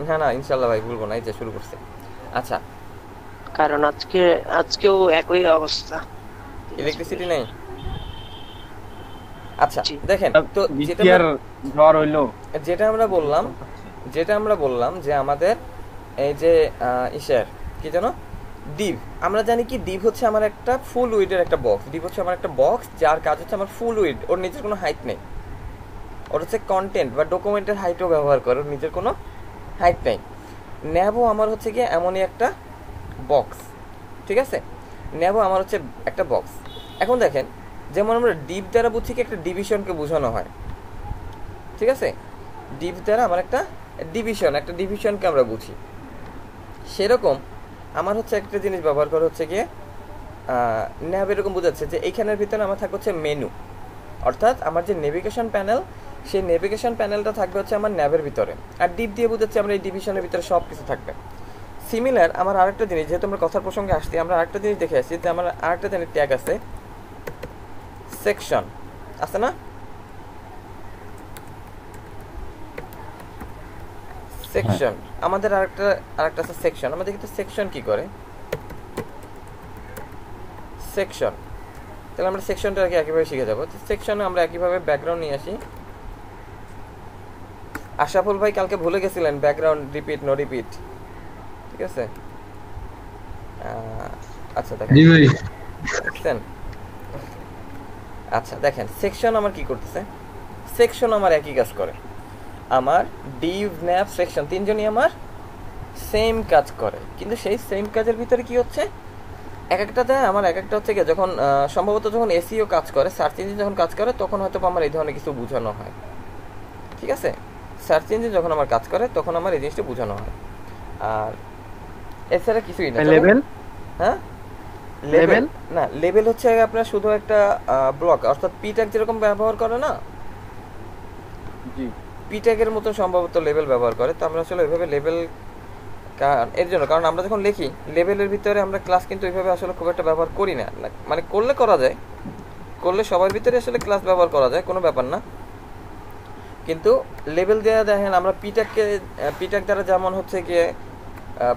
না না ইনশাল্লাহ ভাই ভুলবো না, এই যে শুরু করছে। আচ্ছা, কারণ আজকেও একই অবস্থা ইলেকট্রিসিটি দিনাজপুরের। নেই। আচ্ছা জি। দেখেন তো যেটা বৃষ্টি আমরা আর ঝড় হইলো, যেটা আমরা বললাম ভূমিকম্প হচ্ছে। যেটা আমরা বললাম যে আমাদের এই যে ইসের কি যেন ডিপ, আমরা জানি কি ডিপ হচ্ছে আমার একটা ফুল উইডের একটা বক্স। ডিপ হচ্ছে আমার একটা বক্স যার কাজ হচ্ছে আমার ফুল উইড, ওর নিজের কোনো হাইট নেই। ওর হচ্ছে কন্টেন্ট বা ডকুমেন্টের হাইটও ব্যবহার করে, ওর নিজের কোনো হাইট নেই। ন্যাবও আমার হচ্ছে গিয়ে এমনই একটা বক্স, ঠিক আছে? ন্যাবও আমার হচ্ছে একটা বক্স। এখন দেখেন, যেমন আমরা ডিপ দ্বারা বুঝছি কি একটা ডিভিশনকে বোঝানো হয়, ঠিক আছে? ডিপ দ্বারা আমার একটা ডিভিশনকে আমরা বুঝি। সেরকম আমার হচ্ছে একটা জিনিস ব্যবহার করা হচ্ছে গিয়ে ন্যাব এরকম বোঝাচ্ছে যে এইখানের ভিতরে আমার থাকবে হচ্ছে মেনু, অর্থাৎ আমার যে নেভিগেশন প্যানেল, সেই নেভিগেশন প্যানেলটা থাকবে হচ্ছে আমার ন্যাবের ভিতরে। আর ডিপ দিয়ে বোঝাচ্ছে আমরা এই ডিভিশনের ভিতরে সব কিছু থাকবে। সিমিলার আমার আরেকটা জিনিস, যেহেতু আমরা কথার প্রসঙ্গে আসছি, আমরা আরেকটা জিনিস দেখে আসছি যে আমার আরেকটা জিনিস ট্যাগ আছে, সেকশন আছে না? হ্যাঁ সেকশন আমাদের আরেকটা আছে সেকশন। আমাদের কিন্তু সেকশন কি করে, সেকশন, তাহলে আমরা সেকশনটা আর কি একইভাবে শিখে যাবো। সেকশনে আমরা একইভাবে ব্যাকগ্রাউন্ড নিয়ে আসি। আশাফুল ভাই কালকে ভুলে গেছিলেন ব্যাকগ্রাউন্ড রিপিট নো রিপিট, ঠিক আছে? আচ্ছা দেখেন, জি ভাই। দেখছেন? আচ্ছা দেখেন সেকশন আমার কি করতেছে, সেকশন আমার একই কাজ করে। আমার ডিভ ন্যাপ সেকশন তিনজনই আমার সেম কাজ করে, কিন্তু সেই সেম কাজের ভিতরে কি হচ্ছে, এক একটাতে আমার এক একটা হচ্ছে কি, যখন সম্ভবত যখন এসিও কাজ করে, সার্চ ইঞ্জিন যখন কাজ করে, তখন হয়তো আমার এই ধরনের কিছু বোঝানো হয়, ঠিক আছে? সার্চ ইঞ্জিন যখন আমার কাজ করে তখন আমার এই জিনিসটা বোঝানো হয়। আর এছাড়া কিছুই না। চলো, লেভেল হ্যাঁ লেভেল, লেভেল না লেভেল হচ্ছে আপনার শুধু একটা ব্লক, অর্থাৎ পি ট্যাগ যেরকম ব্যবহার করে না, জি। পি ট্যাগের মতো সম্ভবত লেভেল ব্যবহার করে। তো আমরা আসলে ওইভাবে লেভেল এর জন্য, কারণ আমরা যখন লিখি লেভেলের ভিতরে আমরা ক্লাস কিন্তু ওইভাবে আসলে খুব একটা ব্যবহার করি না। মানে করলে করা যায়, করলে সবার ভিতরে আসলে ক্লাস ব্যবহার করা যায়, কোনো ব্যাপার না। কিন্তু লেভেল দেওয়া দেখেন আমরা পিট্যাগ দ্বারা যেমন হচ্ছে গিয়ে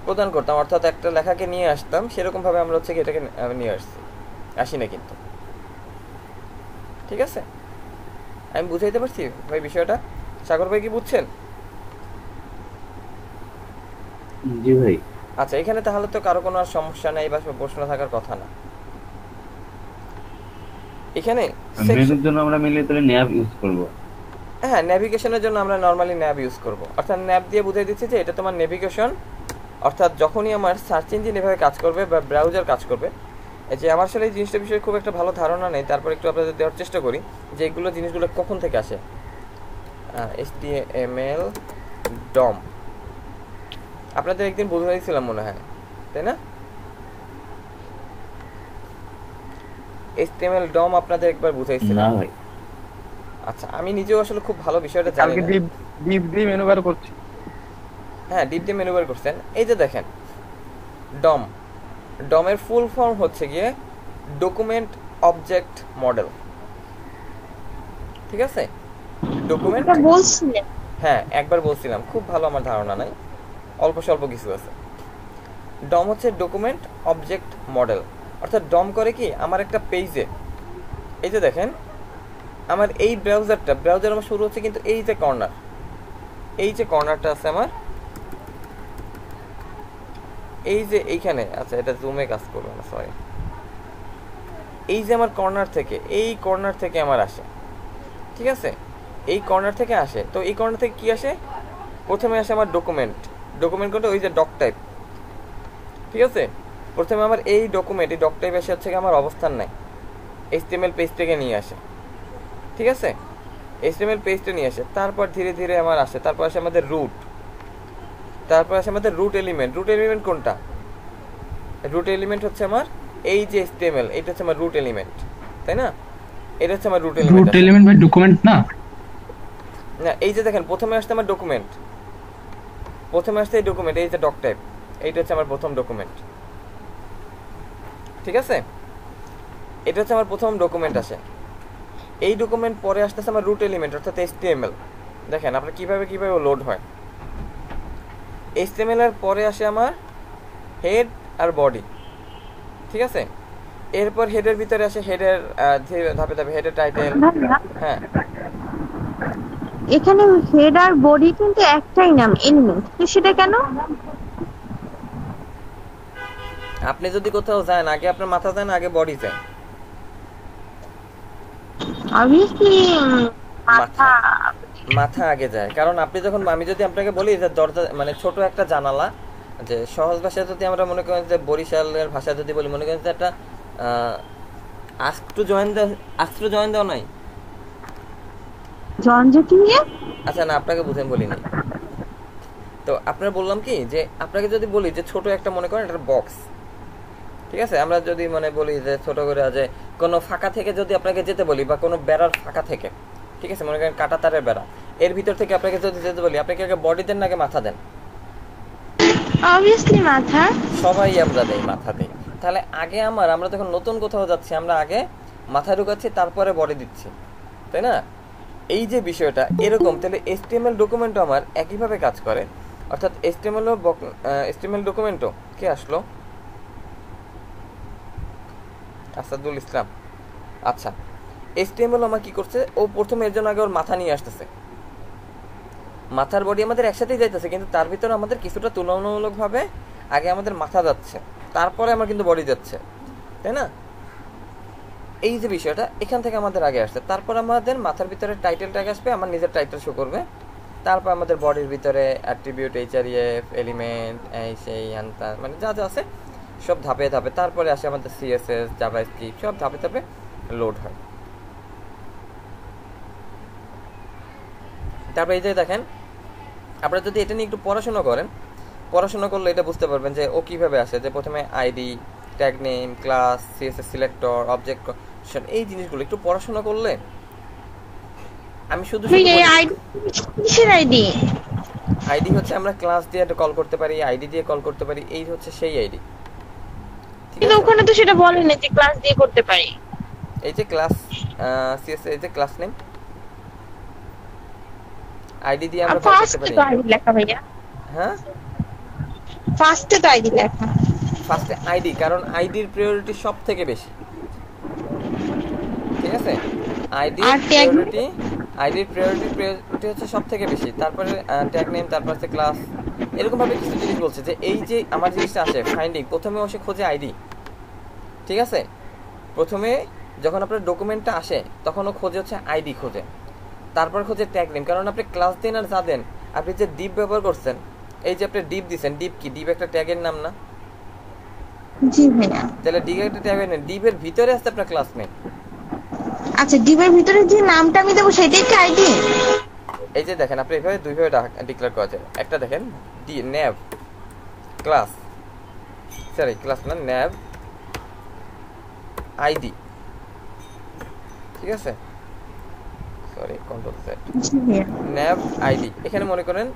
প্রদান করতাম, অর্থাৎ একটা লেখাকে নিয়ে আসতাম, সেরকমভাবে আমরা হচ্ছে গিয়ে এটাকে নিয়ে আসি না কিন্তু, ঠিক আছে? আমি বুঝাইতে পারছি ভাই বিষয়টা? সাগর ভাই কি বুঝছেন? জি ভাই। আচ্ছা, এখানে তাহলে তো কারো কোনো আর সমস্যা নেই বা প্রশ্ন থাকার কথা না এখানে। সেকশন, মেনুর জন্য আমরা মিলে তাহলে ন্যাব ইউজ করব। হ্যাঁ ন্যাভিগেশনের জন্য আমরা নর্মালি ন্যাব ইউজ করব, অর্থাৎ ন্যাব দিয়ে বুঝাই দিচ্ছি যে এটা তোমার নেভিগেশন। অর্থাৎ যখনই আমার সার্চ ইঞ্জিন এভাবে কাজ করবে বা ব্রাউজার কাজ করবে, এই যে আমার আসলে এই জিনিসটার বিষয়ে খুব একটা ভালো ধারণা নেই, তারপর একটু আপনাদের দেওয়ার চেষ্টা করি যে এগুলো জিনিসগুলো কখন থেকে আসে। HTML ডম আপনাদের একদিন বুঝাইছিলাম মনে হয়, তাই না? HTML ডম আপনাদের একবার না বুঝাইছিলাম। ভাই। আচ্ছা, আমি নিজেও আসলে খুব ভালো বিষয়টা জানি কালকে না। ডিপ ডিপ দিয়ে মেনু বার করছি। হ্যাঁ, ডিপ দিয়ে মেনু বার করছেন। এই যে দেখেন ডম, ডমের ফুল ফর্ম হচ্ছে গিয়ে ডকুমেন্ট অবজেক্ট মডেল, ঠিক আছে? ডকুমেন্ট, এটা বলছিলেন। হ্যাঁ একবার বলছিলাম, খুব ভালো আমার ধারণা নাই, অল্প স্বল্প কিছু আছে। ডম হচ্ছে ডকুমেন্ট অবজেক্ট মডেল, অর্থাৎ ডম করে কি আমার একটা পেজে, এই যে দেখেন আমার এই ব্রাউজার আমার শুরু হচ্ছে কিন্তু এই যে কর্নার, এই যে কর্নারটা আছে আমার, এই যে এইখানে, আচ্ছা এটা জুমে কাজ করবে না, সরি, এই যে আমার কর্নার থেকে, এই কর্নার থেকে আমার আসে, ঠিক আছে? এই কর্নার থেকে আসে। তো এই কর্নার থেকে কি আসে, প্রথমে আসে আমার ডকুমেন্ট কোনটা, ওই যে ডক টাইপ, ঠিক আছে? প্রথমে আমার এই ডক টাইপ এসে হচ্ছে আমার অবস্থান নাই, HTML পেজ থেকে নিয়ে আসে, ঠিক আছে? HTML পেজটা নিয়ে আসে, তারপর ধীরে ধীরে আমার আসে, তারপর আসে আমাদের রুট, তারপর আসে আমাদের রুট এলিমেন্ট কোনটা, রুট এলিমেন্ট হচ্ছে আমার এই যে HTML, এটা হচ্ছে আমার রুট এলিমেন্ট, তাই না? এটা হচ্ছে আমার রুট এলিমেন্ট রুট আসে। এলিমেন্ট বাই ডকুমেন্ট না? না, এই যে দেখেন প্রথমে আসছে আমার ডকুমেন্ট, প্রথমে আসছে এই ডকুমেন্ট, এই যে ডক টাইপ, এইটা হচ্ছে আমার প্রথম ডকুমেন্ট, ঠিক আছে? এটা হচ্ছে আমার প্রথম ডকুমেন্ট আসে। এই ডকুমেন্ট পরে আসতেছে আমার রুট এলিমেন্ট অর্থাৎ HTML। দেখেন আপনার কিভাবে লোড হয়। HTML এর পরে আসে আমার হেড আর বডি, ঠিক আছে? এরপর হেডের ভিতরে আসে হেডের ধাপে ধাপে হেডের টাইটেল। হ্যাঁ, এখানে হেড আর বডি কিন্তু একটাই নাম, এলিমেন্ট, তো সেটা কেন? আপনি যদি কোথাও যান আগে আপনার মাথা যায় না আগে বডি যায়? অবভিয়াসলি মাথা। মাথা আগে যায়, কারণ আপনি যখন, আমি যদি আপনাকে বলি যে দরজা মানে ছোট একটা জানালা, যে সহজ ভাষায় যদি আমরা মনে করেন যে বরিশালের ভাষায় যদি বলি, মনে করেন যে একটা আস্ত্র জয়েন দেওয়া নাই। জনজাতি নিয়ে আচ্ছা না, আপনাকে বুঝেন বলিনি তো। আপনার বললাম কি যে আপনাকে যদি বলি যে ছোট একটা মনে করেন একটা বক্স, ঠিক আছে? আমরা যদি মানে বলি যে ছোট করে যে কোনো ফাঁকা থেকে যদি আপনাকে যেতে বলি, বা কোনো বেড়ার ফাঁকা থেকে, ঠিক আছে, মনে করেন কাঁটা তারের বেড়া, এর ভিতর থেকে আপনাকে যদি যেতে বলি, আপনি কি আগে বডি দেন না আগে মাথা দেন? অবভিয়াসলি মাথা। সবাই আমরা দেই, মাথা দেই। তাহলে আগে আমরা যখন নতুন কোথাও যাচ্ছি আমরা আগে মাথা ঢুকাচ্ছি, তারপরে বডি দিচ্ছি, তাই না? এই যে বিষয়টা এরকম, তাহলে HTML ডকুমেন্টও আমার একইভাবে কাজ করে। অর্থাৎ HTML ডকুমেন্টও কে আসলো? আসাদুল ইসলাম। আচ্ছা, HTML আমার কি করছে, ও প্রথমে এর জন্য আগে ওর মাথা নিয়ে আসতেছে, মাথার বডি আমাদের একসাথেই যাইতেছে, কিন্তু তার ভিতরে আমাদের কিছুটা তুলনামূলকভাবে আগে আমাদের মাথা যাচ্ছে, তারপরে আমার কিন্তু বডি যাচ্ছে, তাই না? এই যে বিষয়টা এখান থেকে আমাদের আগে আসছে, তারপর আমাদের মাথার ভিতরে টাইটেল ট্যাগ আসবে, আমার নিজের টাইটেল শো করবে, তারপর আমাদের বডির ভিতরে অ্যাট্রিবিউট, HREF, এলিমেন্ট, এই সেই আনতা, মানে যা যা আছে সব ধাপে ধাপে, তারপরে আসে আমাদের CSS, জাভাস্ক্রিপ্ট, সব ধাপে ধাপে লোড হয়। তারপর এই যে দেখেন, আপনারা যদি এটা নিয়ে একটু পড়াশোনা করলে এটা বুঝতে পারবেন যে ও কিভাবে আসে। যে প্রথমে ID, tag name, class, CSS selector, object, এই জিনিসগুলো একটু পড়াশোনা করলে, আমি শুধু কিসের আইডি? আইডি হচ্ছে আমরা ক্লাস দিয়ে একটা কল করতে পারি, আইডি দিয়ে কল করতে পারি, এই হচ্ছে সেই আইডি। কিন্তু ওখানে তো সেটা বলে না যে ক্লাস দিয়ে করতে পারি। এই যে ক্লাস CSS, এই যে ক্লাস নেম, আইডি দিয়ে আমরা কল করতে পারি। ফার্স্টে তো আইডি লেখা ভাইয়া। হ্যাঁ, ফার্স্টে তো আইডি লেখা। ফার্স্টে আইডি, কারণ আইডির প্রায়োরিটি সব থেকে বেশি, ঠিক আছে? আইডির প্রায়োরিটি হচ্ছে সব থেকে বেশি, তারপরে ট্যাগ নেম, তারপর হচ্ছে ক্লাস, এরকম ভাবে কিছু জিনিস বলছে। যে এই যে আমার জিনিসটা আসে ফাইন্ডিং, প্রথমে সে খোঁজে আইডি, ঠিক আছে? প্রথমে যখন আপনার ডকুমেন্টটা আসে তখন ও খোঁজে হচ্ছে আইডি খোঁজে, তারপর খোঁজে ট্যাগ নেম, কারণ আপনি ক্লাস দেন আর যা দেন, আপনি যে ডিপ ব্যবহার করছেন, এই যে আপনি ডিপ দিচ্ছেন, ডিপ কি? ডিপ একটা ট্যাগের নাম না? জি ভাইয়া। তাহলে ডিপ একটা ট্যাগের নেম, ডিপের ভিতরে আসছে আপনার ক্লাস নেম। আচ্ছা, ডিপের ভিতরে যে নামটা আমি দেবো সেটাই কি আইডি? এই যে দেখেন, আপনি এভাবে দুইভাবে ডিক্লেয়ার করা যায়। একটা দেখেন ন্যাভ ক্লাস, সরি ক্লাস না, ন্যাভ আইডি, ঠিক আছে? Sorry, control set, nav ID. এখানে মনে করেন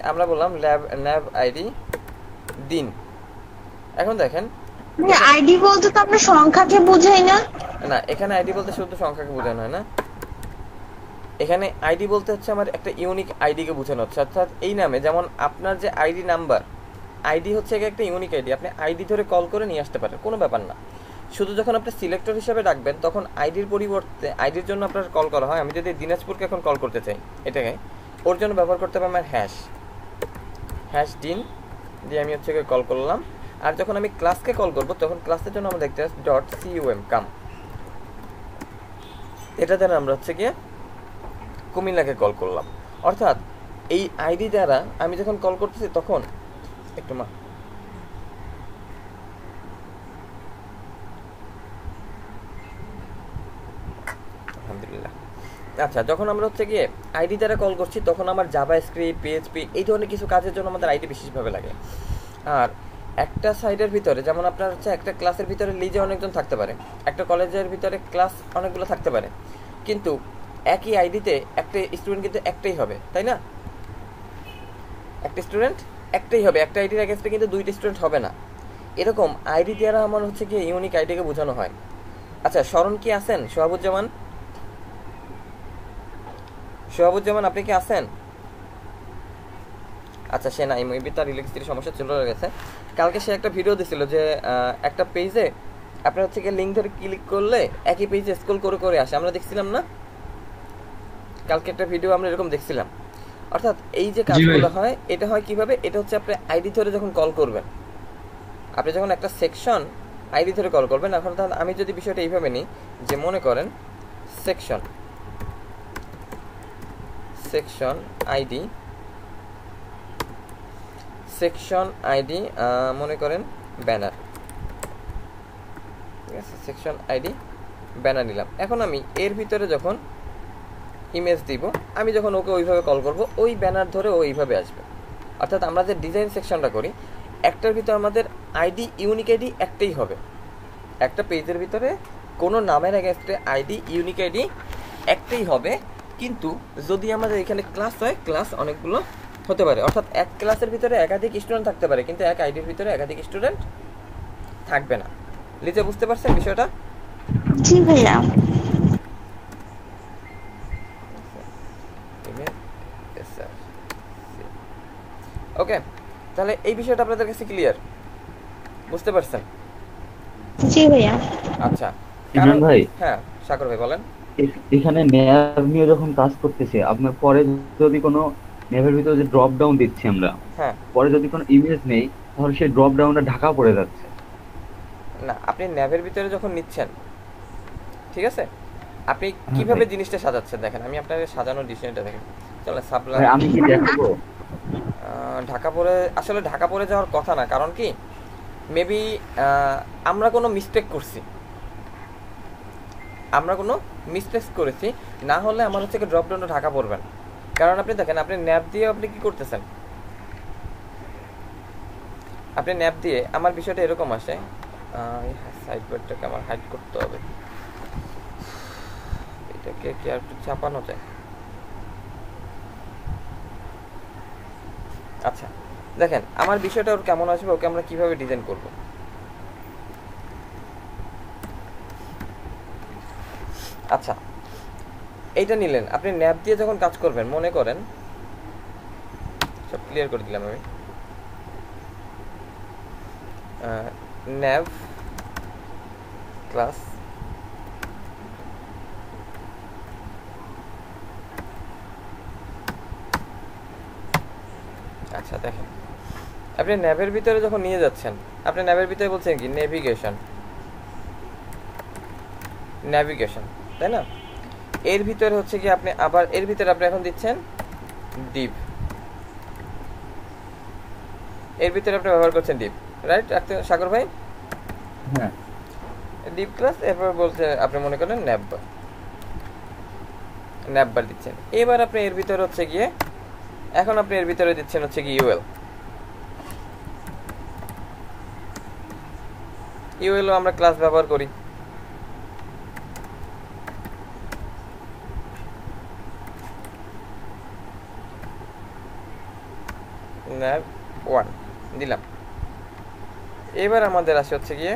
আমরা বললাম ন্যাভ আইডি দিন। এখন দেখেন, আইডি বলতে তো আমরা সংখ্যাকে বোঝাই না। না, এখানে আইডি বলতে শুধু সংখ্যাকে বোঝানো হয় না, এখানে আইডি বলতে হচ্ছে আমার একটা ইউনিক আইডিকে বোঝানো হচ্ছে। অর্থাৎ এই নামে, যেমন আপনার যে আইডি নাম্বার, আইডি হচ্ছে একটা ইউনিক আইডি, আপনি আইডি ধরে কল করে নিয়ে আসতে পারেন, কোনো ব্যাপার না। শুধু যখন আপনি সিলেক্টর হিসেবে ডাকবেন তখন আইডির পরিবর্তে, আইডির জন্য আপনার কল করা হয়। আমি যদি দিনাজপুরকে এখন কল করতে চাই, এটাকে ওর জন্য ব্যবহার করতে হবে আমার হ্যাশ ডিন দিয়ে আমি হচ্ছে কল করলাম। আর যখন আমি ক্লাসকে কল করব তখন ক্লাসের জন্য আমরা দেখতে .cum কাম, এটা দ্বারা আমরা হচ্ছে গিয়ে কুমিল্লাকে কল করলাম। অর্থাৎ এই আইডি দ্বারা আমি যখন কল করতেছি তখন একটু আলহামদুলিল্লাহ। আচ্ছা, যখন আমরা হচ্ছে গিয়ে আইডি দ্বারা কল করছি তখন আমার জাভাস্ক্রিপ্ট, PHP এই ধরনের কিছু কাজের জন্য আমাদের আইডি বিশেষভাবে লাগে। আর একটা সাইডের ভিতরে, যেমন আপনার হচ্ছে একটা ক্লাসের ভিতরে লিজে অনেকজন থাকতে পারে, একটা কলেজের ভিতরে ক্লাস অনেকগুলো থাকতে পারে, কিন্তু একই আইডিতে একটা স্টুডেন্ট কিন্তু একটাই হবে, তাই না? একটা স্টুডেন্ট একটাই হবে, একটা আইডির এগেইনস্টে কিন্তু দুইটা স্টুডেন্ট হবে না। এরকম আইডি দ্বারা আমার হচ্ছে কি ইউনিক আইডিকে বোঝানো হয়। আচ্ছা, স্মরণ কি আছেন? সোহাবুজ্জামান সোহাবুজ্জামান আপনি কি আছেন? আচ্ছা, সে নাই, মেবি তার ইলেকট্রিসিটির সমস্যা চলে গেছে। কালকে সে একটা ভিডিও দিছিল যে একটা পেজে আপনার হচ্ছে গিয়ে লিঙ্ক ধরে ক্লিক করলে একই পেজে স্ক্রল করে করে আসে, আমরা দেখছিলাম না কালকে একটা ভিডিও, আমরা এরকম দেখছিলাম। অর্থাৎ এই যে কাজগুলো হয়, এটা হয় কিভাবে, এটা হচ্ছে আপনি আইডি ধরে যখন কল করবেন, আপনি যখন একটা সেকশন আইডি ধরে কল করবেন, এখন তাহলে আমি যদি বিষয়টা এইভাবে নিই যে মনে করেন সেকশন আইডি মনে করেন ব্যানার, ঠিক আছে, সেকশন আইডি ব্যানার নিলাম। এখন আমি এর ভিতরে যখন ইমেজ দিব, আমি যখন ওকে ওইভাবে কল করব, ওই ব্যানার ধরে ও এইভাবে আসবে। অর্থাৎ আমরা যে ডিজাইন সেকশনটা করি, একটার ভিতরে আমাদের আইডি ইউনিক আইডি একটাই হবে। একটা পেজের ভিতরে কোনো নামের এগেনস্টে আইডি ইউনিক আইডি একটাই হবে, কিন্তু যদি আমাদের এখানে ক্লাস হয়, ক্লাস অনেকগুলো হতে পারে। অর্থাৎ এক ক্লাসের ভিতরে একাধিক স্টুডেন্ট থাকতে পারে, কিন্তু এক আইডির ভিতরে একাধিক স্টুডেন্ট থাকবে না। লিজা বুঝতে পারছেন বিষয়টা? জি ভাইয়া। ওকে, তাহলে এই বিষয়টা আপনাদের কাছে ক্লিয়ার, বুঝতে পারছেন? জি ভাইয়া। আচ্ছা ইমরান ভাই, হ্যাঁ সাগর ভাই বলেন। এখানে ন্যাভ নিয়ে যখন কাজ করতেছে, আপনার পরে যদি কোনো ন্যাভের ভিতরে যে ড্রপ ডাউন দিচ্ছি আমরা, হ্যাঁ, পরে যদি কোনো ইমেজ নেই, তাহলে সেই ড্রপ ডাউনটা ঢাকা পড়ে যাচ্ছে। না আপনি ন্যাভের ভিতরে যখন নিচ্ছেন, ঠিক আছে, আপনি কিভাবে জিনিসটা সাজাচ্ছেন দেখেন, আমি আপনাকে সাজানোর ডিজাইনটা দেখেন। চলেন সাপ্লাই, আমি কি দেখাবো? ঢাকা পড়ে, আসলে ঢাকা পড়ে যাওয়ার কথা না, কারণ কি মেবি আমরা কোনো মিস্টেক করেছি, না হলে আমার হচ্ছে ড্রপ ডাউনটা ঢাকা পড়বেন। কারণ আপনি দেখেন, আপনি ন্যাপ দিয়ে আপনি কি করতেছেন, আপনি ন্যাপ দিয়ে আমার বিষয়টা এরকম আসে, সাইড বারটাকে আমার হাইড করতে হবে, এটাকে কি আর একটু চাপানো যায়? আচ্ছা দেখেন আমার বিষয়টা ওর কেমন আসবে, ওকে আমরা কিভাবে ডিজাইন করব। আচ্ছা এইটা নিলেন, আপনি ন্যাপ দিয়ে যখন কাজ করবেন, মনে করেন সব ক্লিয়ার করে দিলাম আমি, ন্যাভ ক্লাস আচ্ছা দেখেন, আপনি ন্যাভের ভিতরে যখন নিয়ে যাচ্ছেন, আপনি ন্যাভের ভিতরে বলছেন কি নেভিগেশন, তাই না? এর ভিতরে হচ্ছে কি আপনি আবার এর ভিতরে আপনি এখন দিচ্ছেন ডিপ, এর ভিতরে আপনি ব্যবহার করছেন ডিপ, রাইট সাগর ভাই? হ্যাঁ, ডিপ ক্লাস, এরপর বলতে আপনি মনে করেন ন্যাপবার দিচ্ছেন। এবার আপনি এর ভিতরে হচ্ছে গিয়ে, এখন আপনি এর ভিতরে দিচ্ছেন হচ্ছে কি ইউএল আমরা ক্লাস ব্যবহার করি। ন্যাপ 1 দিলাম। এবার আমাদের আসে হচ্ছে গিয়ে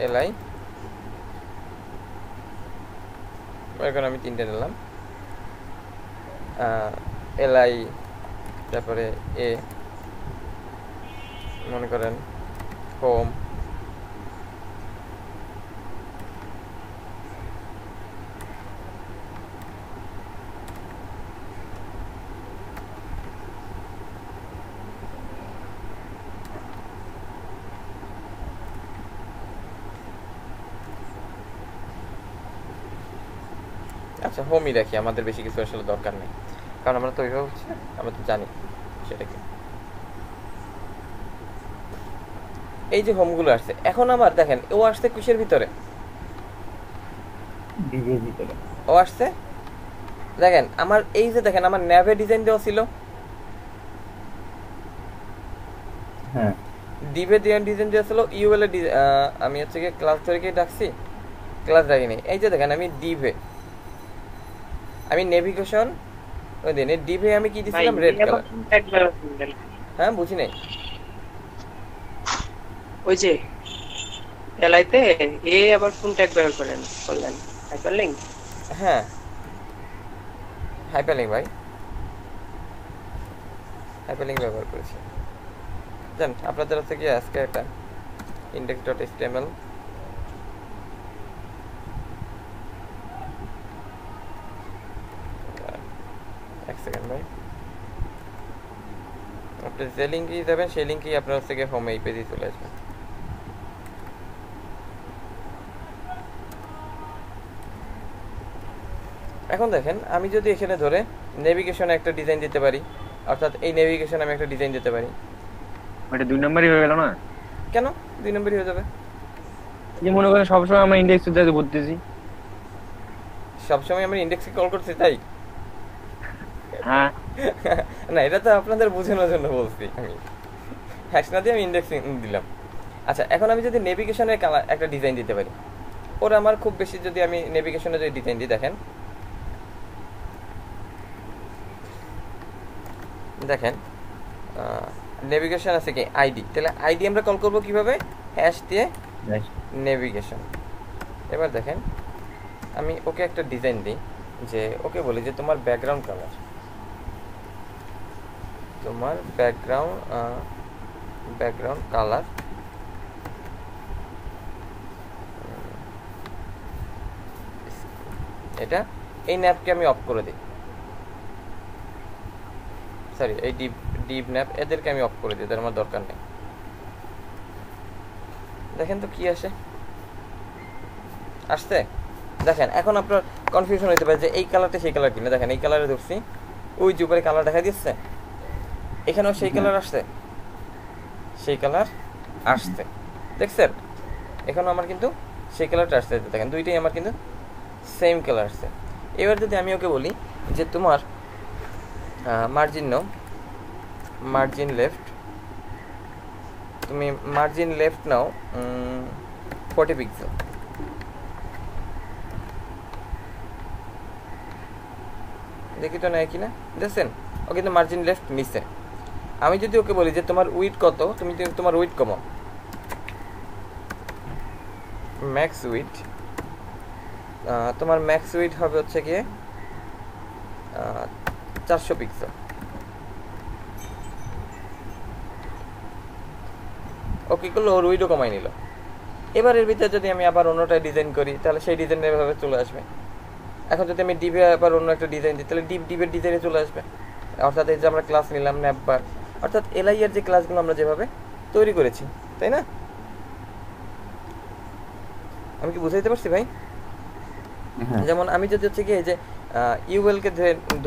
এলআই, এখন আমি 3টে নিলাম, এলআই, তারপরে এ মনে করেন হোম, আচ্ছা হোমই রাখি, আমাদের বেশি কিছু আসলে দরকার নেই, কারণ আমরা তো ওইভাবে হচ্ছে, আমরা তো জানি সেটাকে। এই যে হোমগুলো আসছে, এখন আমার দেখেন ও আসছে কিসের ভিতরে, ডিভের ভিতরে ও আসছে দেখেন আমার এই যে দেখেন আমার ন্যাভে ডিজাইন দেওয়া ছিল, হ্যাঁ, ডিভে ডিজাইন দেওয়া ছিল, ইউএল এর আমি হচ্ছে কি ক্লাস ধরে কি ডাকছি, ক্লাস রাখিনি। এই যে দেখেন আমি ডিভে, আমি নেভিগেশন ওই দিন ডিভে আমি কি দিছিলাম, রেড কালার। হ্যাঁ বুঝি নাই, ওই যে এলাইতে এ আবার ফোন ট্যাগ ব্যবহার করলেন হাইপারলিংক। হ্যাঁ হাইপারলিংক ভাই, হাইপারলিংক ব্যবহার করেছি। জান আপনাদের কাছে কি আজকে একটা index.html এক সেকেন্ড ভাই, আপনি যে লিঙ্কে যাবেন সেই লিঙ্কেই আপনার হচ্ছে গিয়ে হোম এই পেজে চলে আসবে। এখন দেখেন আমি যদি এখানে ধরে নেভিগেশনে একটা ডিজাইন দিতে পারি, অর্থাৎ এই নেভিগেশনে আমি একটা ডিজাইন দিতে পারি, ওটা 2 নম্বরই হয়ে গেল না? কেন 2 নম্বরই হয়ে যাবে? যে মনে করেন সবসময় আমরা ইন্ডেক্সে যাতে বলতেছি। সবসময় আমরা ইন্ডেক্সে কল করছি তাই? হ্যাঁ না, এটা তো আপনাদের বোঝানোর জন্য বলছি আমি, হ্যাশ না দিয়ে আমি ইন্ডেক্স দিলাম। আচ্ছা এখন আমি যদি নেভিগেশনের একটা ডিজাইন দিতে পারি, ওর আমার খুব বেশি যদি আমি নেভিগেশনে যদি ডিজাইন দিই, দেখেন দেখেন নেভিগেশন আছে কি আইডি, তাহলে আইডি আমরা কল করব কিভাবে? হ্যাশ দিয়ে নেভিগেশন। এবার দেখেন আমি ওকে একটা ডিজাইন দিই, যে ওকে বলি যে তোমার ব্যাকগ্রাউন্ড কালার, তোমার ব্যাকগ্রাউন্ড কালার এটা, এই ন্যাপকে আমি অফ করে দিই, সরি এই ডিপ ন্যাপ এদেরকে আমি অফ করে দিই, এদের আমার দরকার নেই। দেখেন তো কি আসে, আসছে? দেখেন এখন আপনার কনফিউশন হতে পারে যে এই কালারটা সেই কালার কিনা। দেখেন এই কালারে ধরছি, ওই যে উপরে কালার দেখা দিচ্ছে, এখানেও সেই কালার আসছে, সেই কালার আসছে, দেখছেন? এখানেও আমার কিন্তু সেই কালারটা আসছে, দেখেন দুইটাই আমার কিন্তু সেম কালার আসছে। এবার যদি আমি ওকে বলি যে তোমার মার্জিন নাও, মার্জিন লেফট, তুমি মার্জিন লেফট নাও 40 পিক্সেল, দেখি তো নেয় কিনা, দেখছেন? ও কিন্তু মার্জিন লেফট নিচ্ছে। আমি যদি ওকে বলি যে তোমার উইড কত, তুমি তোমার উইড কমাও, ম্যাক্স উইড, তোমার ম্যাক্স উইড হবে হচ্ছে গিয়ে 400 পিক্সেল। ও কি করলো, ওর উইডও কমাই নিল। এবার এর ভিতরে যদি আমি আবার অন্যটায় ডিজাইন করি, তাহলে সেই ডিজাইন এভাবে চলে আসবে। এখন যদি আমি ডিপে আবার অন্য একটা ডিজাইন দিই, তাহলে ডিপের ডিজাইনে চলে আসবে। অর্থাৎ এই যে আমরা ক্লাস নিলাম ন্যাপবার, অর্থাৎ এলআই এর যে ক্লাসগুলো আমরা যেভাবে তৈরি করেছি, তাই না? আমি কি বুঝাইতে পারছি ভাই? যেমন আমি যদি হচ্ছে কি এই যে ইউএলকে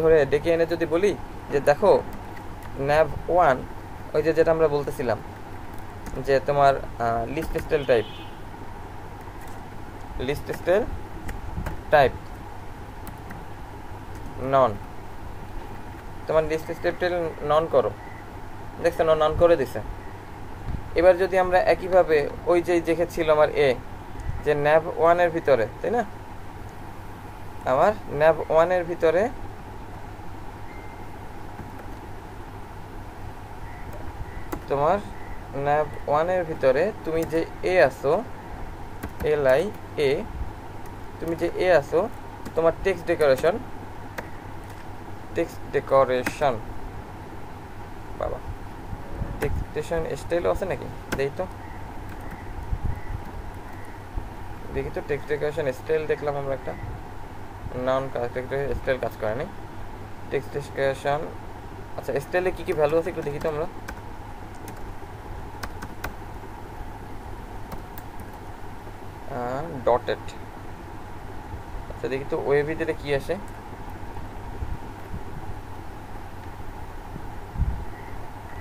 ধরে ডেকে এনে যদি বলি যে দেখো nav 1, ওই যে যেটা আমরা বলতেছিলাম যে তোমার লিস্ট স্টাইল টাইপ নন, তোমার লিস্ট স্টাইল নন করো, দেখছেন ও নন করে দিছে। এবার যদি আমরা একইভাবে ওই যে দেখেছিল আমার যে nav 1 এর ভিতরে, তাই না, আমার nav 1 এর ভিতরে তোমার nav 1 এর ভিতরে তুমি যে আসো li তুমি যে আসো, তোমার টেক্সট ডেকোরেশন বাবা টেক্সটেশন স্টাইল আছে নাকি, দেখি তো টেক্সট ডেকোরেশন স্টাইল দেখলাম আমরা একটা, নন স্টাইল কাজ করে নাই, টেক্সট ডেকোরেশন। আচ্ছা স্টাইলে কি কি ভ্যালু আছে একটু দেখি তো আমরা। ডটেড, আচ্ছা দেখি তো ওয়ের ভিতরে কি আসে।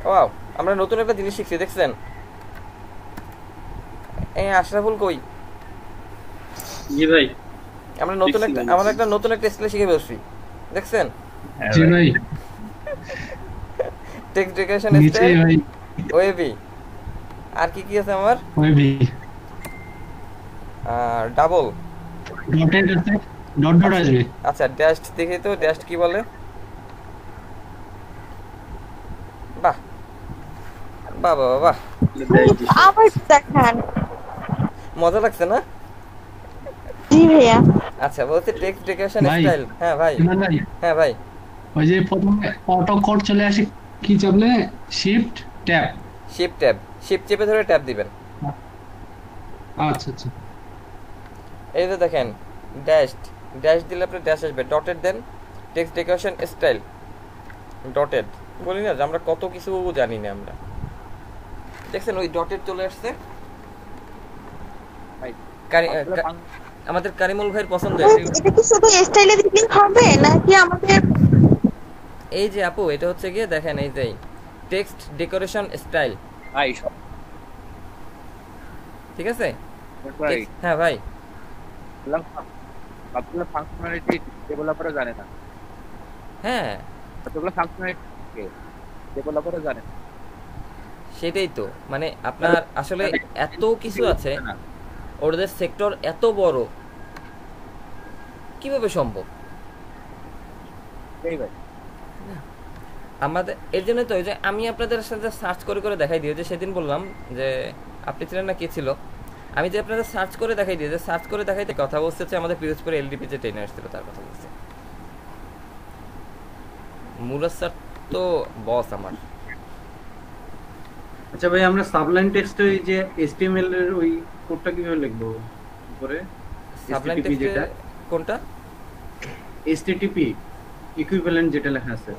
ওয়াও, আমরা নতুন একটা জিনিস শিখছি, দেখছেন? এই আশরাফুল কই? জি ভাই, আমরা একটা নতুন একটা স্টাইল শিখে ফেলছি, দেখছেন? জি ভাই, টেক্সট ডেকোরেশন নিচে স্টাইল, ভাই, ওয়েবি, আর কি কি আছে আমার? ওয়েবি, ডাবল, ডটেড আছে, ডট ডট আসবে। আচ্ছা ড্যাশড দেখি তো, ড্যাশড কি বলে? বাহ বাহ বাহ বাহ, আবার দেখান। মজা লাগছে না? জি ভাইয়া। আচ্ছা বলছি টেক্সট ডেকোরেশন ভাই। স্টাইল। হ্যাঁ ভাই, ইমরান ভাই, হ্যাঁ ভাই, ওই যে প্রথমে অটো কোড চলে আসে, কি চাপলে? Shift tab. শিফট চেপে ধরে ট্যাব দিবেন। আচ্ছা আচ্ছা। এই যে দেখেন ড্যাশ দিলে আপনার ড্যাশ আসবে, ডটেড দেন টেক্সট ডেকোরেশন স্টাইল ডটেড। বলি না যে আমরা কত কিছু জানি না আমরা। দেখছেন ওই ডটেড চলে আসছে। আমাদের কারিমুল ভাইয়ের পছন্দ। এটা কি শুধু স্টাইলে দিলেই হবে নাকি আমাদের? এই যে আপু এটা হচ্ছে গিয়ে দেখেন এই যে টেক্সট ডেকোরেশন স্টাইল। ঠিক আছে হ্যাঁ ভাই। সবগুলো ফাংশনালিটি ডেভেলপারও জানে না। হ্যাঁ সবগুলো ফাংশনালিটি ডেভেলপারও জানে না। সেটাই তো, মানে আপনার আসলে এত কিছু আছে, ওদের সেক্টর এত বড়, কিভাবে সম্ভব? আমাদের এর জন্য তো যে আমি আপনাদের সাথে সার্চ করে করে দেখাই দিই, যে সেদিন বললাম যে আপনি ছিলেন না কে ছিল, আমি যে আপনাদের সার্চ করে দেখাই দিই, যে সার্চ করে দেখাইতে কথা বলছে আমাদের পিরোজপুরে এলডিপি যে ট্রেনার ছিল তার কথা বলছে। মুরাদ স্যার তো বস আমার। আচ্ছা ভাই, আমরা সাবলাইন টেক্সটে ওই যে HTML এর ওই কোডটা কিভাবে লিখবো উপরে? সাবলাইন টেক্সটে কোনটা? HTTP ইকুইভ্যালেন্ট যেটা লেখা আছে,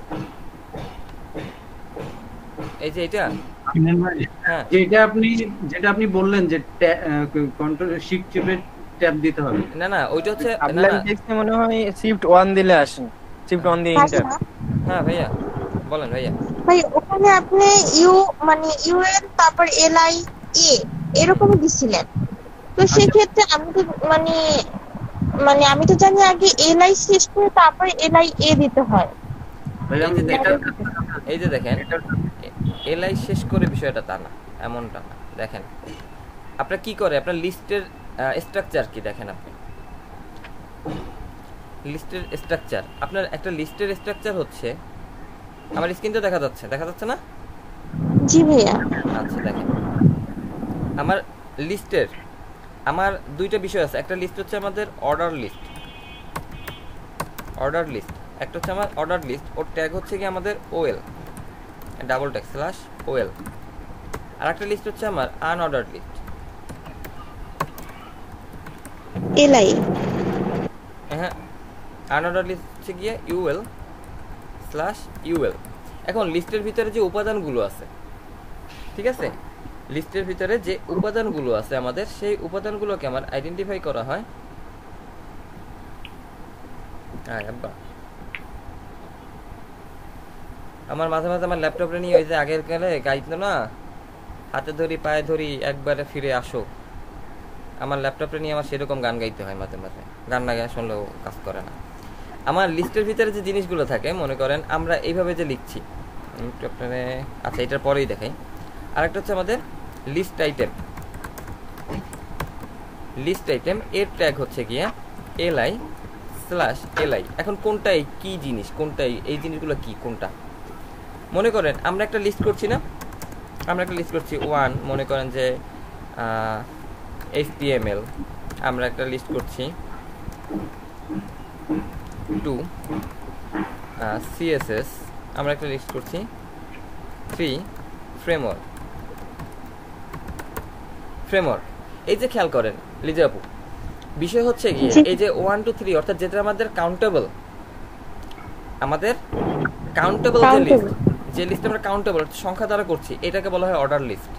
এই যে এটা হ্যাঁ যেটা আপনি বললেন যে কন্ট্রোল শিফট চেপে ট্যাব দিতে হবে। না না ওইটা হচ্ছে সাবলাইন টেক্সটে মনে হয় শিফট 1 দিলে আসে, শিফট 1 দিয়ে এন্টার। হ্যাঁ ভাইয়া বলেন ভাইয়া। ভাই ওখানে আপনি ইউএল তারপর এলআই এ এরকম দিছিলেন, তো সেই ক্ষেত্রে আমি তো মানে আমি তো জানি আগে এলআই শেষ করে তারপর এলআই এ দিতে হয়। এই যে দেখেন এলআই শেষ করে বিষয়টা তা না, এমনটা না। দেখেন আপনার কি করে, আপনার লিস্টের স্ট্রাকচার কি দেখেন, আপনি লিস্টের স্ট্রাকচার, আপনার একটা লিস্টের স্ট্রাকচার হচ্ছে, আমার স্ক্রিন তো দেখা যাচ্ছে না? জি ভাইয়া। আচ্ছা দেখেন আমার লিস্টের আমার দুইটা বিষয় আছে। একটা লিস্ট হচ্ছে আমাদের অর্ডার লিস্ট, একটা হচ্ছে আমার অর্ডার লিস্ট, ওর ট্যাগ হচ্ছে কি আমাদের OL double tag slash OL. আর একটা লিস্ট হচ্ছে আমার আনঅর্ডার লিস্ট এলআই। হ্যাঁ আনঅর্ডার লিস্ট হচ্ছে গিয়ে ইউএল স্ল্যাশ ইউএল। এখন লিস্টের ভিতরে যে উপাদানগুলো আছে, ঠিক আছে, লিস্টের ভিতরে যে উপাদানগুলো আছে আমাদের, সেই উপাদানগুলোকে আমার আইডেন্টিফাই করা হয়। আমার মাঝে মাঝে আমার ল্যাপটপে নিয়ে ওই যে আগের কালে গাইতো না, হাতে ধরি পায়ে ধরি একবারে ফিরে আসো, আমার ল্যাপটপে নিয়ে আমার সেরকম গান গাইতে হয় মাঝে মাঝে, গান না গায়ে শুনলেও কাজ করে না। আমার লিস্টের ভিতরে যে জিনিসগুলো থাকে, মনে করেন আমরা এইভাবে যে লিখছি, আচ্ছা এটার পরেই দেখাই। আরেকটা হচ্ছে আমাদের লিস্ট আইটেম, এর ট্যাগ হচ্ছে গিয়া এলআই স্ল্যাশ এলআই। এখন কোনটাই কি জিনিস, কোনটাই এই জিনিসগুলো কি কোনটা, মনে করেন আমরা একটা লিস্ট করছি না, আমরা একটা লিস্ট করছি 1, মনে করেন যে HTML, আমরা একটা লিস্ট করছি 2 CSS, আমরা একটা লিস্ট করছি 3 ফ্রেমওয়ার্ক। এই যে খেয়াল করেন লিজা আপু, বিষয় হচ্ছে গিয়ে এই যে 1 2 3 অর্থাৎ যেটা আমাদের কাউন্টেবল, যে লিস্ট আমরা কাউন্টেবল সংখ্যা দ্বারা করছি, এটাকে বলা হয় অর্ডার লিস্ট।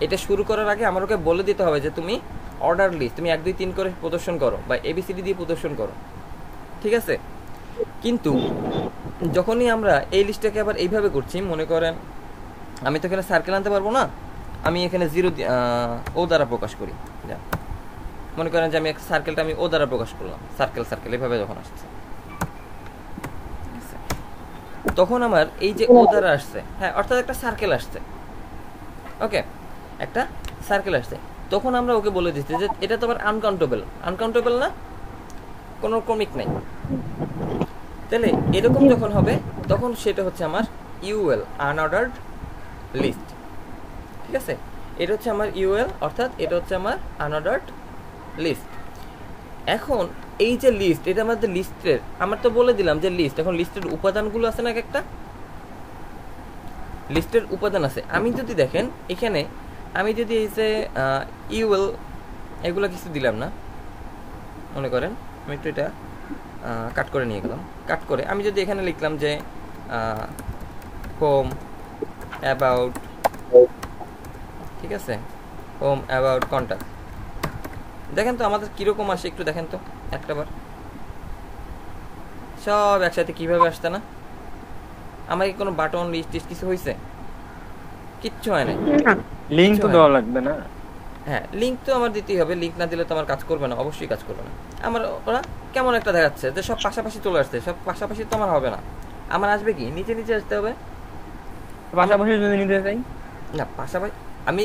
এটা শুরু করার আগে আমার ওকে বলে দিতে হবে যে তুমি অর্ডার লিস্ট, তুমি 1 2 3 করে প্রদর্শন করো বা ABCD দিয়ে প্রদর্শন করো, ঠিক আছে। কিন্তু যখনই আমরা এই লিস্টটাকে আবার এইভাবে করছি, মনে করেন আমি তো এখানে সার্কেল আনতে পারবো না, আমি এখানে 0 ও দ্বারা প্রকাশ করি, মনে করেন যে আমি একটা সার্কেলটা আমি ও দ্বারা প্রকাশ করলাম, সার্কেল এইভাবে যখন আসছে, তখন আমার এই যে ও দ্বারা আসছে, হ্যাঁ অর্থাৎ একটা সার্কেল আসছে, ওকে একটা সার্কেল আসছে, তখন আমরা ওকে বলে দিচ্ছি যে এটা তো আমার আনকাউন্টেবল না, কোনো ক্রমিক নাই। তাহলে এরকম যখন হবে তখন সেটা হচ্ছে আমার ইউএল আনঅর্ডার্ড লিস্ট, ঠিক আছে। এটা হচ্ছে আমার ইউএল, অর্থাৎ এটা হচ্ছে আমার আনঅর্ডার্ড লিস্ট। এখন এই যে লিস্ট, এটা আমাদের লিস্টের, আমরা তো বলে দিলাম যে লিস্ট, এখন লিস্টের উপাদানগুলো আছে না, এক একটা লিস্টের উপাদান আছে। আমি যদি দেখেন এখানে আমি যদি এই যে ইউএল এগুলো কিছু দিলাম না, মনে করেন আমি একটু এটা কাট করে নিয়ে গেলাম, কাট করে আমি যদি এখানে লিখলাম যে হোম অ্যাবাউট, ঠিক আছে, হোম অ্যাবাউট কন্ট্যাক্ট, দেখেন তো আমাদের কীরকম আসে, একটু দেখেন তো একটাবার, সব একসাথে কীভাবে আসছে না? আমার কি কোনো বাটন লিস্ট টিস্ট কিছু হয়েছে? কিচ্ছু হয় না। লিংক তো দেওয়া লাগবে না? হ্যাঁ, লিঙ্ক তো আমার দিতেই হবে, লিঙ্ক না দিলে তো আমার কাজ করবে না, অবশ্যই কাজ করবে না। আমার ওরা কেমন একটা দেখাচ্ছে যে সব পাশাপাশি চলে আসছে, সব পাশাপাশি তো আমার হবে না, আমার আসবে কি নিচে নিচে আসতে হবে। পাশাপাশি যদি নিতে চাই না, পাশাপাশি আমি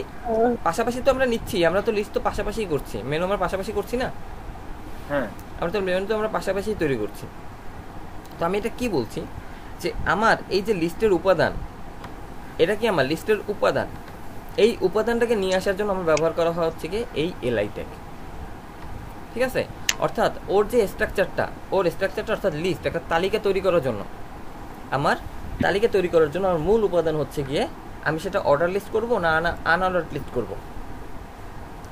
পাশাপাশি তো আমরা নিচ্ছি, আমরা তো লিস্ট তো পাশাপাশিই করছি, মেনু আমরা পাশাপাশি করছি না? হ্যাঁ, আমরা তো মেনু তো আমরা পাশাপাশি তৈরি করছি। তো আমি এটা কি বলছি যে আমার এই যে লিস্টের উপাদান, এটা কি আমার লিস্টের উপাদান, এই উপাদানটাকে নিয়ে আসার জন্য আমার ব্যবহার করা হচ্ছে কি এই এলআই ট্যাগ, ঠিক আছে? অর্থাৎ ওর যে স্ট্রাকচারটা, ওর স্ট্রাকচারটা অর্থাৎ লিস্ট, একটা তালিকা তৈরি করার জন্য, আমার তালিকা তৈরি করার জন্য আমার মূল উপাদান হচ্ছে গিয়ে আমি সেটা অর্ডার লিস্ট করবো না আনঅর্ডার লিস্ট করব,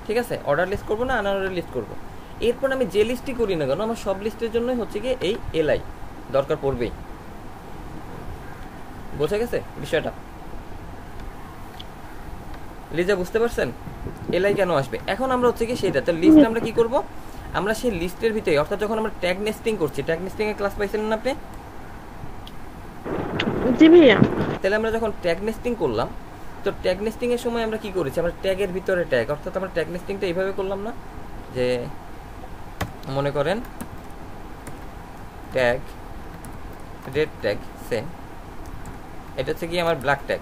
ঠিক আছে? অর্ডার লিস্ট করবো না আনঅর্ডার লিস্ট করব। এরপর আমি যে লিস্টই করি না কেন আমার সব লিস্টের জন্যই হচ্ছে গিয়ে এই এলআই দরকার পড়বেই। বোঝা গেছে বিষয়টা? লিজা বুঝতে পারছেন এলআই কেন আসবে? এখন আমরা হচ্ছে কি সেটা, তো লিস্ট আমরা কি করব, আমরা সেই লিস্টের ভিতরে, অর্থাৎ যখন আমরা ট্যাগ নেস্টিং করছি, ট্যাগ নেস্টিং এর ক্লাস পাইছিলেন না আপনি? জি ভাইয়া। তাহলে আমরা যখন ট্যাগ নেস্টিং করলাম, তো ট্যাগ নেস্টিং এর সময় আমরা কি করেছি, আমরা ট্যাগের ভিতরে ট্যাগ, অর্থাৎ আমরা ট্যাগ নেস্টিংটা এইভাবে করলাম না যে মনে করেন ট্যাগ রেড ট্যাগ সে, এটা হচ্ছে কি আমার ব্ল্যাক ট্যাগ,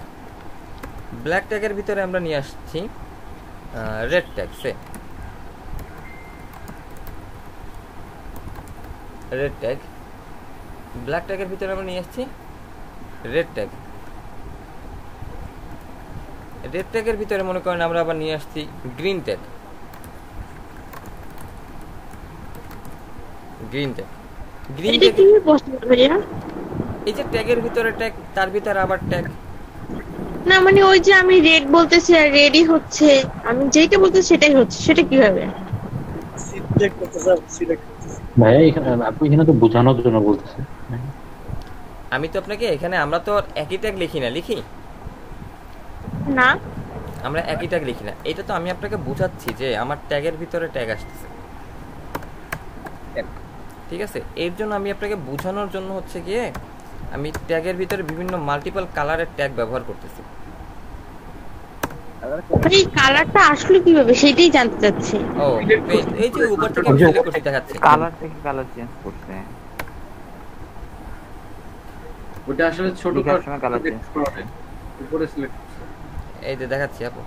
ব্ল্যাক ট্যাগের ভিতরে আমরা নিয়ে আসছি রেড ট্যাগ সে, রেড ট্যাগ, ব্ল্যাক ট্যাগের ভিতরে আমরা নিয়ে আসছি রেড ট্যাগ, রেড ট্যাগের ভিতরে মনে করেন আমরা আবার নিয়ে আসছি green tag, green tag, green tag, এই যে ট্যাগের ভিতরে ট্যাগ, তার ভিতরে আবার ট্যাগ। না মানে ওই যে আমি রেড বলতেছি আর রেডই হচ্ছে, আমি যেটা বলতেছি সেটাই হচ্ছে, সেটা কিভাবে? ভাইয়া এখানে আপনি এখানে তো বোঝানোর জন্য বলতেছেন। আমি তো আপনাকে এখানে, আমরা তো একই ট্যাগ লিখি না, লিখি না, আমরা একই ট্যাগ লিখি না, এটা তো আমি আপনাকে বোঝাচ্ছি যে আমার ট্যাগের ভিতরে ট্যাগ আসতেছে, ঠিক আছে? এর জন্য আমি আপনাকে বোঝানোর জন্য হচ্ছে গিয়ে আমি ট্যাগের ভিতরে বিভিন্ন মাল্টিপল কালারের ট্যাগ ব্যবহার করতেছি। এই কালারটা আসলে কিভাবে সেটাই জানতে চাচ্ছি। ও এই যে উপর থেকে আমি সিলেক্ট করতে দেখাচ্ছি, কালার থেকে কালার চেঞ্জ করতে, ওটা আসলে ছোট কালার চেঞ্জ করতে উপরে সিলেক্ট, এই যে দেখাচ্ছি আপু,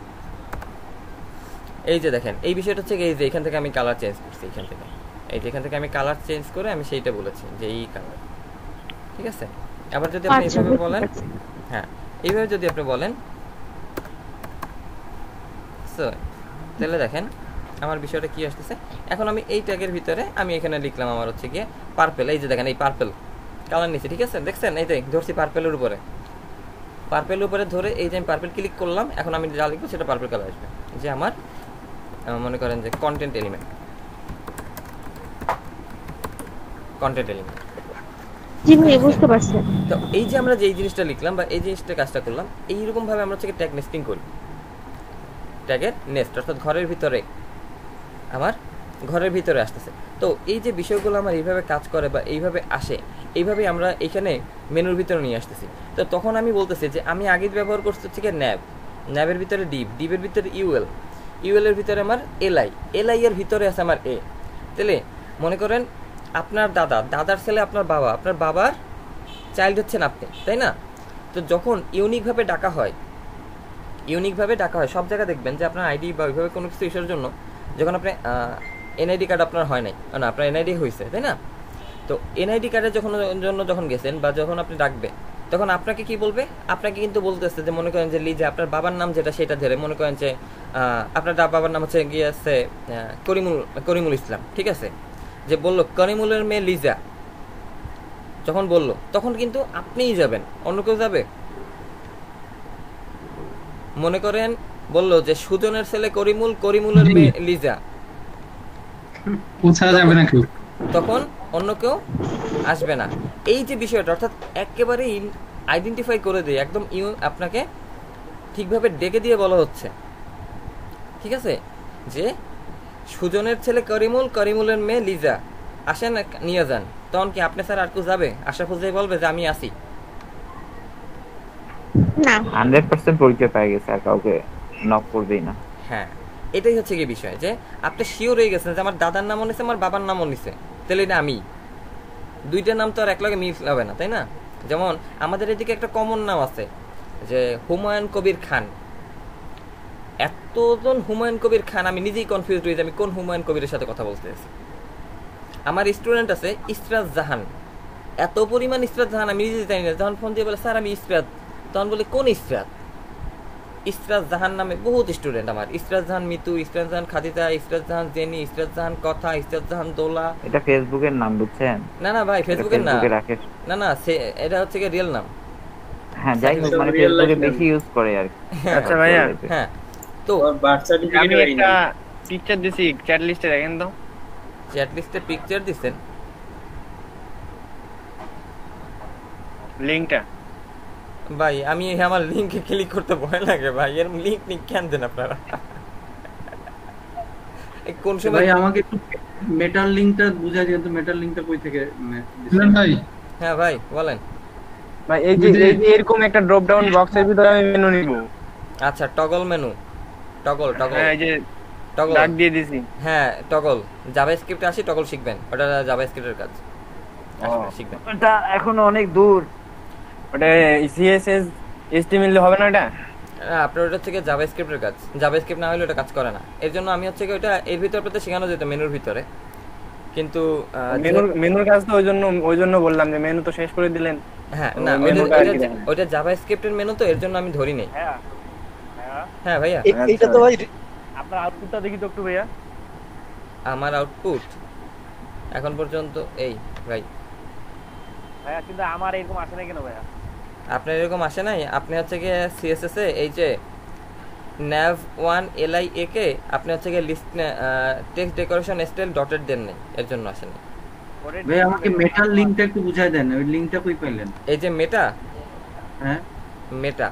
এই যে দেখেন এই বিষয়টা হচ্ছে এই যে এখান থেকে আমি কালার চেঞ্জ করছি, এখান থেকে এই যে এখান থেকে আমি কালার চেঞ্জ করে আমি সেইটা বলেছি যে এই কালার, ঠিক আছে? আবার যদি আপনি এইভাবে বলেন, হ্যাঁ এইভাবে যদি আপনি বলেন, তাহলে দেখেন আমার বিষয়টা কি আসতেছে। এখন আমি এই ট্যাগের ভিতরে আমি এখানে লিখলাম আমার হচ্ছে গিয়ে পার্পেল, এই যে দেখেন এই পার্পেল কালার নিচে, ঠিক আছে? দেখছেন এই যে ধরছি পার্পেলের উপরে, পার্পেলের উপরে ধরে এই যে আমি পার্পেল ক্লিক করলাম, এখন আমি যা লিখবো সেটা পার্পেল কালার আসবে, যে আমার মনে করেন যে কন্টেন্ট এলিমেন্ট, কন্টেন্ট এলিমেন্ট। জি ভাই বুঝতে পারছি। তো এই যে আমরা যে এই জিনিসটা লিখলাম বা এই জিনিসটা কাজটা করলাম, এইরকম ভাবে আমরা হচ্ছে ট্যাগ নেস্টিং করি, ট্যাগের নেস্ট, অর্থাৎ ঘরের ভিতরে, আমার ঘরের ভিতরে আসতেছে। তো এই যে বিষয়গুলো আমার এইভাবে কাজ করে বা এইভাবে আসে, এইভাবে আমরা এখানে মেনুর ভিতরে নিয়ে আসতেছি। তো তখন আমি বলতেছি যে আমি আগে ব্যবহার করছি হচ্ছে কি ন্যাব, ন্যাবের ভিতরে ডিভ, ডিভের ভিতরে ইউএল, ইউএল এর ভিতরে আমার এলআই, এলআই এর ভিতরে আছে আমার এ। তাহলে মনে করেন আপনার দাদা, দাদার ছেলে আপনার বাবা, আপনার বাবার চাইল্ড হচ্ছেন আপনি, তাই না? তো যখন ইউনিকভাবে ডাকা হয়, ইউনিকভাবে ডাকা হয়, সব জায়গায় দেখবেন যে আপনার আইডি বা ওইভাবে কোনো কিছু ইস্যুর জন্য যখন আপনি এনআইডি কার্ড আপনার হয় নাই, না আপনার এনআইডি হয়েছে, তাই না? তো এনআইডি কার্ডের জন্য যখন গেছেন বা যখন আপনি ডাকবে, তখন আপনাকে কি বলবে? আপনাকে কিন্তু বলতেছে যে মনে করেন যে লিজে আপনার বাবার নাম যেটা সেটা ধরে মনে করেন যে আপনার বাবার নাম হচ্ছে গিয়ে আছে করিমুল ইসলাম, ঠিক আছে? যে বলল করিমুলের মেয়ে লিজা, যখন বলল তখন কিন্তু আপনিই যাবেন, অন্য কেউ যাবে? মনে করেন বলল যে সুজনের ছেলে করিমুল, করিমুলের মেয়ে লিজা, ও ছাড়া যাবে না কেউ। তখন অন্য কেউ আসবে না। এই যে বিষয়টা অর্থাৎ একেবারেই আইডেন্টিফাই করে দিয়ে একদম আপনাকে ঠিকভাবে ডেকে দিয়ে বলা হচ্ছে, ঠিক আছে, যে সুজনের ছেলে করিমুল, করিমুলের মেয়ে লিজা, আসেন নিয়ে যান। তখন কি আপনি স্যার আর কেউ যাবে? আশরাফুল যে বলবে যে আমি আসি? না 100% পরিচয় পেয়ে গেছে, আর কাউকে নক করবেই না। হ্যাঁ, এটাই হচ্ছে কি বিষয়, যে আপনি শিওর হয়ে গেছেন যে আমার দাদার নামও নিছে, আমার বাবার নামও নিছে, তাহলে এটা আমি। দুইটার নাম তো আর একলগে মিল হবে না, তাই না? যেমন আমাদের এদিকে একটা কমন নাম আছে যে হুমায়ুন কবির খান। এতজন হুমায়ুন কবির খান, আমি নিজেই কনফিউজ হয়ে যে আমি কোন হুমায়ুন কবিরের সাথে কথা বলতে আছি। আমার স্টুডেন্ট আছে ইসরাত জাহান, এত পরিমাণ ইসরাত জাহান আমি নিজে জানি না। যখন ফোন দিয়ে বলে স্যার আমি ইসরাত, তখন বলে কোন ইসরাত? ইসরাত জাহান নামে বহুত স্টুডেন্ট আমার, ইসরাত জাহান মিতু, ইসরাত জাহান খাদিজা, ইসরাত জাহান জেনি, ইসরাত জাহান কথা, ইসরাত জাহান দোলা। এটা ফেসবুকের নাম, বুঝছেন? না না ভাই, ফেসবুকের না, রাকেশ, না না, এটা হচ্ছে কি রিয়েল নাম। হ্যাঁ যাই হোক, মানে ফেসবুকে বেশি ইউজ করে আর কি। আচ্ছা ভাইয়া, হ্যাঁ তো আমি একটা পিকচার দিছি চ্যাট লিস্টে, দেখেন তো। চ্যাট লিস্টে পিকচার দিছেন? লিংকটা ভাই আমি আমার লিংকে ক্লিক করতে ভয় লাগে ভাই, এর লিংক নিক কেন দেন আপনারা? কোন সময় ভাই আমাকে একটু মেটাল লিংকটা বুঝাই দিন তো, মেটাল লিংকটা কই থেকে ভাই? হ্যাঁ ভাই বলেন। ভাই এই যে এরকম একটা ড্রপ ডাউন বক্সের ভিতরে আমি মেনু নিব। আচ্ছা, টগল মেনু, টগল টগল, হ্যাঁ এই যে টগল ডাক দিয়ে দিছি। হ্যাঁ টগল, জাভাস্ক্রিপ্টে আসি, টগল শিখবেন, ওটা জাভাস্ক্রিপ্টের কাজ, শিখবেন। এটা এখনো অনেক দূর। ওটা সিএসএস এইচটিএমএল হবে না? এটা আপনার ওটা থেকে জাভাস্ক্রিপ্টের কাজ, জাভাস্ক্রিপ্ট না হলে ওটা কাজ করে না। এর জন্য আমি হচ্ছে কি ওটা এর ভিতরে আপনাদের শেখানো যেত মেনুর ভিতরে, কিন্তু মেনুর কাজ তো ওই জন্য বললাম যে মেনু তো শেষ করে দিলেন। হ্যাঁ না, ওইটা জাভাস্ক্রিপ্টের মেনু, তো এর জন্য আমি ধরি নাই। হ্যাঁ ভাইয়া, এইটা তো ভাই আপনার আউটপুটটা দেখি তো একটু ভাইয়া। আমার আউটপুট এখন পর্যন্ত এই ভাই, কিন্তু আমার এরকম আসে না কেন ভাইয়া? আপনার এরকম আসে নাই? আপনি হচ্ছে গিয়ে সিএসএস এ এই যে nav1 LIA কে আপনি হচ্ছে গিয়ে list text decoration style dotted then নাই, এর জন্য আসে নাই। ভাই আমাকে মেটাল লিংকটা একটু বুঝাই দেন, ওই লিংকটা কই পাইলেন? এই যে মেটা, হ্যাঁ মেটা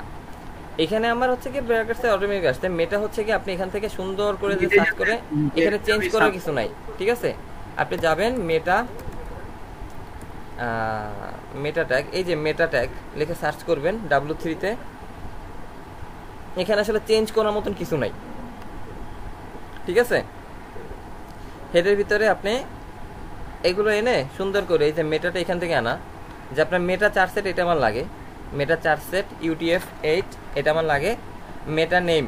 এখানে আমার হচ্ছে কি ব্র্যাকেটসে অটোমেটিক আসছে। মেটা হচ্ছে কি আপনি এখান থেকে সুন্দর করে যে সার্চ করে, এখানে চেঞ্জ করার কিছু নাই, ঠিক আছে? আপনি যাবেন মেটা, মেটা ট্যাগ, এই যে মেটা ট্যাগ লিখে সার্চ করবেন W3 তে। এখানে আসলে চেঞ্জ করার মতন কিছু নাই, ঠিক আছে? হেডের ভিতরে আপনি এগুলো এনে সুন্দর করে এই যে মেটাটা এখান থেকে আনা, যে আপনার মেটা 4 সেট এটা আমার লাগে, মেটা 4 সেট UTF-8 এটা আমার লাগে, মেটা নেম,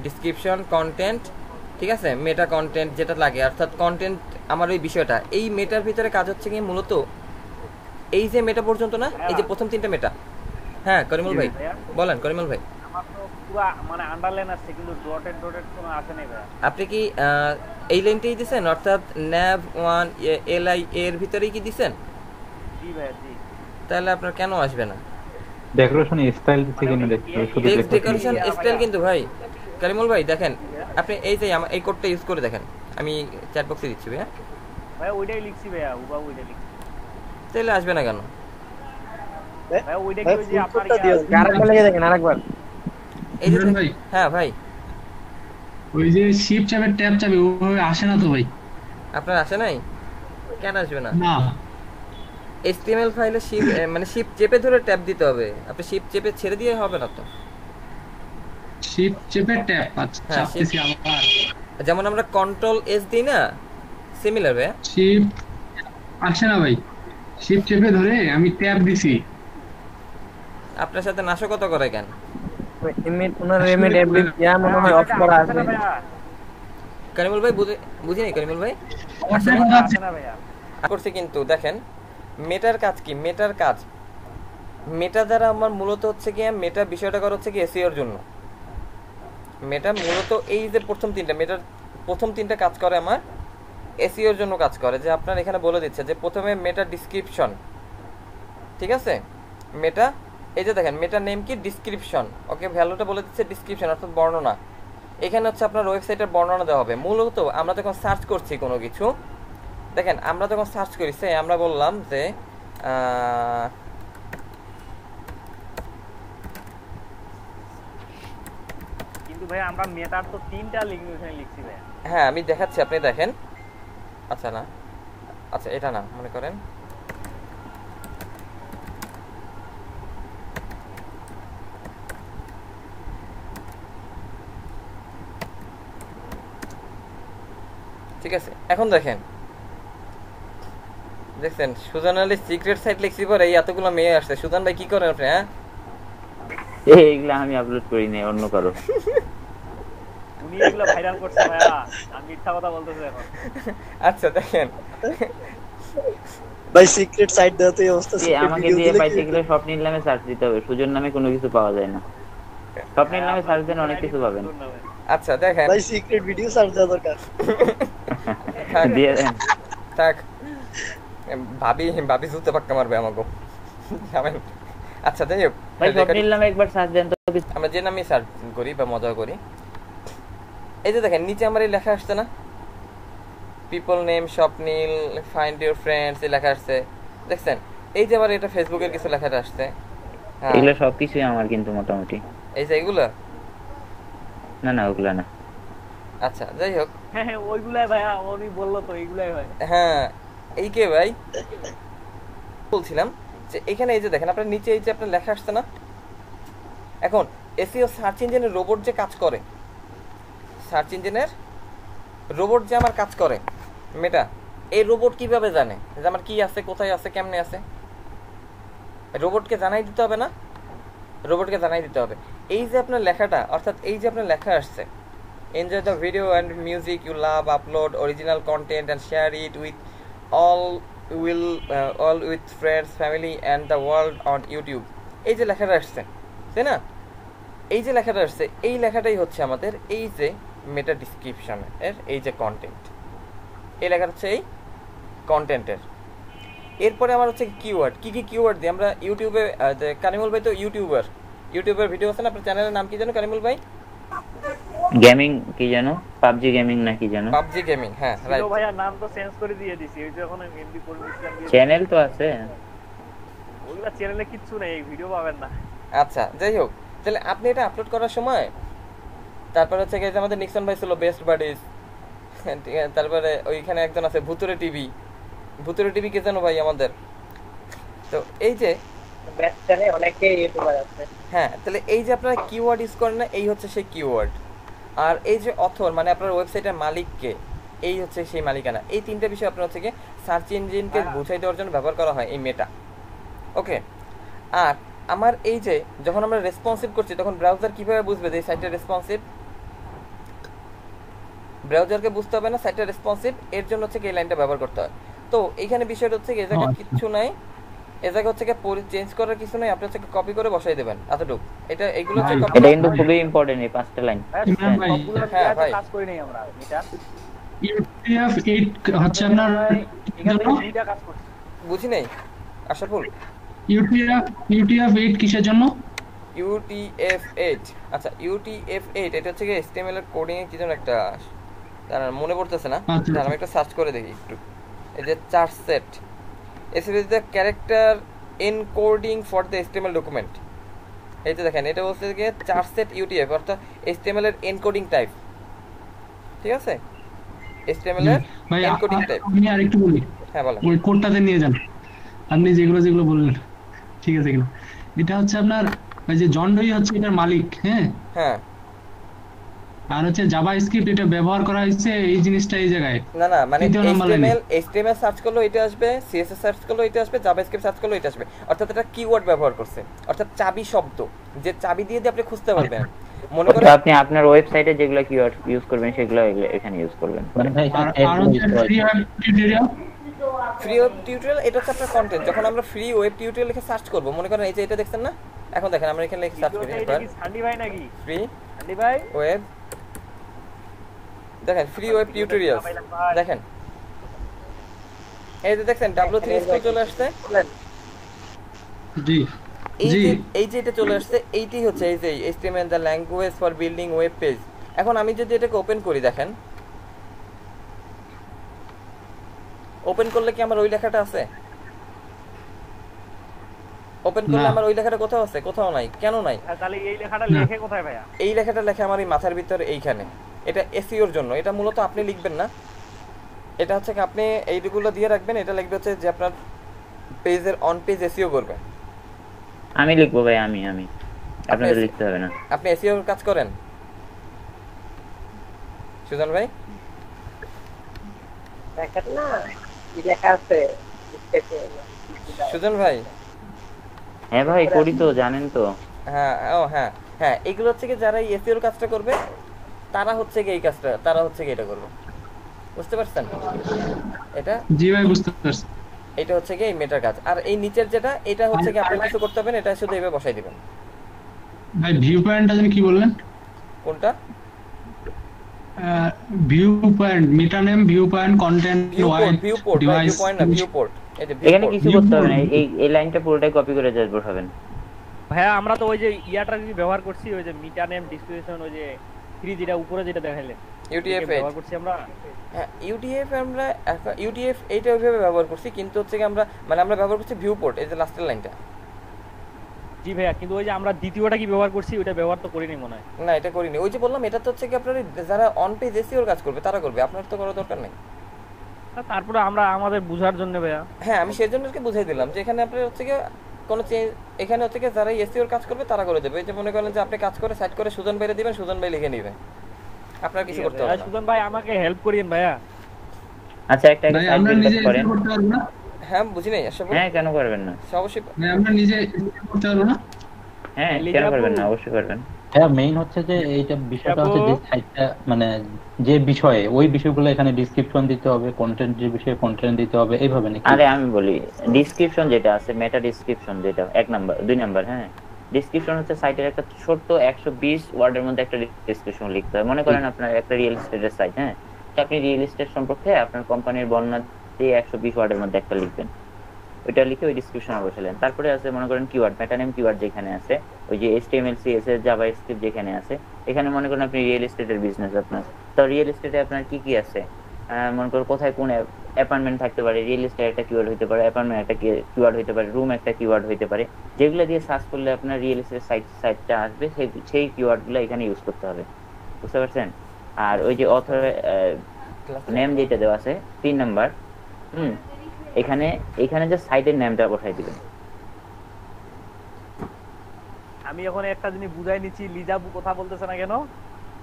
ডিসক্রিপশন, কন্টেন্ট, ঠিক আছে? মেটা কন্টেন্ট যেটা লাগে, অর্থাৎ কন্টেন্ট আমার ওই বিষয়টা। এই মেটার ভিতরে কাজ হচ্ছে কি মূলত এই যে মেটা পর্যন্ত না, এই যে প্রথম 3টা মেটা। হ্যাঁ করিমুল ভাই বলেন, করিমুল ভাই। আমার তো পুরো মানে আন্ডারলাইন আসছে, কিন্তু ডটেড কোনো আসে নাই ভাই। আপনি কি এই লাইনটাই দিবেন, অর্থাৎ nav1 LI এর ভিতরেই কি দিবেন? জি ভাই জি। তাহলে আপনার কেন আসবে না? ডেকোরেশন স্টাইল থেকে নিলে শুধু ডেকোরেশন স্টাইল কিন্তু ভাই করিমুল ভাই দেখেন, আপনি এই যে এই কোডটা ইউজ করে দেখেন, আমি চ্যাট বক্সে দিচ্ছি ভাই। ভাই ওইটাই লিখছি ভাইয়া, ওইটাই লিখছি। তাহলে আসবে না কেন ভাই? ওইটা কি ওই যে আপনার আরেকবার লিখে দেখেন, আরেকবার। এই যে ভাই হ্যাঁ ভাই, ওই যে শিপ চাপের ট্যাব চাপে ওভাবে আসে না তো ভাই। আপনার আসে নাই? কেন আসবে না? না HTML ফাইলে শিপ মানে শিপ চেপে ধরে ট্যাব দিতে হবে, আপনি শিপ চেপে ছেড়ে দিয়ে হবে না তো। শিপ চেপে ট্যাব, আচ্ছা হ্যাঁ, চাপতেছি আবার। যেমন আমরা কন্ট্রোল S দিই না, সিমিলার ভাই। শিপ আসে না ভাই, শিপ চেপে ধরে আমি ট্যাব দিছি। আপনার সাথে নাশকতা করে কেন? করিমুল ভাই বুঝিনি, করিমুল ভাই করছে কিন্তু দেখেন মেটার কাজ কি? মেটার কাজ, মেটা দ্বারা আমার মূলত হচ্ছে কি, মেটা বিষয়টা করা হচ্ছে কি এসইওর জন্য। মেটা মূলত এই যে প্রথম 3টা, মেটার প্রথম 3টা কাজ করে আমার এসইওর জন্য কাজ করে, যে আপনার এখানে বলে দিচ্ছে যে প্রথমে মেটা ডিসক্রিপশন, ঠিক আছে, মেটা, এই যে দেখেন মেটা নেম কি ডিসক্রিপশন, ওকে ভ্যালুটা বলে দিচ্ছে ডিসক্রিপশন অর্থাৎ বর্ণনা। এখানে হচ্ছে আপনার ওয়েবসাইটের বর্ণনা দেওয়া হবে। মূলত আমরা যখন সার্চ করছি কোনো কিছু, দেখেন আমরা যখন সার্চ করি সে আমরা বললাম যে কিন্তু ভাই আমরা মেটার তো 3টা লিঙ্ক ওখানে লিখছি ভাই। হ্যাঁ আমি দেখাচ্ছি, আপনি দেখেন। আচ্ছা না, আচ্ছা এটা না, মনে করেন ঠিক আছে। এখন দেখেন, দেখছেন সুজান আলী সিক্রেট সাইট লিখছি পরে এই এতগুলো মেয়ে আসছে। সুজান ভাই কি করেন আপনি? হ্যাঁ এইগুলা আমি আপলোড করি নাই, অন্য কারো। উনি এগুলো ভাইরাল করছে ভাইয়া, আমি মিথ্যা কথা বলতেছি এখন। আচ্ছা দেখেন ভাই সিক্রেট সাইট দাও তো এই অবস্থা। আমাকে দিয়ে পাইতে গেলে স্বপ্নিল নামে সার্চ দিতে হবে, সুজন নামে কোনো কিছু পাওয়া যায় না। স্বপ্নিল নামে সার্চ দেন অনেক কিছু পাবেন। আচ্ছা দেখেন ভাই সিক্রেট ভিডিও সার্চ দেওয়া দরকার। দিয়ে দেন থাক, ভাবি জুতে পাক্কা মারবে আমাকে জানেন। আচ্ছা যাই হোক, ভাই স্বপ্নিল নামে একবার সার্চ দেন তো। আমরা যে নামে সার্চ করি বা মজা করি, এই যে দেখেন নিচে আমার এই লেখা আসছে না, people name Swapnil, find your friends, এই লেখা আসছে দেখছেন। এই যে আবার এটা ফেসবুকের কিছু লেখাটা আসছে। হ্যাঁ এগুলো সবকিছুই আমার কিন্তু মোটামুটি। এই যে এগুলো না না ওগুলা না। আচ্ছা যাই হোক, হ্যাঁ হ্যাঁ ওইগুলাই ভাইয়া, উনি বললো তো এইগুলাই হয়। হ্যাঁ এই কে ভাই বলছিলাম যে এখানে এই যে দেখেন আপনার নিচে এই যে আপনার লেখা আসছে না। এখন এসইও সার্চ ইঞ্জিনের রোবট যে কাজ করে, সার্চ ইঞ্জিনের রোবট যে আমার কাজ করে মেটা, এই রোবট কিভাবে জানে যে আমার কি আছে, কোথায় আছে, কেমনে আছে? রোবটকে জানাই দিতে হবে না? রোবটকে জানাই দিতে হবে। এই যে আপনার লেখাটা, অর্থাৎ এই যে আপনার লেখা আসছে, enjoy the video and music you love, upload original content and share it with all with friends, family and the world on YouTube। এই যে লেখাটা আসছে তাই না, এই যে লেখাটা আসছে, এই লেখাটাই হচ্ছে আমাদের এই যে মেটা ডিসক্রিপশনের এই যে কন্টেন্ট, এই লেখাটা হচ্ছে এই কন্টেন্টের। এরপরে আমার হচ্ছে কিওয়ার্ড, কি কি কিওয়ার্ড দিয়ে আমরা ইউটিউবে, কানিমুল ভাই তো ইউটিউবের ভিডিও আছে না, আপনার চ্যানেলের নাম কি জানো কানিমুল ভাই? গেমিং কি জানো, পাবজি গেমিং না কি জানো? পাবজি গেমিং, হ্যাঁ রাইট। ভাইয়া নাম তো চেঞ্জ করে দিয়ে দিছি, ওই যখন এমডি পরিমিশন দিয়ে চ্যানেল তো আছে, ওইগুলা চ্যানেলে কিচ্ছু নেই, ভিডিও পাবেন না। আচ্ছা যাই হোক, তাহলে আপনি এটা আপলোড করার সময় তারপরে হচ্ছে যে আমাদের নিক্সন ভাই ছিল বেস্ট বাডিজ, তারপরে ওইখানে একজন আছে ভুতুরে টিভি, ভুতুরে টিভি কে জানো ভাই আমাদের? তো এই যে বেস্ট চ্যানেলে অনেকে ইউটিউবার আছে। হ্যাঁ তাহলে এই যে আপনারা কিওয়ার্ড ইউজ করেন না, এই হচ্ছে সেই কিওয়ার্ড। আর এই যে অথর মানে আপনার ওয়েবসাইটের মালিককে, এই হচ্ছে সেই মালিকানা। এই তিনটা বিষয় আপনার হচ্ছে কি সার্চ ইঞ্জিনকে বুঝাই দেওয়ার জন্য ব্যবহার করা হয় এই মেটা। ওকে, আর আমার এই যে যখন আমরা রেসপন্সিভ করছি তখন ব্রাউজার কিভাবে বুঝবে যে এই সাইটটা রেসপন্সিভ? ব্রাউজারকে বুঝতে হবে না সাইটটা রেসপন্সিভ, এর জন্য হচ্ছে কি এই লাইনটা ব্যবহার করতে হয়। তো এইখানে বিষয়টা হচ্ছে কি এই জায়গায় কিছু নাই, এই জায়গা হচ্ছে কি চেঞ্জ করার কিছু নাই, আপনি হচ্ছে কপি করে বসাই দেবেন এতটুকু। এটা এইগুলো হচ্ছে কপি, এটা কিন্তু খুবই ইম্পর্টেন্ট এই পাঁচটা লাইন। হ্যাঁ ভাই কাজ করি নাই আমরা এটা UTF-8 হচ্ছে আপনার এখানে দুইটা কাজ করছি, বুঝি নাই আশাফুল। UTF-8 কিসের জন্য? UTF-8, আচ্ছা UTF-8 এটা হচ্ছে কি HTML এর কোডিং এ কি যেন একটা, তার মনে পড়তেছে না, তার আমি একটা সার্চ করে দেখি একটু। এই যে chart set SS the character encoding for the HTML document, এই যে দেখেন এটা বলতে গিয়ে চার্ট সেট UTF অর্থাৎ HTML এর এনকোডিং টাইপ, ঠিক আছে, HTML এর এনকোডিং টাইপ। আমি আরেকটু বলি, হ্যাঁ বলেন। ওই কোডটাতে নিয়ে যান আপনি যেগুলো বললেন, ঠিক আছে এগুলো। এটা হচ্ছে আপনার ওই যে জন ডোই হচ্ছে এটার মালিক, হ্যাঁ হ্যাঁ, আর হচ্ছে জাভাস্ক্রিপ্ট এটা ব্যবহার করা হয়েছে এই জিনিসটা এই জায়গায়। না না মানে HTML সার্চ করলে এটা আসবে, CSS সার্চ করলে এটা আসবে, জাভাস্ক্রিপ্ট সার্চ করলে এটা আসবে, অর্থাৎ এটা কিওয়ার্ড ব্যবহার করছে, অর্থাৎ চাবি শব্দ, যে চাবি দিয়ে আপনি খুঁজতে পারবেন। মনে করেন আপনি আপনার ওয়েবসাইটে যেগুলো কিওয়ার্ড ইউজ করবেন সেগুলো এখানে ইউজ করবেন। আর হচ্ছে free web tutorial, free web tutorial এটা হচ্ছে আপনার কন্টেন্ট। যখন আমরা ফ্রি ওয়েব টিউটোরিয়াল লিখে সার্চ করব, মনে করেন এই যে এটা দেখছেন না, এখন দেখেন আমরা এখানে লিখে সার্চ করি একবার সান্ডি ভাই নাকি ফ্রি সান্ডি ভাই ওয়েব, দেখেন ফ্রি ওয়েব টিউটোরিয়ালস, দেখেন এই যে দেখছেন W3 স্কুল চলে আসছে। জি এই যে এটা চলে আসছে, এইটাই হচ্ছে এই যে HTML the language for building web page. এখন আমি যদি এটাকে ওপেন করি, দেখেন ওপেন করলে কি আমার ওই লেখাটা আছে? ওপেন করলে আমার ওই লেখাটা কোথাও আছে? কোথাও নাই। কেন নাই? তাহলে এই লেখাটা লেখে কোথায় ভাইয়া? এই লেখাটা লেখে আমার এই মাথার ভিতরে এইখানে। এটা এসইওর জন্য। এটা মূলত আপনি লিখবেন না, এটা হচ্ছে কি আপনি এইগুলো দিয়ে রাখবেন। এটা লিখবে হচ্ছে যে আপনার পেজের অন পেজ এসইও করবে। আমি লিখবো ভাই, আমি আপনাদের লিখতে হবে না। আপনি এসইও কাজ করেন সুজন ভাই? দেখেন না কি লেখা আছে সুজন ভাই? হ্যাঁ ভাই করি তো, জানেন তো। হ্যাঁ হ্যাঁ এগুলো হচ্ছে কি যারা এই এসইওর কাজটা করবে তারা হচ্ছে কি এই কাজটা, তারা হচ্ছে কি এটা করবে। বুঝতে পারছেন? এটা জি ভাই বুঝতে পারছি। এটা হচ্ছে কি এই মেটার কাজ। আর এই নিচের যেটা, এটা হচ্ছে কি আপনি কিছু করতে হবে না, এটা শুধু এইভাবে বসাই দিবেন। ভাই ভিউ পয়েন্টটা জানি কি বললেন? কোনটা? View point, meta name, view point, content, device, viewport. এখানে কিছু করতে হবে না, এই লাইনটা পুরোটাই কপি করে জাস্ট বসাবেন। ভাইয়া আমরা তো ওই যে ইয়াটা ব্যবহার করছি, ওই যে মিটা নেম ডিসক্রিপশন, ওই যে ফ্রি যেটা উপরে যেটা দেখাইলেন UTF ব্যবহার করছি আমরা। হ্যাঁ UTF আমরা UTF এইটা ওইভাবে ব্যবহার করছি, কিন্তু হচ্ছে কি আমরা আমরা ব্যবহার করছি ভিউপোর্ট, এই যে লাস্টের লাইনটা। জি ভাইয়া, কিন্তু ওই যে আমরা দ্বিতীয়টা কি ব্যবহার করছি ওটা ব্যবহার তো করিনি মনে হয়। না এটা করিনি। ওই যে বললাম এটা তো হচ্ছে কি আপনার যারা অন পেজ এসইওর কাজ করবে তারা করবে, আপনার তো করার দরকার নেই। তারপরে আমরা আমাদের বুঝার জন্য ভাইয়া, হ্যাঁ আমি সেজন্যকে বুঝাই দিলাম যে এখানে আপনার হচ্ছে কি কোনো চেঞ্জ, এখানে হচ্ছে কি যারা এসইওর কাজ করবে তারা করে দেবে। এই যে মনে করেন যে আপনি কাজ করে সাইড করে সুজন ভাইরে দিবেন, সুজন ভাই লিখে নেবে, আপনার কিছু করতে হবে না। সুজন ভাই আমাকে হেল্প করিয়েন ভাইয়া। আচ্ছা একটা সাইড বিল্ড করেন। হ্যাঁ বুঝি নাই আসলে। হ্যাঁ কেন করবেন না? অবশ্যই আমরা নিজে করতে পারবো না? হ্যাঁ কেন করবেন না, অবশ্যই করবেন। হ্যাঁ মেইন হচ্ছে যে এইটা বিষয়টা হচ্ছে যে সাইটটা মানে যে বিষয়ে ওই বিষয়গুলো এখানে ডেসক্রিপশন দিতে হবে, কন্টেন্ট যে বিষয়ে কন্টেন্ট দিতে হবে, এইভাবে নাকি? আরে আমি বলি ডেসক্রিপশন যেটা আছে, মেটা ডেসক্রিপশন যেটা 1 নাম্বার 2 নাম্বার। হ্যাঁ ডেসক্রিপশন হচ্ছে সাইটের একটা ছোট 120 ওয়ার্ডের মধ্যে একটা ডেসক্রিপশন লিখতে হয়। মনে করেন আপনার একটা রিয়েল এস্টেটের সাইট, হ্যাঁ তো আপনি রিয়েল এস্টেট সম্পর্কে আপনার কোম্পানির বর্ণনা দিয়ে 120 ওয়ার্ডের মধ্যে একটা লিখবেন, ওইটা লিখে ওই ডেসক্রিপশনে বসালেন। তারপরে আছে মনে করেন কিওয়ার্ড, মেটা নেম কিওয়ার্ড যেখানে আছে, ওই যে HTML CSS জাভাস্ক্রিপ্ট যেখানে আছে, এখানে মনে করেন আপনি রিয়েল এস্টেটের বিজনেস আপনার, তো রিয়েল এস্টেটে আপনার কি কি আছে, মনে করেন কোথায় কোন অ্যাপার্টমেন্ট থাকতে পারে, রিয়েল এস্টেট একটা কিওয়ার্ড হতে পারে, অ্যাপার্টমেন্ট একটা কিওয়ার্ড হতে পারে, রুম একটা কিওয়ার্ড হতে পারে, যেগুলো দিয়ে সার্চ করলে আপনার রিয়েল এস্টেট সাইটটা আসবে, সেই কিওয়ার্ডগুলো এখানে ইউজ করতে হবে। বুঝতে পারছেন? আর ওই যে অথর নেম যেটা দেওয়া আছে 3 নাম্বার, এখানে যে সাইটের নামটা বসাই দিবেন। আমি এখন একটা জিনিস বুঝাই নিচ্ছি, লিজাবু কথা বলতেছে না কেন?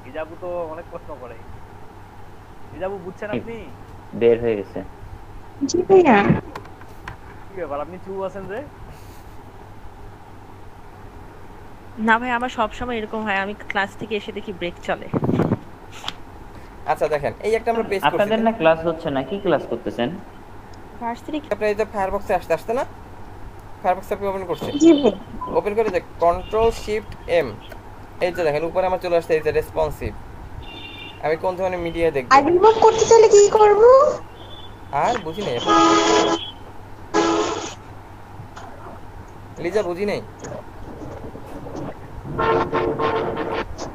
লিজাবু তো অনেক প্রশ্ন করে। লিজাবু বুঝছেন আপনি? বের হয়ে গেছে। জি ভাইয়া। কি ব্যাপার আপনি চুপ আছেন যে? না ভাই আমার সব সময় এরকম হয়, আমি ক্লাস থেকে এসে দেখি ব্রেক চলে। আচ্ছা দেখেন এই একটা আমরা পেজ করছি। আপনাদের না ক্লাস হচ্ছে না, কি ক্লাস করতেছেন? ভার্সিটি আপনি এই যে ফায়ারবক্সে আসতে না, ফায়ারবক্স আপনি ওপেন করছেন। জি ভাই। ওপেন করে যে কন্ট্রোল শিফট এম, এই যে দেখেন উপরে আমার চলে আসছে এই যে রেসপন্সিভ। আমি কোন ধরনের মিডিয়া দেখব? আর রিমুভ করতে চাইলে কি করব? আর বুঝি নাই লিজা, বুঝি নাই।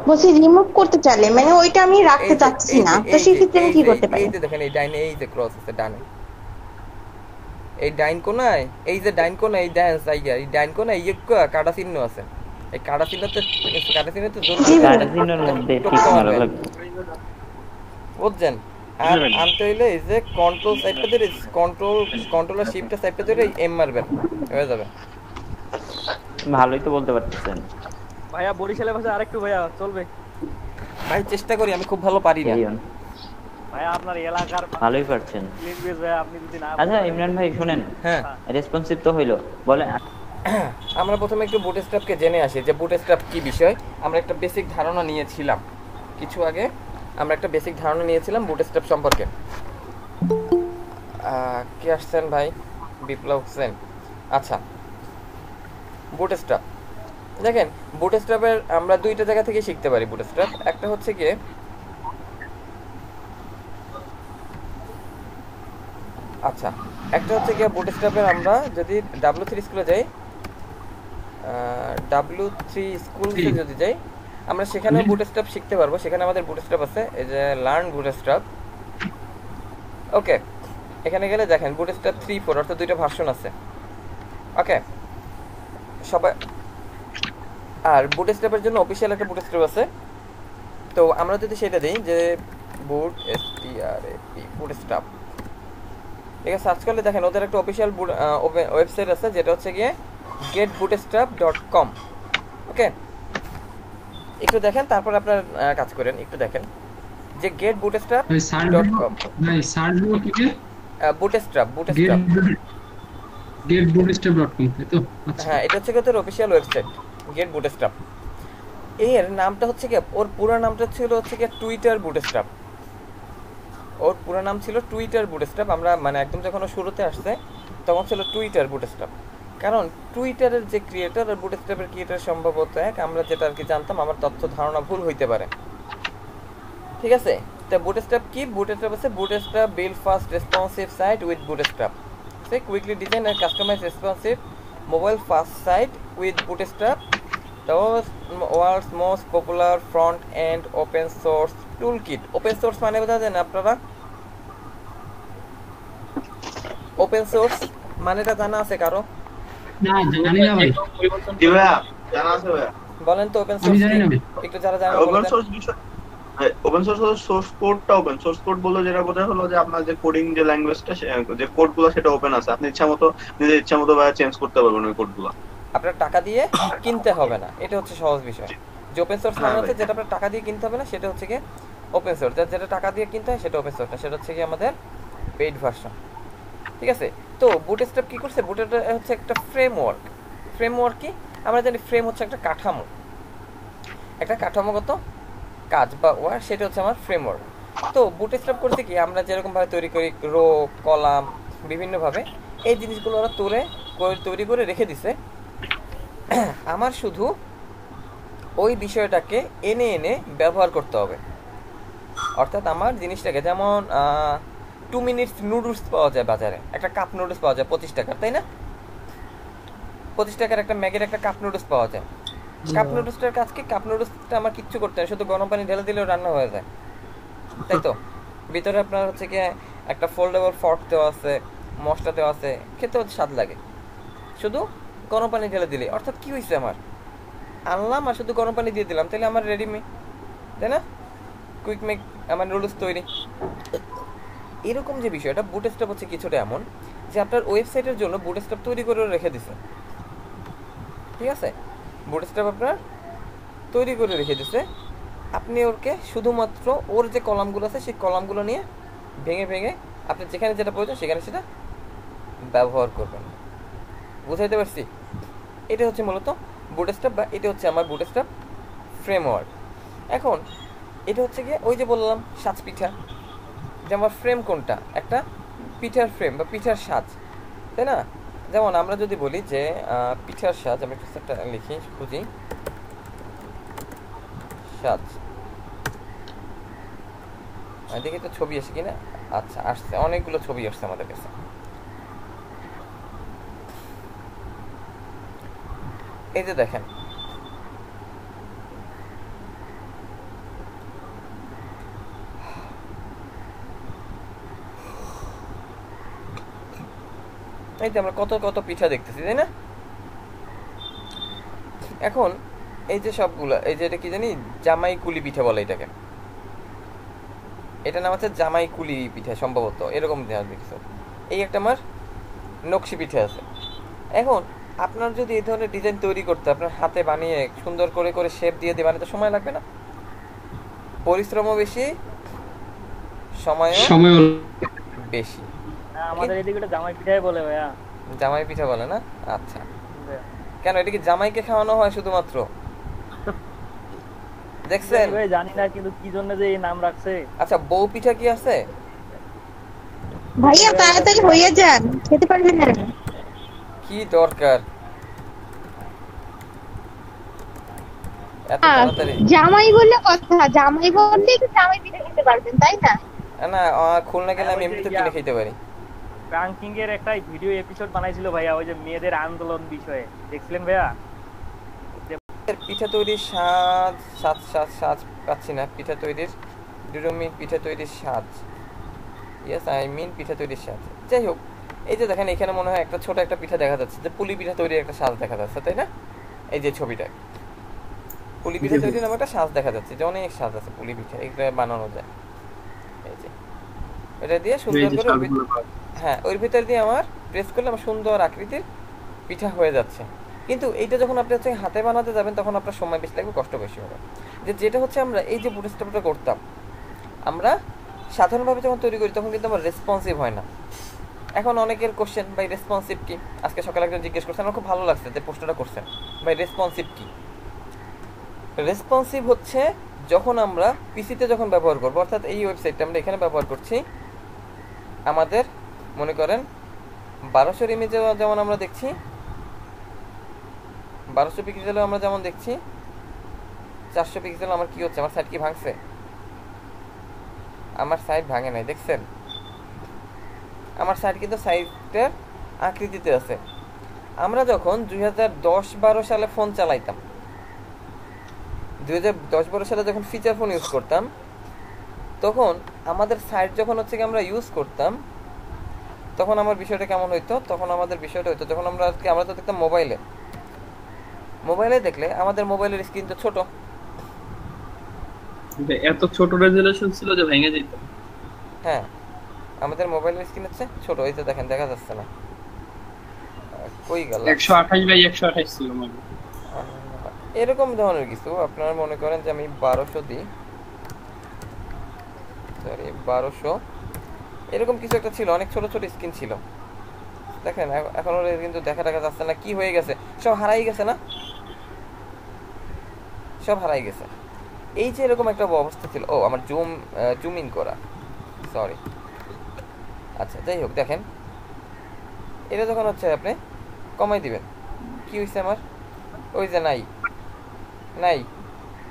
বলছি রিমুভ করতে চাইলে মানে ওইটা আমি রাখতে চাচ্ছি না, তো সেই ক্ষেত্রে আমি কি করতে পারি? এই যে দেখেন এই ডাইনে এই যে ক্রস আছে ডানে, এই ডাইন কোনায় এই যে ডাইন কোনায় এই ডান্স আইয়া এই ডাইন কোনায় এই কাটা চিহ্ন আছে, এই কাটা চিহ্নতে কাটা চিহ্নতে কাটা চিহ্নের মধ্যে ঠিক মারা লাগবে, বুঝছেন? আর আনতে হইলে এই যে কন্ট্রোল সাইডটা ধরে কন্ট্রোল আর শিফটটা সাইডটা ধরে এম মারবেন, হয়ে যাবে। ভালোই তো বলতে পারতেছেন ভাইয়া। বরিশালের ভাষা আরেকটু ভাইয়া চলবে? ভাই চেষ্টা করি, আমি খুব ভালো পারি না ভাইয়া। আপনার এলাকার ভালোই পারছেন। ল্যাঙ্গুয়েজ ভাইয়া আপনি যদি না। আচ্ছা ইমরান ভাই শুনেন, হ্যাঁ রেসপন্সিভ তো হইলো, বলেন। আমরা প্রথমে একটু বুটস্ট্র্যাপকে জেনে আসি যে বুটস্ট্র্যাপ কি বিষয়। আমরা একটা বেসিক ধারণা নিয়েছিলাম কিছু আগে, আমরা একটা বেসিক ধারণা নিয়েছিলাম বুটস্ট্র্যাপ সম্পর্কে। কি আসছেন ভাই? বিপ্লব হোসেন। আচ্ছা বুটস্ট্র্যাপ দেখেন, বুটস্ট্র্যাপের আমরা দুইটা জায়গা থেকে শিখতে পারি বুটস্ট্র্যাপ। একটা হচ্ছে গিয়ে আচ্ছা, একটা হচ্ছে গিয়ে বুটস্ট্র্যাপের আমরা যদি W3 স্কুলে যাই, W3 স্কুলতে যদি যাই, আমরা সেখানে বুটস্ট্র্যাপ শিখতে পারবো। সেখানে আমাদের বুটস্ট্র্যাপ আছে, এই যে লার্ন বুটস্ট্র্যাপ। ওকে, এখানে গেলে দেখেন বুটস্ট্র্যাপ 3, 4 অর্থাৎ দুইটা ভার্সন আছে। ওকে সবাই, আর বুটস্ট্র্যাপের জন্য অফিসিয়াল একটা বুটস্ট্র্যাপ আছে। তো আমরা যদি সেটা দিই যে বুটস্ট্র্যাপ, ঠিক আছে, সার্চ করলে দেখেন ওদের একটা অফিসিয়াল ওয়েবসাইট আছে যেটা হচ্ছে গিয়ে getbootstrap.com। ওকে, একটু দেখেন, তারপর আপনার কাজ করেন। একটু দেখেন যে getbootstrap.com, getbootstrap.com তো আচ্ছা, হ্যাঁ এটা হচ্ছে ওদের অফিসিয়াল ওয়েবসাইট getbootstrap। এর নামটা হচ্ছে কি, ওর পুরো নামটা ছিল হচ্ছে কি টুইটার বুটস্ট্র্যাপ। ওর পুরো নাম ছিল টুইটার বুটস্ট্র্যাপ। আমরা মানে একদম যখন শুরুতে আসছে তখন ছিল টুইটার বুটস্ট্র্যাপ, কারণ টুইটারের যে ক্রিয়েটর আর বুটস্ট্র্যাপের ক্রিয়েটর সম্ভবত এক, আমরা যেটা আর কি জানতাম, আমার তথ্য ধারণা ভুল হইতে পারে। ঠিক আছে, তো বুটস্ট্র্যাপ কি? বুটস্ট্র্যাপ আছে Bootstrap build fast responsive site with Bootstrap, সে quickly design and customize responsive mobile fast site with Bootstrap, the world's most popular front end open source toolkit। open source মানে বোঝা যায় না আপনারা? ওপেন সোর্স মানেটা জানা আছে কারো? না জানি না ভাই। জি ভাইয়া জানা আছে ভাইয়া। বলেন তো ওপেন সোর্স একটু যারা জানেন। ওপেন সোর্স বিষয়, ওপেন সোর্স হলো সোর্স কোডটা ওপেন সোর্স কোড বলে যেটা বোঝায় হলো যে আপনার যে কোডিং যে ল্যাঙ্গুয়েজটা, যে কোডগুলো সেটা ওপেন আছে, আপনি ইচ্ছামতো নিজের ইচ্ছামতো ভাইয়া চেঞ্জ করতে পারবেন ওই কোডগুলো। আপনার টাকা দিয়ে কিনতে হবে না, এটা হচ্ছে সহজ বিষয়। যে ওপেন সোর্স মানে হচ্ছে যেটা আপনার টাকা দিয়ে কিনতে হবে না, সেটা হচ্ছে কি ওপেন সোর্স। যেটা টাকা দিয়ে কিনতে হয় সেটা ওপেন সোর্স না, সেটা হচ্ছে কি আমাদের পেইড ভার্সন। ঠিক আছে, তো বুটস্ট্র্যাপ কি করছে? বুটস্ট্র্যাপ হচ্ছে একটা ফ্রেমওয়ার্ক। ফ্রেমওয়ার্ক কি? আমরা জানি ফ্রেম হচ্ছে একটা কাঠামো, একটা কাঠামোগত কাজ বা ওয়ার্ক, সেটা হচ্ছে আমার ফ্রেমওয়ার্ক। তো বুটস্ট্র্যাপ করছে কি, আমরা যেরকমভাবে তৈরি করি রো কলাম বিভিন্নভাবে, এই জিনিসগুলো ওরা তৈরি করে রেখে দিছে। আমার শুধু ওই বিষয়টাকে এনে এনে ব্যবহার করতে হবে। অর্থাৎ আমার জিনিসটাকে, যেমন 2 মিনিটস নুডলস পাওয়া যায় বাজারে, একটা কাপ নুডলস পাওয়া যায় 25 টাকার, তাই না? 25 টাকার একটা ম্যাগির একটা কাপ নুডলস পাওয়া যায়। কাপ নুডলসটার কাজ কি? কাপ নুডলসটা আমার কিচ্ছু করতে হয়, শুধু গরম পানি ঢেলে দিলেও রান্না হয়ে যায়, তাই তো? ভিতরে আপনার হচ্ছে কি একটা ফোল্ডেবল ফর্ক দেওয়া আছে, মশলা দেওয়া আছে, খেতে হচ্ছে স্বাদ লাগে, শুধু গরম পানি ঢেলে দিলে। অর্থাৎ কি হয়েছে, আমার আনলাম আর শুধু গরম পানি দিয়ে দিলাম, তাহলে আমার রেডিমেড, তাই না? কুইক মেক আমার নুডলস তৈরি। এরকম যে বিষয়টা, বুটস্ট্র্যাপ হচ্ছে কিছুটা এমন যে আপনার ওয়েবসাইটের জন্য বুটস্ট্র্যাপ তৈরি করে রেখে দিছে। ঠিক আছে, বুটস্ট্র্যাপ আপনার তৈরি করে রেখে দিছে, আপনি ওকে শুধুমাত্র ওর যে কলামগুলো আছে সেই কলামগুলো নিয়ে ভেঙে ভেঙে আপনি যেখানে যেটা প্রয়োজন সেখানে সেটা ব্যবহার করবেন। বুঝাইতে পারছি? এটা হচ্ছে মূলত বুটস্ট্র্যাপ, বা এটা হচ্ছে আমার বুটস্ট্র্যাপ ফ্রেমওয়ার্ক। এখন এটা হচ্ছে গিয়ে ওই যে বললাম সাজ পিঠা, যে আমার ফ্রেম কোনটা, একটা পিঠার ফ্রেম বা পিঠার সাজ, তাই না? যেমন আমরা যদি বলি যে পিঠার সাজ, আমি একটু একটা লিখি, খুঁজি সাজ, দেখি তো ছবি আসে কিনা। আচ্ছা আসছে, অনেকগুলো ছবি আসছে আমাদের কাছে। এই যে দেখেন, এই যে আমরা কত কত পিঠা দেখতেছি, তাই না? এখন এই যে সবগুলো, এই যে এটা কি জানি, জামাই কুলি পিঠা বলে এটাকে, এটা নাম হচ্ছে জামাই কুলি পিঠা সম্ভবত, এরকম দেখছো। এই একটা আমার নকশি পিঠা আছে। এখন আপনার যদি এই ধরনের ডিজাইন তৈরি করতে, আপনার হাতে বানিয়ে সুন্দর করে করে শেপ দিয়ে দিয়ে বানাতে সময় লাগবে না? পরিশ্রমও বেশি, সময় বেশি। আমাদের এদিকে এটা জামাই পিঠাই বলে ভাইয়া। জামাই পিঠা বলে না? আচ্ছা, কেন এটা কি জামাইকে খাওয়ানো হয় শুধুমাত্র? দেখছেন? ভাই জানি না, কিন্তু কি জন্য যে এই নাম রাখছে। আচ্ছা, বউ পিঠা কি আছে? ভাইয়া তাড়াতাড়ি হয়ে যান, খেতে পারবেন না। কি দরকার এত তাড়াতাড়ি? জামাই বললে কথা, জামাই বললে কি জামাই পিঠা খেতে পারবেন, তাই না? না, খুলনা গেলে আমি এমনি তো কিনে খেতে পারি। প্রাঙ্কিং এর একটা ভিডিও এপিসোড বানাইছিল ভাইয়া, ওই যে মেয়েদের আন্দোলন বিষয়ে, দেখছিলেন ভাইয়া? পিঠা তৈরির স্বাদ স্বাদ স্বাদ স্বাদ পাচ্ছি না, পিঠা তৈরির ডুরুমি পিঠা তৈরির স্বাদ, ইয়েস আই মিন পিঠা তৈরির স্বাদ। যাই হোক, এই যে দেখেন এখানে মনে হয় একটা ছোট একটা পিঠা দেখা যাচ্ছে, যে পুলি পিঠা তৈরির একটা স্বাদ দেখা যাচ্ছে, তাই না? এই যে ছবিটা পুলি পিঠা তৈরির নামে একটা স্বাদ দেখা যাচ্ছে, যে অনেক স্বাদ আছে পুলি পিঠা, এগুলো বানানো যায়। এই যে এটা দিয়ে সুন্দর করে, হ্যাঁ ওর ভিতর দিয়ে আমার প্রেস করলে আমার সুন্দর আকৃতির পিঠা হয়ে যাচ্ছে। কিন্তু এইটা যখন আপনি হচ্ছে হাতে বানাতে যাবেন তখন আপনার সময় বেশি লাগবে, কষ্ট বেশি হবে। যেটা হচ্ছে আমরা এই যে বুটস্ট্র্যাপটা করতাম, আমরা সাধারণভাবে যখন তৈরি করি তখন কিন্তু আমার রেসপন্সিভ হয় না। এখন অনেকের কোশ্চেন, ভাই রেসপন্সিভ কি? আজকে সকালে একজন জিজ্ঞেস করছেন, আমার খুব ভালো লাগছে যে প্রশ্নটা করছেন, ভাই রেসপন্সিভ কি? রেসপন্সিভ হচ্ছে যখন আমরা পিসিতে যখন ব্যবহার করবো, অর্থাৎ এই ওয়েবসাইটটা আমরা এখানে ব্যবহার করছি, আমাদের মনে করেন 1200 ইমেজে যেমন আমরা দেখছি, 1200 পিক্সেলেও আমরা যেমন দেখছি, 400 পিক্সেল আমার কি হচ্ছে, আমার সাইট কি ভাঙছে? আমার সাইট ভাঙে নাই, দেখছেন? আমার সাইট কিন্তু সাইটের আকৃতিতে আছে। আমরা যখন 2010-12 সালে ফোন চালাইতাম, 2010-12 সালে যখন ফিচার ফোন ইউজ করতাম, তখন আমাদের সাইট যখন হচ্ছে কি আমরা ইউজ করতাম, তখন আমার বিষয়টা কেমন হইতো? তখন আমাদের বিষয়টা হইতো যখন আমরা তো দেখতাম মোবাইলে দেখলে আমাদের মোবাইলের স্ক্রিন তো ছোট, এত ছোট রেজোলিউশন ছিল যে ভেঙে যেত। হ্যাঁ, আমাদের মোবাইলের স্ক্রিন হচ্ছে ছোট, এই যে দেখেন দেখা যাচ্ছে না, কই গেল? 128x128 ছিল মানে এরকম ধরনের কিছু। আপনারা মনে করেন যে আমি 1200 দিই, সরি 1200, এরকম কিছু একটা ছিল, অনেক ছোট ছোট স্ক্রিন ছিল। দেখেন এখন কিন্তু দেখা যাচ্ছে না, কি হয়ে গেছে? সব হারাই গেছে না, সব হারাই গেছে। এই যে এরকম একটা অবস্থা ছিল। ও আমার জুম ইন করা, সরি। আচ্ছা যাই হোক, দেখেন এটা যখন হচ্ছে আপনি কমাই দিবেন, কি হয়েছে আমার? ওই যে নাই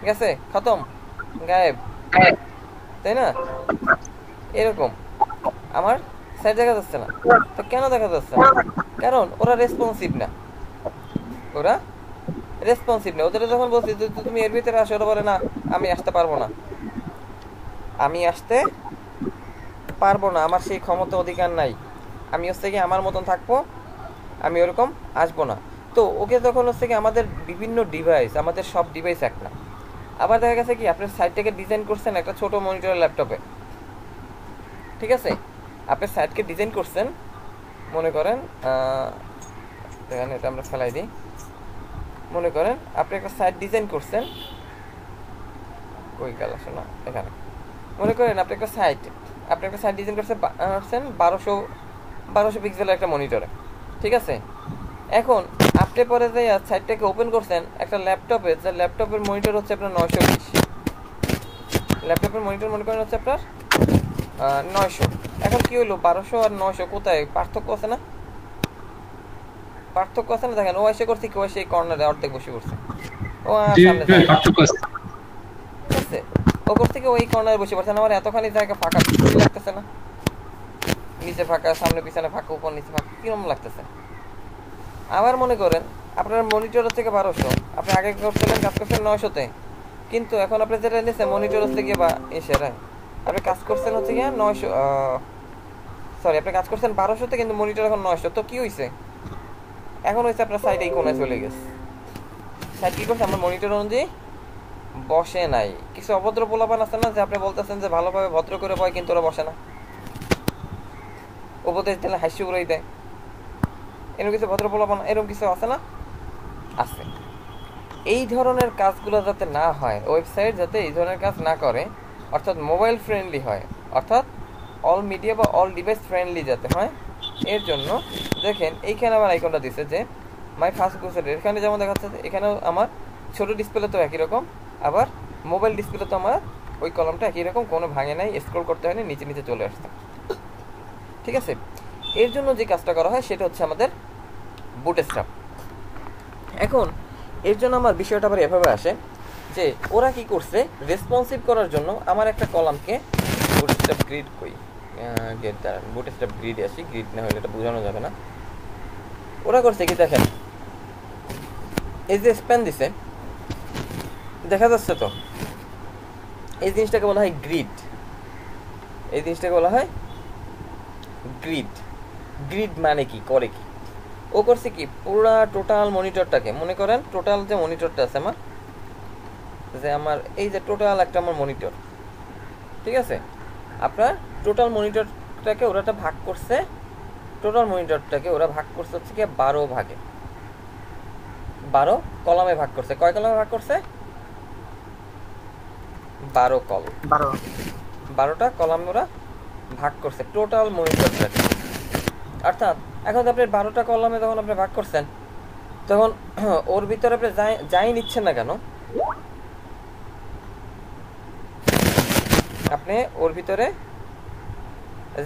গেছে, খতম, গায়েব, তাই না? এরকম আমার সাইড দেখা যাচ্ছে না। তো কেন দেখা যাচ্ছে না? কারণ ওরা রেসপন্সিভ না, ওদের যখন বলছি তুমি এর ভিতরে আসো, ওরা বলে না আমি আসতে পারবো না, আমার সেই ক্ষমতা অধিকার নাই, আমি হচ্ছে কি আমার মতন থাকবো, আমি ওরকম আসবো না। তো ওকে তখন হচ্ছে কি আমাদের বিভিন্ন ডিভাইস, আমাদের সব ডিভাইস এক না। আবার দেখা গেছে কি আপনার সাইটটাকে ডিজাইন করছেন একটা ছোট মনিটরের ল্যাপটপে, ঠিক আছে? আপনি সাইটকে ডিজাইন করছেন, মনে করেন দেখেন এটা আমরা ফেলাই দিই, মনে করেন আপনি একটা সাইট ডিজাইন করছেন, কই গেল শোনা, এখানে মনে করেন আপনি একটা সাইট ডিজাইন করছেন 1200 পিক্সেলের একটা মনিটরে, ঠিক আছে? এখন আপনি পরে যে সাইটটাকে ওপেন করছেন একটা ল্যাপটপে, যে ল্যাপটপের মনিটর হচ্ছে আপনার 920, ল্যাপটপের মনিটর মনে করেন হচ্ছে আপনার 900। এখন কি হলো 1200 আর 900 কোথায় পার্থক্য আছে না? দেখেন ও এসে করছে কি, ও সেই কর্নারে অর্ধেক বসে করছে, ও সামনে পার্থক্য আছে, ঠিক আছে? ও করছে কি ওই কর্নারে বসে পড়ছে, আমার এতখানি জায়গা ফাঁকা লাগতেছে না? নিচে ফাঁকা, সামনে পিছনে ফাঁকা, উপর নিচে ফাঁকা, কিরকম লাগতেছে? আবার মনে করেন আপনার মনিটর হচ্ছে 1200, আপনি আগে করছিলেন কাজ করছেন 900-তে, কিন্তু এখন আপনি যেটা নিয়েছেন মনিটর হচ্ছে গিয়ে বা আপনি কাজ করছেন হচ্ছে গিয়ে 900, সরি আপনি কাজ করছেন 1200-তে, কিন্তু মনিটর এখন 900। তো কি হয়েছে? এখন হয়েছে আপনার সাইড এই কোণায় চলে গেছে। সাইড কি করছে? আমার মনিটর অনুযায়ী বসে নাই। কিছু অভদ্র পোলাপান আছে না, যে আপনি বলতেছেন যে ভালোভাবে ভদ্র করে বয়, কিন্তু ওরা বসে না, উপদেশ দিলে হাসি উড়াই দেয়, এরকম কিছু ভদ্র পোলাপান এরকম কিছু আছে না? আছে। এই ধরনের কাজগুলো যাতে না হয়, ওয়েবসাইট যাতে এই ধরনের কাজ না করে, অর্থাৎ মোবাইল ফ্রেন্ডলি হয়, অর্থাৎ অল মিডিয়া বা অল ডিভাইস ফ্রেন্ডলি যাতে হয়, এর জন্য দেখেন এইখানে আমার আইকনটা দিচ্ছে যে মাই ফার্স্ট গ্রোসারি, এখানে যেমন দেখাচ্ছে এখানেও আমার ছোট ডিসপ্লে তো একই রকম, আবার মোবাইল ডিসপ্লে তো আমার ওই কলমটা একই রকম, কোনো ভাঙে নাই, স্ক্রল করতে হয়নি, নিচে চলে আসছে, ঠিক আছে? এর জন্য যে কাজটা করা হয় সেটা হচ্ছে আমাদের বুটস্ট্র্যাপ। এখন এর জন্য আমার বিষয়টা আবার এভাবে আসে যে ওরা কি করছে, রেসপন্সিভ করার জন্য আমার একটা কলামকে বুটস্ট্র্যাপ গ্রিড কই গেট দাঁড়ান, বুটস্ট্র্যাপ গ্রিড আসি, গ্রিড না হলে এটা বোঝানো যাবে না। ওরা করছে কি দেখেন, এই যে স্প্যান দিছে দেখা যাচ্ছে তো, এই জিনিসটাকে বলা হয় গ্রিড, এই জিনিসটাকে বলা হয় গ্রিড। গ্রিড মানে কি, করে কি, ও করছে কি পুরা টোটাল মনিটরটাকে, মনে করেন টোটাল যে মনিটরটা আছে আমার, যে আমার এই যে টোটাল একটা আমার মনিটর, ঠিক আছে, আপনার টোটাল মনিটরটাকে ওরা ভাগ করছে, টোটাল মনিটরটাকে ওরা ভাগ করছে হচ্ছে কি 12 ভাগে, 12 কলামে ভাগ করছে। কয় কলামে ভাগ করছে? 12 কলাম, 12টা কলামে ওরা ভাগ করছে টোটাল মনিটরটাকে। অর্থাৎ এখন আপনি 12টা কলামে যখন আপনি ভাগ করছেন, তখন ওর ভিতরে আপনি যাই নিচ্ছেন না কেন, আপনি ওর ভিতরে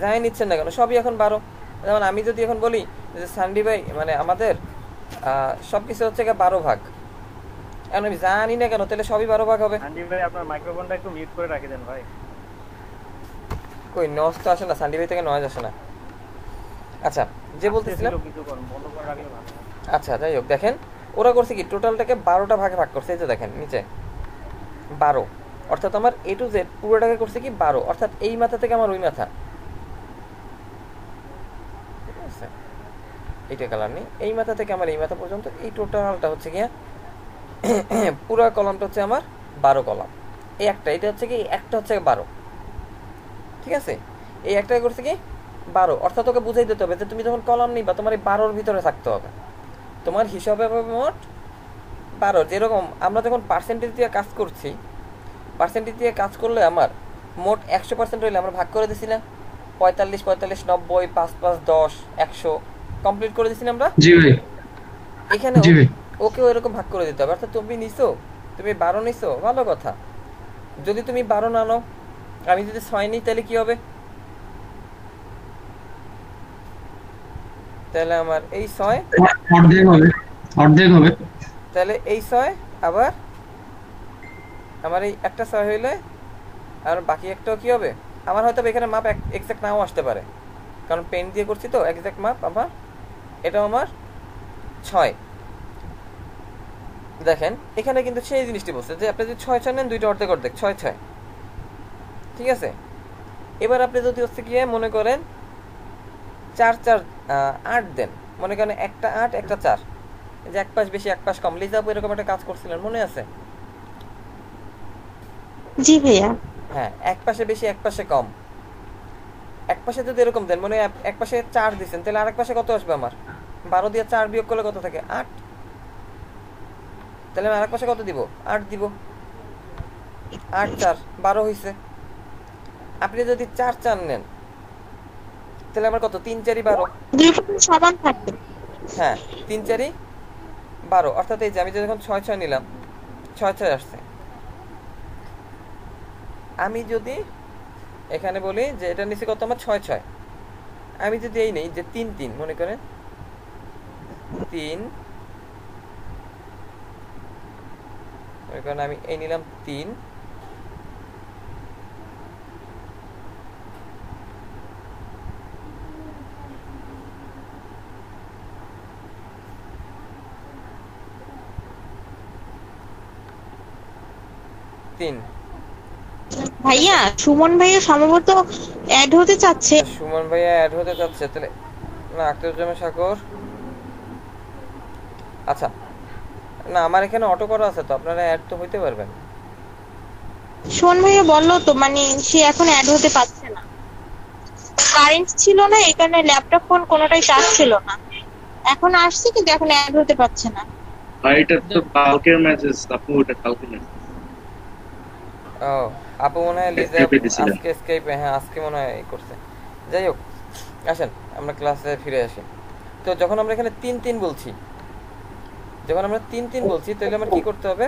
যাই নিচ্ছেন না কেন সবই এখন 12। যেমন আমি যদি এখন বলি যে সান্ডি ভাই মানে আমাদের সবকিছু হচ্ছে 12 ভাগ, এখন আমি জানি না কেন, তাহলে সবই 12 ভাগ হবে। সান্ডি ভাই আপনার মাইক্রোফোনটা একটু মিউট করে রাখে দেন ভাই। কই নয়েজ তো আসে না, সান্ডি ভাই থেকে নয়েজ আসে না। আচ্ছা যে বলতেছিলাম, আচ্ছা যাই হোক, দেখেন ওরা করছে কি টোটালটাকে 12টা ভাগে ভাগ করছে। এই যে দেখেন নিচে 12, অর্থাৎ আমার এ টু জেড পুরোটাকে করছে কি 12, অর্থাৎ এই মাথা থেকে আমার ওই মাথা, ঠিক আছে, এইটা কালার নেই, এই মাথা থেকে আমার এই মাথা পর্যন্ত এই টোটালটা হচ্ছে কি পুরো কলামটা হচ্ছে আমার 12 কলাম। এই একটা, এটা হচ্ছে কি একটা হচ্ছে 12, ঠিক আছে, এই একটাকে করছে কি 12, অর্থাৎ তোকে বুঝাই দিতে হবে যে তুমি যখন কলাম নিবা তোমার এই 12-র ভিতরে থাকতে হবে, তোমার হিসাবে হবে মোট 12। যেরকম আমরা যখন পার্সেন্টেজ দিয়ে কাজ করছি, পার্সেন্টেজ দিয়ে কাজ করলে আমার মোট 100% হইলে আমরা ভাগ করে দিছি না, 45 45 90 5 5 10 100 কমপ্লিট করে দিছি না আমরা। জি ভাই, এখানে ওকে এরকম ভাগ করে দিতে হবে। অর্থাৎ তুমি নিছো, তুমি 12 নিছো, ভালো কথা। যদি তুমি 12 না নাও, আমি যদি 6 নিই তাহলে কি হবে? তাহলে আমার এই 6 অর্ধেক হবে, অর্ধেক হবে। তাহলে এই 6 আবার আমার এই একটা 6 হইলে আর বাকি একটাও কি হবে? আমার হয়তো এখানে মাপ এক্সাক্ট নাও আসতে পারে, কারণ পেন দিয়ে করছি তো এক্সাক্ট মাপ আমার, এটাও আমার 6। দেখেন এখানে কিন্তু সেই জিনিসটি বলছে যে আপনি যদি 6 6 নেন, দুইটা অর্ধেক অর্ধেক 6 6, ঠিক আছে। এবার আপনি যদি হচ্ছে গিয়ে মনে করেন 4 4 8 দেন, মনে করেন একটা 8 একটা 4, যে এক পাশ বেশি এক পাশ কম, লিজা আপু এরকম একটা কাজ করছিলেন মনে আছে? জি ভাইয়া। হ্যাঁ, এক পাশে বেশি এক পাশে কম, এক পাশে যদি এরকম দেন, মানে এক পাশে 4 দিচ্ছেন, তাহলে আরেক পাশে কত আসবে আমার? 12 দিয়ে 4 বিয়োগ করলে কত থাকে? 8। তাহলে আমি আরেক পাশে কত দিব? 8 দিব। 8 4 12 হইছে। আপনি যদি 4 4 নেন, তাহলে আমার কত? 3 4 12, দুই সমান থাকবে। হ্যাঁ 3 4 12, অর্থাৎ এই যে আমি যখন 6 6 নিলাম, 6 6 আসছে। আমি যদি এখানে বলি যে এটা নিচে কত আমার 6 6, আমি যদি এই নেই যে 3 3, মনে করেন 3, মনে করেন আমি এই নিলাম 3, ভাইয়া সুমন ভাইয়া সম্ভবত অ্যাড হতে চাচ্ছে। সুমন ভাইয়া অ্যাড হতে চাচ্ছে, তাহলে না আখতারুজ্জামান সাগর, আচ্ছা না আমার এখানে অটো করা আছে তো, আপনারা অ্যাড তো হইতে পারবেন। সুমন ভাইয়া বললো তো মানে সে এখন অ্যাড হতে পারছে না, কারেন্ট ছিল না, এখানে ল্যাপটপ ফোন কোনোটাই চার্জ ছিল না, এখন আসছে কিন্তু এখন অ্যাড হতে পারছে না। এটা তো কালকের মেসেজ, আপু ওটা কালকে মেসেজ। ও আপু মনে হয় লিজা আজকে স্কাইপে, হ্যাঁ আজকে মনে হয় করছে। যাই হোক আসেন আমরা ক্লাসে ফিরে আসি। তো যখন আমরা এখানে 3 3 বলছি, যখন আমরা 3 3 বলছি, তাহলে আমার কি করতে হবে?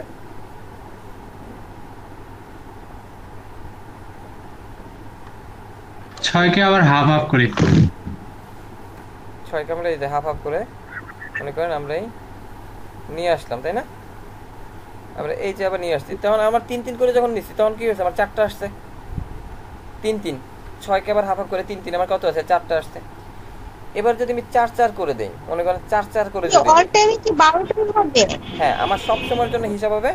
ছয়কে আবার হাফ হাফ করে, 6কে আমরা এই যে হাফ হাফ করে মনে করেন আমরা এই নিয়ে আসলাম, তাই না? আমরা এই যে আবার নিয়ে আসছি, তখন আমার 3 3 করে যখন নিচ্ছি তখন কি হয়েছে? আমার 4টা আসছে, 3 3 6কে আবার হাফ হাফ করে 3 3 আমার কত আছে 4টা আসছে। এবার যদি আমি 4 4 করে দেই, মনে করেন 4 4 করে যদি অল টাইমে কি 12টা হবে? হ্যাঁ, আমার সব সময়ের জন্য হিসাব হবে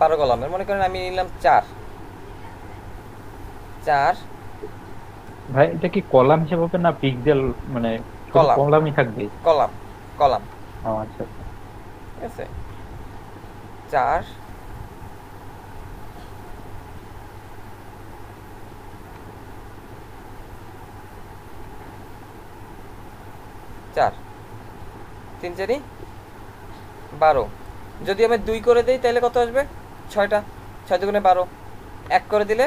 12 কলামের। মনে করেন আমি নিলাম 4 4। ভাই এটা কি কলাম হিসেব হবে না পিক্সেল, মানে কলাম, কলামই থাকবে? Column column. আচ্ছা ঠিক আছে, 4 4 3 4 12। যদি আমি 2 করে দেই তাহলে কত আসবে? 6টা। 6 দুগুণে 12। 1 করে দিলে,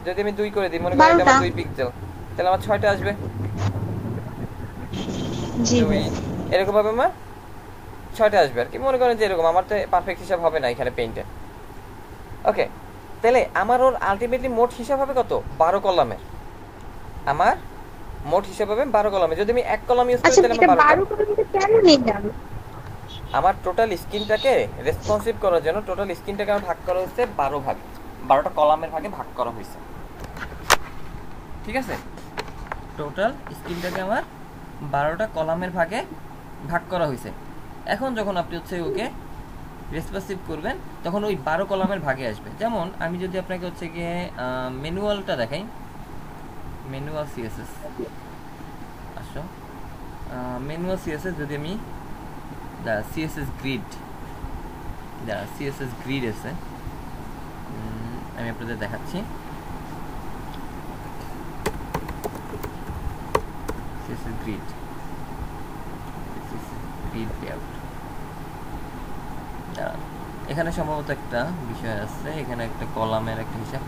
যদি আমি 2 করে দিই, মনে করেন এটা আমার 2 পিক্সেল, তাহলে আমার 6টা আসবে। জি এরকম ভাবে আমার 6টা আসবে আর কি। মনে করেন যে এরকম, আমার তো পারফেক্ট হিসাব হবে না এখানে পেইন্টে। ওকে, তাহলে আমার ওর আলটিমেটলি মোট হিসাব হবে কত? 12 কলামের। আমার মোট হিসাব হবে 12 কলামে। যদি আমি 1 কলাম ইউজ করি তাহলে আমার 12 কলামে কেন নিলাম? আমার টোটাল স্ক্রিনটাকে রেসপন্সিভ করার জন্য টোটাল স্ক্রিনটাকে আমার ভাগ করা হয়েছে 12 ভাগে, 12টা কলামের ভাগে ভাগ করা হয়েছে। ঠিক আছে, টোটাল স্ক্রিনটাকে আমার 12টা কলামের ভাগে ভাগ করা হয়েছে। এখন যখন আপনি হচ্ছে ওকে রেসপন্সিভ করবেন তখন ওই 12 কলামের ভাগে আসবে। যেমন আমি যদি আপনাকে হচ্ছে গিয়ে ম্যানুয়ালটা দেখাই, ম্যানুয়াল সিএসএস, আসো ম্যানুয়াল সিএসএস, যদি আমি সিএসএস গ্রিড, সিএসএস গ্রিড আছে, আমি আপনাদের দেখাচ্ছি। CSS grid, grid layout. এখানে সম্ভবত একটা বিষয় আছে, এখানে একটা কলামের একটা হিসাব,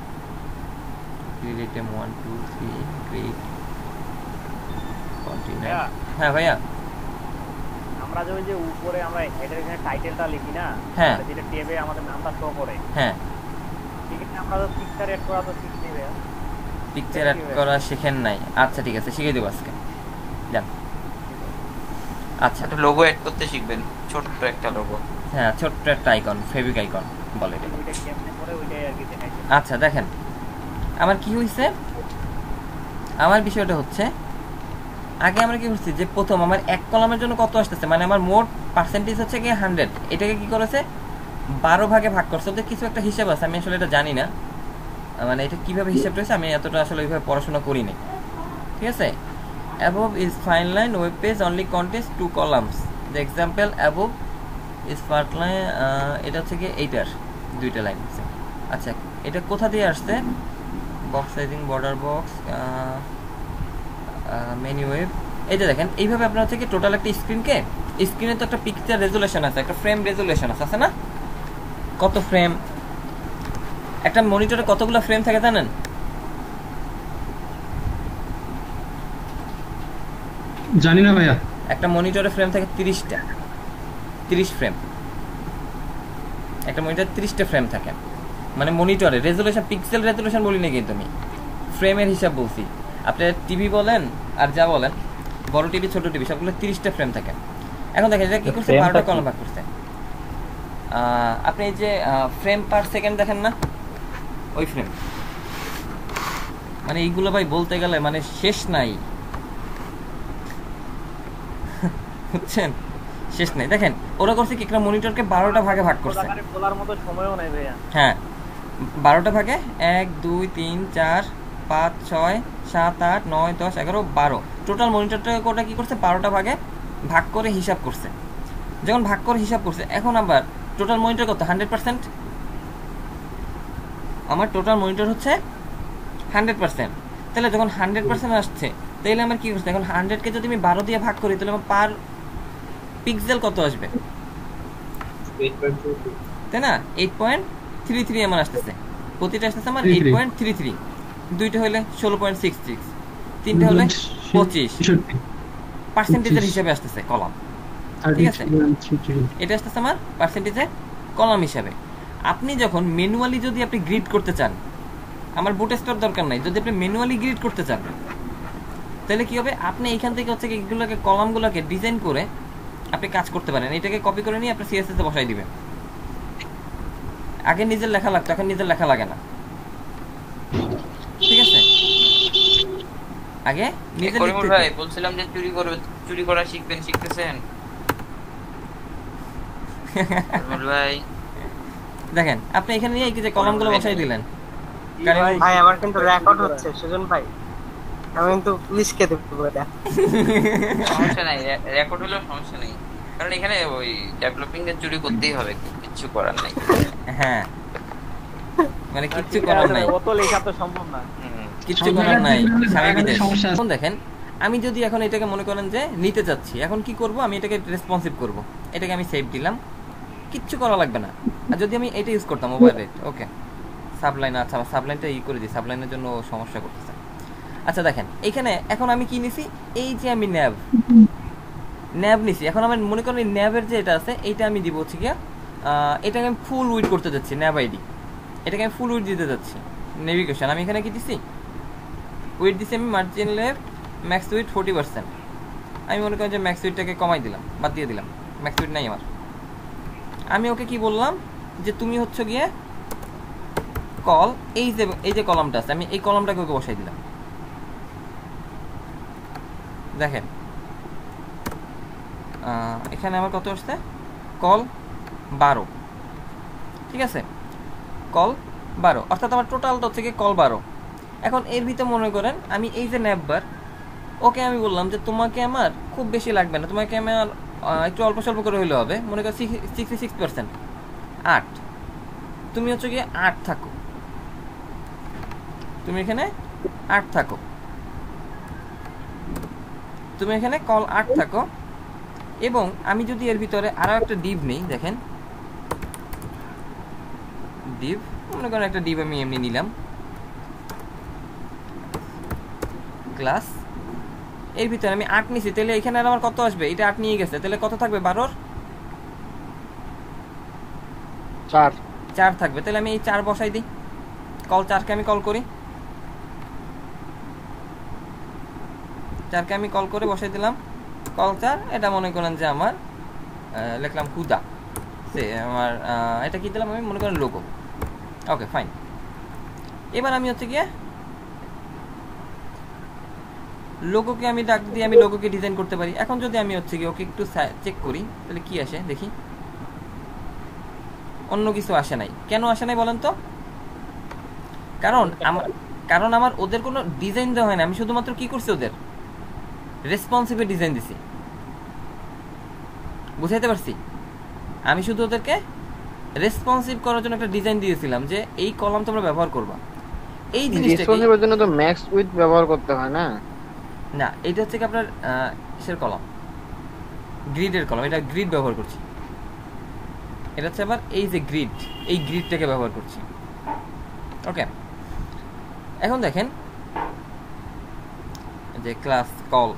গ্রিড আইটেম 1 2 3 গ্রিড কন্টিনিউ। হ্যাঁ ভাইয়া, আমরা যে উপরে আমরা হেডের এখানে টাইটেলটা লিখি না, হ্যাঁ, যেটা ট্যাবে আমাদের নামটা শো করে, হ্যাঁ, ঠিক আছে, আমরা তো পিকচার এড করা তো শিখতে হবে। পিকচার এড করা শিখেন নাই? আচ্ছা ঠিক আছে, শিখিয়ে দেব আজকে, যান। আচ্ছা, একটা লোগো এড করতে শিখবেন, ছোট্ট একটা লোগো। হ্যাঁ, ছোট্ট একটা আইকন, ফেব্রিক আইকন বলে এটা। ওইটা কেমনে করে ওইটাই আর কি দেখাইছে। আচ্ছা দেখেন আমার কি হইছে, আমার বিষয়টা হচ্ছে আগে আমরা কি করছি যে প্রথম আমার 1 কলামের জন্য কত আসতেছে, মানে আমার মোট পার্সেন্টেজ হচ্ছে কি 100, এটাকে কি করেছে 12 ভাগে ভাগ করছে। ওদের কিছু একটা হিসাব আছে, আমি আসলে এটা জানি না, মানে এটা কিভাবে হিসাবটা হয়েছে আমি এতটা আসলে ওইভাবে পড়াশোনা করি নাই। ঠিক আছে, above is fine line web page only contains 2 columns, the example above is part line, এটা হচ্ছে কি এইটার 2টা লাইন আছে। আচ্ছা, এটা কোথা দিয়ে আসছে? Box sizing, border box, menu web. এই যে দেখেন, এইভাবে আপনার হচ্ছে কি টোটাল একটা স্ক্রিনকে, স্ক্রিনে তো একটা পিকচার রেজুলেশন আছে, একটা ফ্রেম রেজুলেশন আছে না? কত ফ্রেম, একটা মনিটরে কতগুলো ফ্রেম থাকে জানেন? জানি না ভাইয়া। একটা মনিটরে ফ্রেম থাকে 30টা, 30 ফ্রেম। একটা মনিটরে 30টা ফ্রেম থাকে, মানে মনিটরে রেজুলেশন, পিক্সেল রেজুলেশন বলি না কিন্তু আমি, ফ্রেমের হিসাব বলছি। আপনি টিভি বলেন আর যা বলেন, বড় টিভি ছোট টিভি সবগুলো 30টা ফ্রেম থাকে। এখন দেখেন এটা কি করছে, 12টা কলাম ভাগ করছে। আপনি এই যে ফ্রেম পার সেকেন্ড দেখেন না, ওই ফ্রেম, মানে এইগুলো ভাই বলতে গেলে মানে শেষ নাই, বুঝছেন, শেষ নাই। দেখেন ওরা করছে কি, একটা মনিটরকে 12টা ভাগে ভাগ করছে, বলার মতো সময়ও নাই ভাইয়া। হ্যাঁ, 12টা ভাগে 1 2 3 4 5 6 7 8 9 10 11 12, টোটাল মনিটরটাকে ওটা কি করছে 12টা ভাগে ভাগ করে হিসাব করছে। যখন ভাগ করে হিসাব করছে, এখন আবার টোটাল মনিটর কত? 100%। আমার টোটাল মনিটর হচ্ছে 100%। তাহলে যখন 100% আসছে, তাহলে আমার কি করছে, এখন 100কে যদি আমি 12 দিয়ে ভাগ করি তাহলে আমার পার পিক্সেল কত আসবে, তাই না? 8.33 আমার আসতেছে, প্রতিটা আসতেছে আমার 8.33, দুইটা হলে 16.66, তিনটা হলে 25 পার্সেন্টেজের হিসাবে আসতেছে কলাম। ঠিক আছে, এটা আসতেছে আমার পার্সেন্টেজের কলাম হিসাবে। আপনি যখন ম্যানুয়ালি যদি আপনি গ্রিড করতে চান, আমার বুটস্ট্র্যাপ দরকার নাই, যদি আপনি ম্যানুয়ালি গ্রিড করতে চান তাহলে কি হবে, আপনি এইখান থেকে হচ্ছে এগুলোকে কলামগুলোকে ডিজাইন করে আপনি কাজ করতে পারেন। এটাকে কপি করে নিয়ে আপনি সিএসএস এ বসাই দিবেন। আগে নিজের লেখা লাগতো, এখন নিজের লেখা লাগে না। আগে নিজে করিমুল লিখতে ভাই বলছিলাম যে চুরি করা শিখবেন, শিখতেছেন? করিমুল ভাই দেখেন আপনি এখানে নিয়ে এই যে কলামগুলো বসাই দিলেন। ভাই আমার কিন্তু রেকর্ড হচ্ছে সুজন ভাই, আমি কিন্তু পুলিশকে দেবো এটা। সমস্যা নাই, রেকর্ড হলেও সমস্যা নেই, কারণ এখানে ওই ডেভেলপিং এর চুরি করতেই হবে, কিছু করার নাই। হ্যাঁ মানে কিছু করার নাই, অত লেখা তো সম্ভব না, কিছু করার নাই। এখন দেখেন আমি যদি এখন এটাকে মনে করেন যে নিতে চাচ্ছি, এখন কি করব, আমি এটাকে রেসপন্সিভ করব, এটাকে আমি সেভ দিলাম, কিচ্ছু করা লাগবে না। আর যদি আমি এটা ইউজ করতাম ওভার রেট, ওকে সাবলাইন, আচ্ছা আমার সাবলাইনটা করে দিই, সাবলাইনের জন্য সমস্যা করতেছে। আচ্ছা দেখেন এইখানে এখন আমি কি নিছি, এই যে আমি ন্যাব নিছি। এখন আমার মনে করেন এই ন্যাবের যে এটা আছে এইটা আমি দিব হচ্ছে গিয়া, এটাকে আমি ফুল উইড করতে যাচ্ছি, ন্যাব আইডি এটাকে আমি ফুল উইড দিতে যাচ্ছি। নেভিগেশন আমি এখানে কি দিছি, উইড দিছি আমি মার্জিন লেফট ম্যাক্স উইড 40%। আমি মনে করেন যে ম্যাক্স উইডটাকে কমাই দিলাম, বাদ দিয়ে দিলাম, ম্যাক্স উইড নাই আমার। আমি ওকে কি বললাম যে তুমি হচ্ছে গিয়ে কল এই যে কলামটা আছে, আমি এই কলামটাকে ওকে বসাই দিলাম। দেখেন এখানে আমার কত আসছে, কল 12, ঠিক আছে, কল 12, অর্থাৎ আমার টোটালটা হচ্ছে গিয়ে কল 12। এখন এর ভিতরে মনে করেন আমি এই যে ন্যাববার, ওকে আমি বললাম যে তোমাকে আমার খুব বেশি লাগবে না, তোমাকে আমার একটু অল্প স্বল্প করে হইলে হবে, মনে করো 66%, 8, তুমি হচ্ছে গিয়ে 8 থাকো, তুমি এখানে 8 থাকো, তুমি এখানে কল 8 থাকো। এবং আমি যদি এর ভিতরে আরো একটা ডিভ নেই, দেখেন ডিভ, মনে করেন একটা ডিভ আমি এমনি নিলাম, ক্লাস এর ভিতরে আমি 8 নিছি, তাহলে এখানে আর আমার কত আসবে, এটা 8 নিয়ে গেছে, তাহলে কত থাকবে, 12 4 থাকবে। তাহলে আমি এই 4 বসাই দিই, কল 4কে আমি কল করি, 4কে আমি কল করে বসাই দিলাম, কল 4। এটা মনে করেন যে আমার লিখলাম হুদা, সে আমার এটা কি দিলাম, আমি মনে করেন লোগো, ওকে ফাইন। এবার আমি হচ্ছে গিয়ে লোগোকে আমি ডাক দিয়ে আমি লোগোকে ডিজাইন করতে পারি। এখন যদি আমি হচ্ছে গিয়ে ওকে একটু চেক করি, তাহলে কি আসে দেখি, অন্য কিছু আসে নাই। কেন আসে নাই বলেন তো? কারণ আমার ওদের কোনো ডিজাইন দেওয়া হয় না, আমি শুধুমাত্র কি করছি, ওদের রেসপন্সিভ ডিজাইন দিছি, বুঝাইতে পারছি? আমি শুধু ওদেরকে রেসপন্সিভ করার জন্য একটা ডিজাইন দিয়েছিলাম যে এই কলাম তোমরা ব্যবহার করবা, এই জিনিসটা রেসপন্সিভের জন্য তো ম্যাক্স উইথ ব্যবহার করতে হয় না? না, এটা হচ্ছে কি আপনার কিসের কলাম, গ্রিডের কলাম, এটা গ্রিড ব্যবহার করছি, এটা হচ্ছে আবার এই যে গ্রিড, এই গ্রিডটাকে ব্যবহার করছি, ওকে। এখন দেখেন যে class call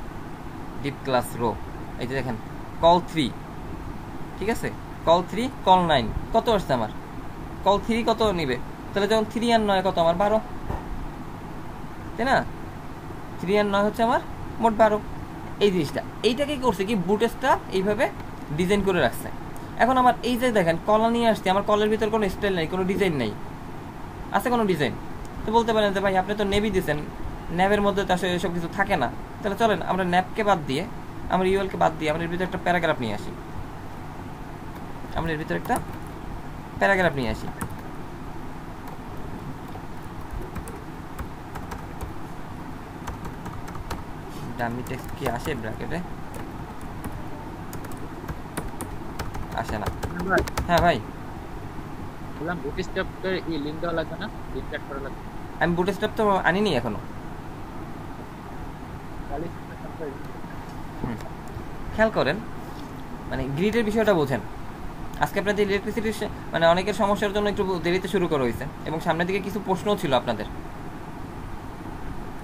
div class row, এই যে দেখেন কল 3, ঠিক আছে, কল 3 কল 9 কত আসছে আমার, কল 3 কত নিবে, তাহলে যখন 3 আর 9 কত আমার 12, তাই না? 3 আর 9 হচ্ছে আমার মোট 12। এই জিনিসটা এইটাকে করছে কি, বুটেসটা এইভাবে ডিজাইন করে রাখছে। এখন আমার এই যে দেখেন কলা নিয়ে আসছে, আমার কলের ভিতর কোনো স্টাইল নেই, কোনো ডিজাইন নেই, আছে কোনো ডিজাইন? তো বলতে পারেন যে ভাই আপনি তো নেভি দিয়েছেন, ন্যাবের মধ্যে তো আসলে এসব কিছু থাকে না, তাহলে চলেন আমরা ন্যাবকে বাদ দিয়ে, আমরা ইউএলকে বাদ দিয়ে আমরা এর ভিতরে একটা প্যারাগ্রাফ নিয়ে আসি, আমরা এর ভিতরে একটা প্যারাগ্রাফ নিয়ে আসি। ডামি টেক্সট কি আসে ব্র্যাকেটে? আসে না। হ্যাঁ ভাই বললাম বুটস্ট্র্যাপের এই লিংক দেওয়া লাগবে না, লিংক অ্যাড করা লাগবে। আমি বুটস্ট্র্যাপ তো আনিনি এখনো। খেয়াল করেন মানে গ্রিডের বিষয়টা বোঝেন। আজকে আপনাদের ইলেকট্রিসিটির মানে অনেকের সমস্যার জন্য একটু দেরিতে শুরু করা হয়েছে এবং সামনের দিকে কিছু প্রশ্নও ছিল আপনাদের।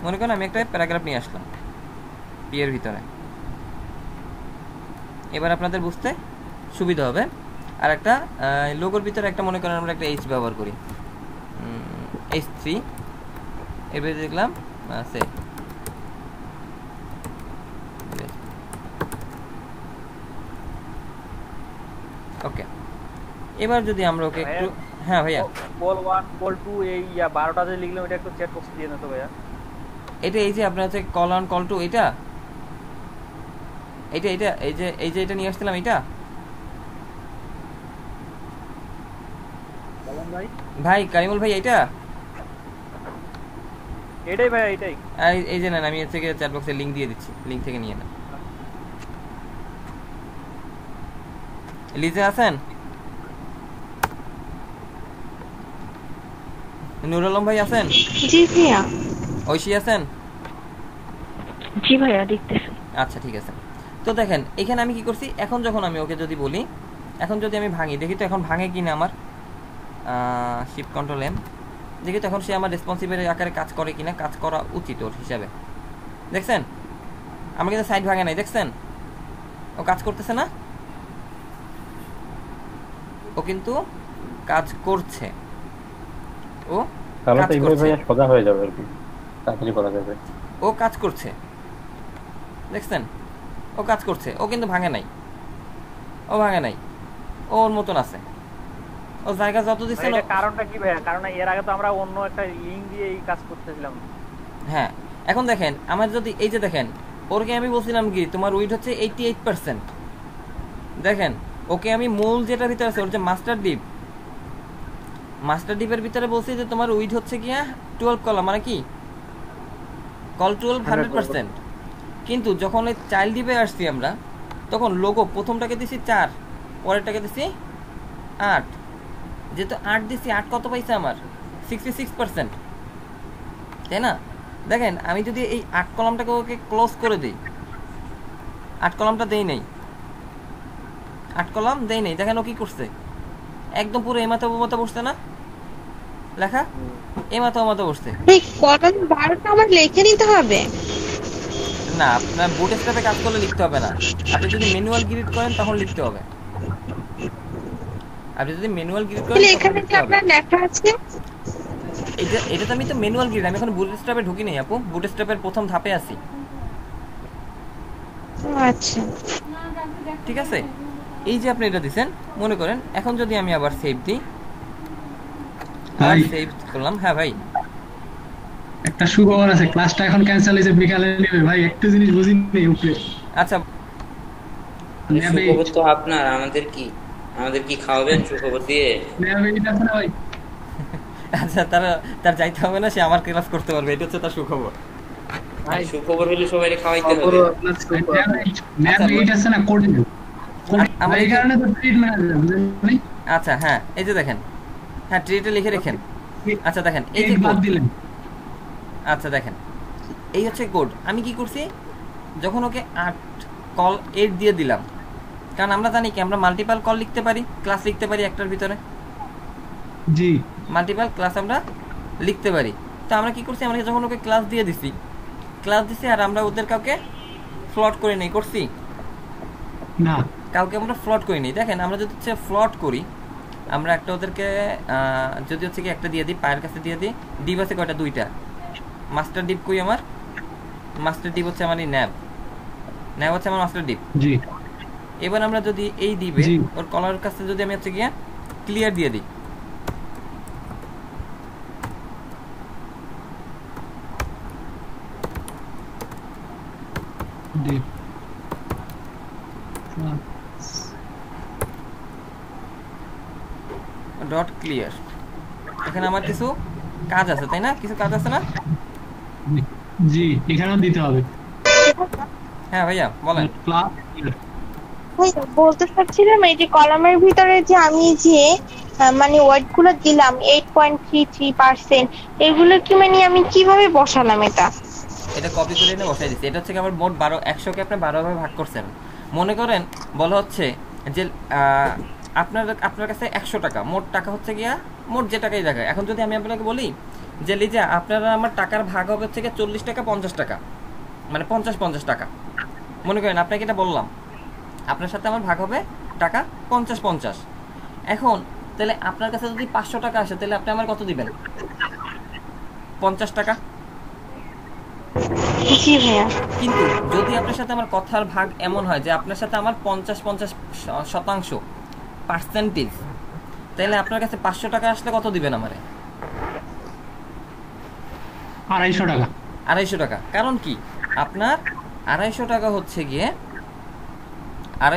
মনে করেন আমি একটা প্যারাগ্রাফ নিয়ে আসলাম পি এর ভিতরে, এবার আপনাদের বুঝতে সুবিধা হবে। আর একটা লোগোর ভিতরে একটা মনে করেন আমরা একটা এইচ ব্যবহার করি, H3, এবার দেখলাম আছে ওকে। এবার যদি আমরা ওকে একটু, হ্যাঁ ভাইয়া কল 1 কল 2 এই 12টা যে লিখলাম এটা একটু চ্যাট বক্সে দিয়ে দাও তো ভাইয়া। এটা এই যে আপনার হচ্ছে কল অন কল টু, এটা এটা এটা এই যে এটা নিয়ে আসছিলাম, এটা বলেন ভাই। ভাই কারিমুল ভাই, এটা এটাই ভাই, এটাই। এই যে নেন, আমি এর থেকে চ্যাট বক্সে লিংক দিয়ে দিচ্ছি, লিংক থেকে নিয়ে নেন। লিজে আছেন? নুরুল আলম ভাই আছেন? জি ভাইয়া। ঐশী আছেন? জি ভাইয়া দেখতেছি। আচ্ছা ঠিক আছে। তো দেখেন এখানে আমি কি করছি, এখন যখন আমি ওকে যদি বলি, এখন যদি আমি ভাঙি, দেখি তো এখন ভাঙে কিনা আমার শিফট কন্ট্রোল এম, দেখি তো এখন সে আমার রেসপন্সিভের আকারে কাজ করে কিনা, কাজ করা উচিত ওর হিসাবে। দেখছেন আমার কিন্তু সাইড ভাঙে নাই, দেখছেন ও কাজ করতেছে না, ও কিন্তু কাজ করছে, ও কাজ করছে, সোজা হয়ে যাবে আর কি, তাড়াতাড়ি করা যাবে। ও কাজ করছে, দেখছেন ও কাজ করছে, ও কিন্তু ভাঙে নাই, ও ভাঙে নাই, ওর মতন আছে, ও জায়গা যত দিচ্ছে না। কারণটা কি ভাইয়া? কারণ এর আগে তো আমরা অন্য একটা লিংক দিয়ে এই কাজ করতেছিলাম। হ্যাঁ এখন দেখেন আমার যদি এই যে দেখেন ওরকে আমি বলছিলাম কি তোমার উইড হচ্ছে 88%, দেখেন ওকে আমি মূল যেটা ভিতরে আছে ওর যে মাস্টার ডিপের ভিতরে বলছি যে তোমার উইড হচ্ছে কি 12 কলাম, মানে কি কল 12 100%, কিন্তু যখন ওই চাইল্ড ডিপে আসছি আমরা তখন লোগো প্রথমটাকে দিছি 4, পরেরটাকে দিছি 8, যেহেতু 8 দিছি 8 কত পাইছে আমার 66%, তাই না? দেখেন আমি যদি এই 8 কলামটাকে ওকে ক্লোজ করে দিই, 8 কলামটা দেই নাই, 8 কলাম দেই নাই, দেখেন ও কি করছে, একদম পুরো এই মাথা বসছে না লেখা, এই মাথা বসছে। এই কলাম 12টা আমার লিখে নিতে হবে না, আপনার বুটস্ট্র্যাপে কাজ করলে লিখতে হবে না, আপনি যদি ম্যানুয়াল গ্রিড করেন তখন লিখতে হবে, আপনি যদি ম্যানুয়াল গ্রিড করেন এখানে কি আপনার লেখা আছে? এটা তো আমি তো ম্যানুয়াল গ্রিড, আমি এখন বুটস্ট্র্যাপে ঢুকি নাই আপু, বুটস্ট্র্যাপের প্রথম ধাপে আছি। আচ্ছা ঠিক আছে, এই যে আপনি এটা দিবেন, মনে করেন এখন যদি আমি আবার সেভ দিই, সেভ করলাম। হ্যাঁ ভাই একটা সুখবর আছে, ক্লাসটা এখন ক্যান্সেল হয়েছে, বিকালে নেবে ভাই, একটু জিনিস বুঝিনি উপরে। আচ্ছা সুখবর তো আপনার, আমাদের কি খাওয়াবেন সুখবর দিয়ে? নেবে এটা না ভাই। আচ্ছা তার যাইতে হবে না, সে আমার ক্লাস করতে পারবে, এটা হচ্ছে তার সুখবর। ভাই সুখবর হলে সবাইকে খাওয়াইতে হবে। নেবে এটা আছে না কোড, আমার এই কারণে তো ট্রিট ম্যানেজার বুঝলেন। আচ্ছা হ্যাঁ এই যে দেখেন, হ্যাঁ ট্রিটে লিখে রাখেন। আচ্ছা দেখেন এই যে কোড দিলেন, আচ্ছা দেখেন এই হচ্ছে কোড। আমি কি করছি, যখন ওকে 8 কল 8 দিয়ে দিলাম, কারণ আমরা জানি কি আমরা মাল্টিপল কল লিখতে পারি, ক্লাস লিখতে পারি একটার ভিতরে, জি মাল্টিপল ক্লাস আমরা লিখতে পারি। তো আমরা কি করছি, আমরা যখন ওকে ক্লাস দিছি আর আমরা ওদের কাউকে ফ্লট করে নেই, করছি না কাউকে আমরা ফ্লট করি নি। দেখেন আমরা যদি হচ্ছে ফ্লট করি, আমরা একটা ওদেরকে যদি হচ্ছে কি একটা দিয়ে দিই, পায়ের কাছে দিয়ে দিই, ডিপ আছে কয়টা, 2টা, মাস্টার ডিপ কই আমার, মাস্টার ডিপ হচ্ছে আমার এই ন্যাব হচ্ছে আমার মাস্টার ডিপ। জি এবার আমরা যদি এই দিবে ওর কলার কাছে যদি আমি হচ্ছে গিয়ে ক্লিয়ার দিয়ে দিই, ডিপ ডট ক্লিয়ার, এখানে আমার কিছু কাজ আছে তাই না, কিছু কাজ আছে না? জি এখানেও দিতে হবে। হ্যাঁ ভাইয়া বলেন। বলতে চাচ্ছিলাম এই যে কলামের ভিতরে যে আমি যে মানে ওয়ার্ড গুলো দিলাম 8.33%, এগুলো কি মানে আমি কিভাবে বসালাম? এটা কপি করে এনে বসাই দিচ্ছি। এটা হচ্ছে আমার মোট 100কে আপনি 12 ভাবে ভাগ করছেন। মনে করেন বলা হচ্ছে যে আপনার কাছে 100 টাকা, মোট টাকা হচ্ছে গিয়া মোট যে টাকাই দেখায়। এখন যদি আমি আপনাকে বলি যে লিজা আপনারা আমার টাকার ভাগ হবে হচ্ছে 40 টাকা 50 টাকা, মানে 50 টাকা। মনে করেন আপনাকে এটা বললাম, আপনার সাথে আমার ভাগ হবে টাকা 50। এখন তাহলে আপনার কাছে যদি 500 টাকা আসে, তাহলে আপনি আমার কত দিবেন? 50 টাকা। কিন্তু যদি আপনার সাথে আমার কথার ভাগ এমন হয় যে আপনার সাথে আমার 50% পার্সেন্টেজ, তাহলে আপনার কাছে 500 টাকা আসলে কত দিবেন আমারে? 250 টাকা। 250 টাকা। কারণ কি আপনার 250 টাকা হচ্ছে গিয়ে আমার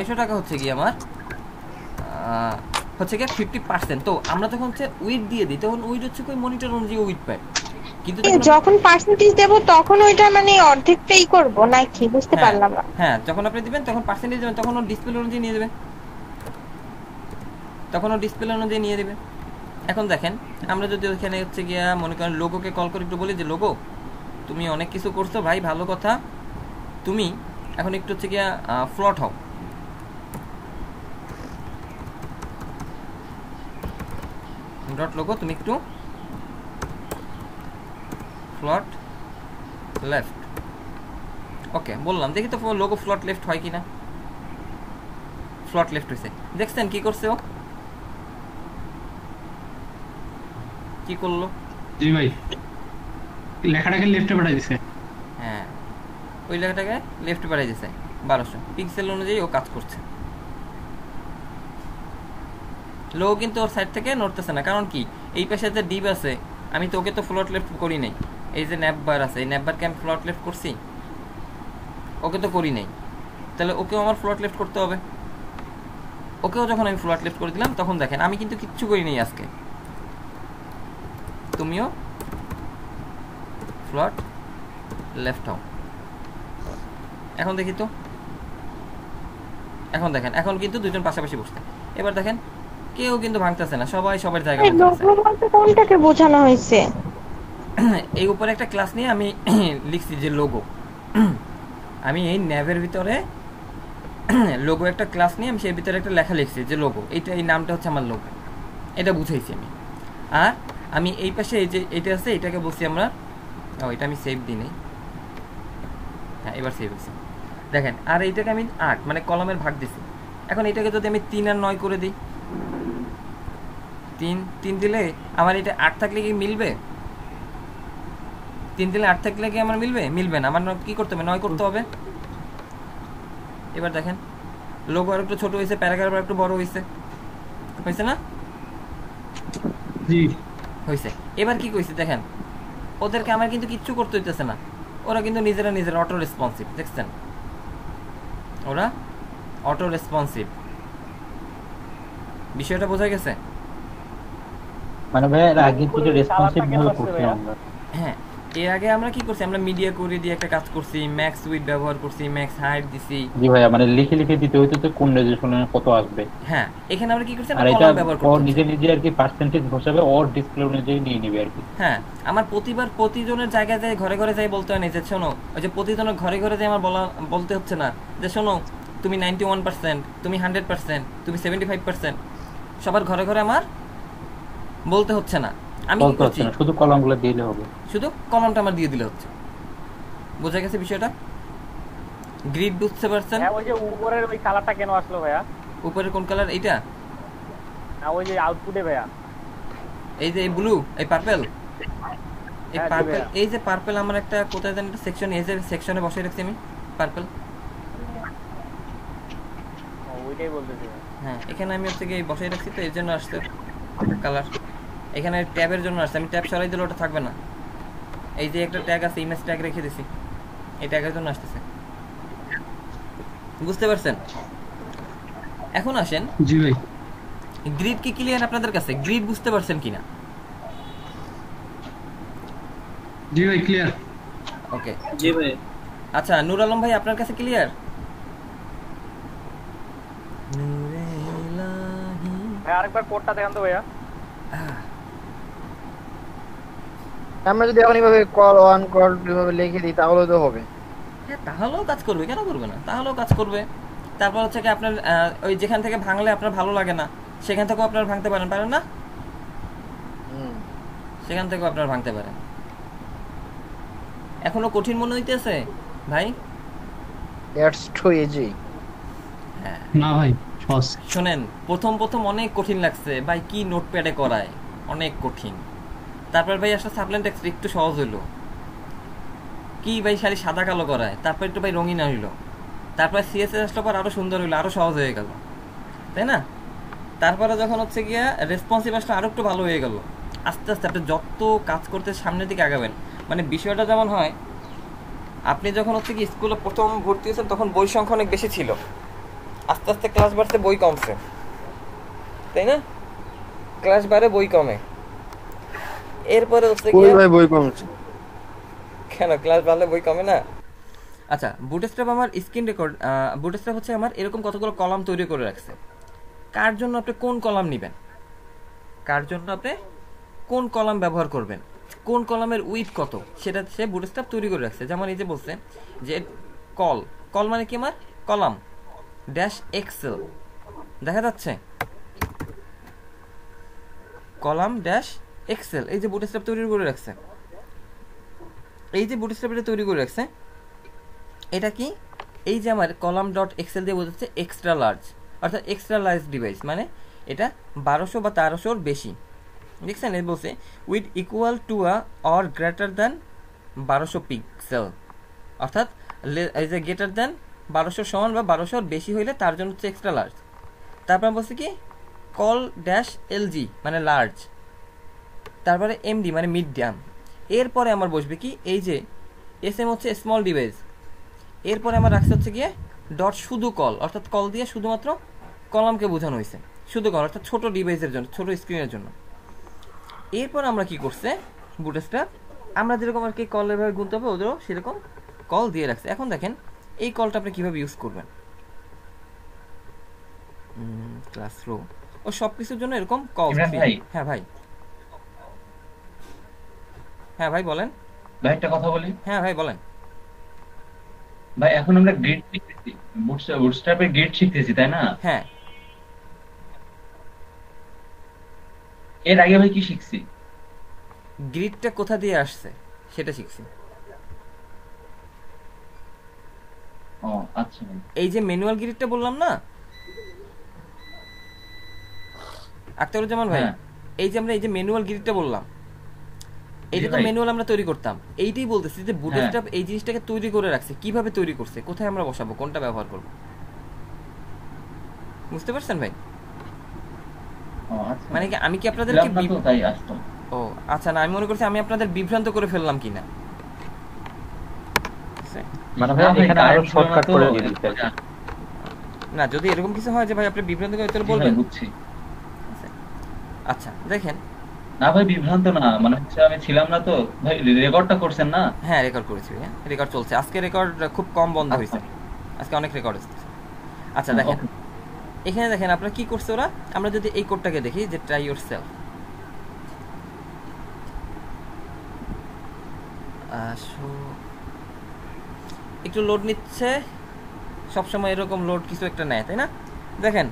হচ্ছে গিয়ে 50%। তো আমরা যখন হচ্ছে উইড দিয়ে দিই তখন উইড হচ্ছে কই মনিটর অনুযায়ী উইড পাই, কিন্তু যখন পার্সেন্টেজ দেব তখন ওইটা মানে অর্ধেকটাই করব নাকি বুঝতে পারলাম না। হ্যাঁ যখন আপনি দিবেন তখন পার্সেন্টেজ দেবেন, তখন ও ডিসপ্লে অনুযায়ী নিয়ে দেবে, এখন দেখেন আমরা যদি ওইখানে হচ্ছে গিয়া মনে করেন লোগোকে কল করে একটু বলি যে লোগো তুমি অনেক কিছু করছো ভাই, ভালো কথা, তুমি এখন একটু হচ্ছে গিয়া ফ্লট হও। ডট লোগো তুমি একটু ফ্লট লেফট। ওকে বললাম, দেখি তো লোগো ফ্লট লেফট হয় কিনা। ফ্লট লেফট হয়েছে, দেখছেন কি করছে ও, কি করলো? জি ভাই লেখাটাকে লেফটে পাঠিয়ে দিয়েছে। হ্যাঁ ওই লেখাটাকে লেফটে পাঠিয়ে দিয়েছে 1200 পিক্সেল অনুযায়ী ও কাজ করছে। লোগো কিন্তু ওর সাইড থেকে নড়তেছে না, কারণ কি এই পাশে যে ডিপ আছে আমি তো ওকে তো ফ্লট লেফট করি নাই। এই যে ন্যাপবার আছে, এই ন্যাপবারকে আমি ফ্লট লেফট করছি, ওকে তো করি নাই, তাহলে ওকেও আমার ফ্লট লেফট করতে হবে। ওকেও যখন আমি ফ্লট লেফট করে দিলাম তখন দেখেন আমি কিন্তু কিচ্ছু করি নাই আজকে, তুমিও ফ্লট লেফট হও। এখন দেখি তো, এখন দেখেন এখন কিন্তু দুজন পাশাপাশি বসছে। এবার দেখেন কেউ কিন্তু ভাঙতেছে না, সবাই সবার জায়গায় কোনটাকে বোঝানো হয়েছে? এই উপরে একটা ক্লাস নিয়ে আমি লিখছি যে লোগো, আমি এই ন্যাভের ভিতরে লোগো একটা ক্লাস নিয়ে আমি সেই ভিতরে একটা লেখা লিখছি যে লোগো, এইটা এই নামটা হচ্ছে আমার লোগো, এটা বুঝাইছি আমি। আর আমি এই পাশে এই যে এটা আছে এটাকে বলছি আমরা, এটা আমি সেভ দিই নাই, হ্যাঁ এবার সেভ হয়েছে দেখেন। আর এইটাকে আমি 8 মানে কলমের ভাগ দিছি। এখন এটাকে যদি আমি 3 আর 9 করে দিই, 3 দিলে আমার এটা 8 থাকলে কি মিলবে? 3 দিলে 8 থাকলে কি আমার মিলবে না, আমার কি করতে হবে 9 করতে হবে। এবার দেখেন লোগো আর একটু ছোট হয়েছে, প্যারাগ্রাফ আর একটু বড় হয়েছে না? জি হয়েছে। এবার কি কইছে দেখেন, ওদেরকে আমার কিন্তু কিচ্ছু করতে হইতেছে না, ওরা কিন্তু নিজেরা অটো রেসপন্সিভ, দেখছেন ওরা অটো রেসপন্সিভ। বিষয়টা বোঝা গেছে? মানে ভাই এর আগে থেকে রেসপন্সিভ ভাবে করছি আমরা। হ্যাঁ এর আগে আমরা কি করছি, আমরা মিডিয়া কোরে দিয়ে একটা কাজ করছি, ম্যাক্স উইড ব্যবহার করছি, ম্যাক্স হাইট দিছি। জি ভাই মানে লিখে দিতে হইতো তো কোন রেজোলিউশনে কত আসবে। হ্যাঁ এখানে আমরা কি করছি, আমরা কলম ব্যবহার করছি, ও নিজে আর কি পার্সেন্টেজ বসাবে, ওর ডিসপ্লে অনুযায়ী নিয়ে নেবে আর কি। হ্যাঁ আমার প্রতিবার প্রতিজনের জায়গায় যায় ঘরে ঘরে যাই বলতে হয় না যে শোনো, ওই যে প্রতিজনের ঘরে ঘরে যাই আমার বলতে হচ্ছে না যে শোনো তুমি 91%, তুমি 100%, তুমি 75%, সবার ঘরে ঘরে আমার বলতে হচ্ছে না। আমি কি করছি, শুধু কলমগুলো দিলে হবে, শুধু কলমটা আমার দিয়ে দিলে হচ্ছে। বোঝা গেছে বিষয়টা? গ্রিড বুঝতে পারছেন? হ্যাঁ ওই যে উপরের ওই কালারটা কেন আসলো ভাইয়া? উপরের কোন কালার? এইটা না ওই যে আউটপুটে ভাইয়া, এই যে ব্লু, এই পার্পল, এই পার্পল, এই যে পার্পল আমার একটা কোথায় জানি একটা সেকশন, এই যে সেকশনে বসাই রাখছি আমি পার্পল। ওইটাই বলতেছি। হ্যাঁ এখানে আমি হচ্ছে কি বসাই রাখছি, তো এর জন্য আসছে কালার। এখানে ট্যাবের জন্য আসছে, আমি ট্যাব সরাই দিলে ওটা থাকবে না। এই যে একটা ট্যাগ আছে, ইমেজ ট্যাগ রেখে দিছি, এই ট্যাগের জন্য আসতেছে। বুঝতে পারছেন? এখন আসেন, জি ভাই গ্রিড কি ক্লিয়ার আপনাদের কাছে? গ্রিড বুঝতে পারছেন কিনা? জি ভাই ক্লিয়ার। ওকে জি ভাই। আচ্ছা নূর আলম ভাই আপনার কাছে ক্লিয়ার? ভাই আরেকবার কোডটা দেখান তো ভাইয়া। আমরা যদি এখন এইভাবে কল ওয়ান কল এইভাবে লিখে দিই তাহলে তো হবে। হ্যাঁ তাহলেও কাজ করবে, কেন করবে না? তাহলেও কাজ করবে। তারপর হচ্ছে কি আপনার ওই যেখান থেকে ভাঙলে আপনার ভালো লাগে না সেখান থেকেও আপনারা ভাঙতে পারেন না? সেখান থেকেও আপনারা ভাঙতে পারেন। এখনো কঠিন মনে হইতেছে ভাই? That's too easy. হ্যাঁ না ভাই সহজ। শুনেন প্রথম অনেক কঠিন লাগছে ভাই, কি নোটপ্যাডে করায় অনেক কঠিন। তারপর ভাই আসলে সাবলেন টেক্সট একটু সহজ হইলো, কি ভাই খালি সাদা কালো করায়, তারপর একটু ভাই রঙিন হইলো, তারপর সিএসএস আসলো পর আরো সুন্দর হইলো, আরো সহজ হয়ে গেল, তাই না? তারপরে যখন হচ্ছে গিয়া রেসপন্সিভ আসলে আরো একটু ভালো হয়ে গেল। আস্তে আস্তে আপনি যত কাজ করতে সামনের দিকে আগাবেন, মানে বিষয়টা যেমন হয় আপনি যখন হচ্ছে কি স্কুলে প্রথম ভর্তি হয়েছেন তখন বই সংখ্যা অনেক বেশি ছিল, আস্তে আস্তে ক্লাস বাড়ছে বই কমছে, তাই না? ক্লাস বাড়ে বই কমে, এরপরে হচ্ছে কি ভাই বই কমছে কেন? ক্লাস বাড়লে বই কমে না? আচ্ছা, বুটস্ট্র্যাপ আমার স্ক্রিন রেকর্ড, বুটস্ট্র্যাপ হচ্ছে আমার এরকম কতগুলো কলাম তৈরি করে রাখছে। কার জন্য আপনি কোন কলাম নেবেন, কার জন্য আপনি কোন কলাম ব্যবহার করবেন, কোন কলামের উইথ কত, সেটা সে বুটস্ট্র্যাপ তৈরি করে রাখছে। যেমন এই যে বলছে যে কল, কল মানে কি আমার কলাম ড্যাশ এক্সেল, দেখা যাচ্ছে কলাম ড্যাশ এক্সেল, এই যে বুটস্ট্র্যাপ তৈরি করে রাখছে, এই যে বুটস্ট্র্যাপ এটা তৈরি করে রাখছে, এটা কি এই যে আমার কলাম ডট এক্সেল দিয়ে বোঝাচ্ছে এক্সট্রা লার্জ, অর্থাৎ এক্সট্রা লার্জ ডিভাইস, মানে এটা 1200 বা 1300 বেশি। দেখছেন এই বলছে with equal to or greater than 1200 pixel, অর্থাৎ এই যে গ্রেটার দ্যান 1200 সমান বা 1200 বেশি হইলে তার জন্য হচ্ছে এক্সট্রা লার্জ। তারপর বলছে কি কল ড্যাশ এলজি মানে লার্জ, তারপরে এমডি মানে মিডিয়াম, এরপরে আমার বসবে কি এই যে এসএম হচ্ছে স্মল ডিভাইস, এরপরে আমার রাখতে হচ্ছে গিয়ে ডট শুধু কল, অর্থাৎ কল দিয়ে শুধুমাত্র কলামকে বোঝানো হয়েছে, শুধু কল অর্থাৎ ছোট ডিভাইসের জন্য, ছোট স্ক্রিনের জন্য। এরপর আমরা কি করছে বুটস্ট্র্যাপ, আমরা যেরকম আর কি কলের ভাবে গুনতে হবে ওদেরও সেরকম কল দিয়ে রাখছে। এখন দেখেন এই কলটা আপনি কিভাবে ইউজ করবেন, ক্লাস রো ও সব কিছুর জন্য এরকম কল। হ্যাঁ ভাই, হ্যাঁ ভাই বলেন ভাই একটা কথা বলি। হ্যাঁ ভাই বলেন। ভাই এখন আমরা গ্রিড শিখতেছি, বুটস্ট্র্যাপের গ্রিড শিখতেছি তাই না? হ্যাঁ। এর আগে ভাই কি শিখছি? গ্রিডটা কোথা দিয়ে আসছে সেটা শিখছি। ও আচ্ছা ভাই, এই যে ম্যানুয়াল গ্রিডটা বললাম না আখতারুজ্জামান ভাই, এই যে আমরা এই যে ম্যানুয়াল গ্রিডটা বললাম, এইটা তো ম্যানুয়াল আমরা তৈরি করতাম, এইটাই বলতেছি যে বুটস্ট্র্যাপ এই জিনিসটাকে তৈরি করে রাখছে, কিভাবে তৈরি করছে, কোথায় আমরা বসাবো, কোনটা ব্যবহার করব, বুঝতে পারছেন ভাই? মানে কি আমি কি আপনাদেরকে ও আচ্ছা না, আমি মনে করছি আমি আপনাদের বিভ্রান্ত করে ফেললাম কিনা। না যদি এরকম কিছু হয় যে ভাই আপনি বিভ্রান্ত করে তাহলে বলবেন। আচ্ছা দেখেন, না ভাই বিভ্রান্ত না, মানে হচ্ছে আমি ছিলাম না তো ভাই, রেকর্ডটা করছেন না? হ্যাঁ রেকর্ড করেছি, হ্যাঁ রেকর্ড চলছে, আজকে রেকর্ড খুব কম বন্ধ হয়েছে, আজকে অনেক রেকর্ড হচ্ছে। আচ্ছা দেখেন এখানে দেখেন আপনারা কি করছে ওরা, আমরা যদি এই কোডটাকে দেখি যে ট্রাই ইয়োরসেলফ, একটু লোড নিচ্ছে, সবসময় এরকম লোড কিছু একটা নেয় তাই না? দেখেন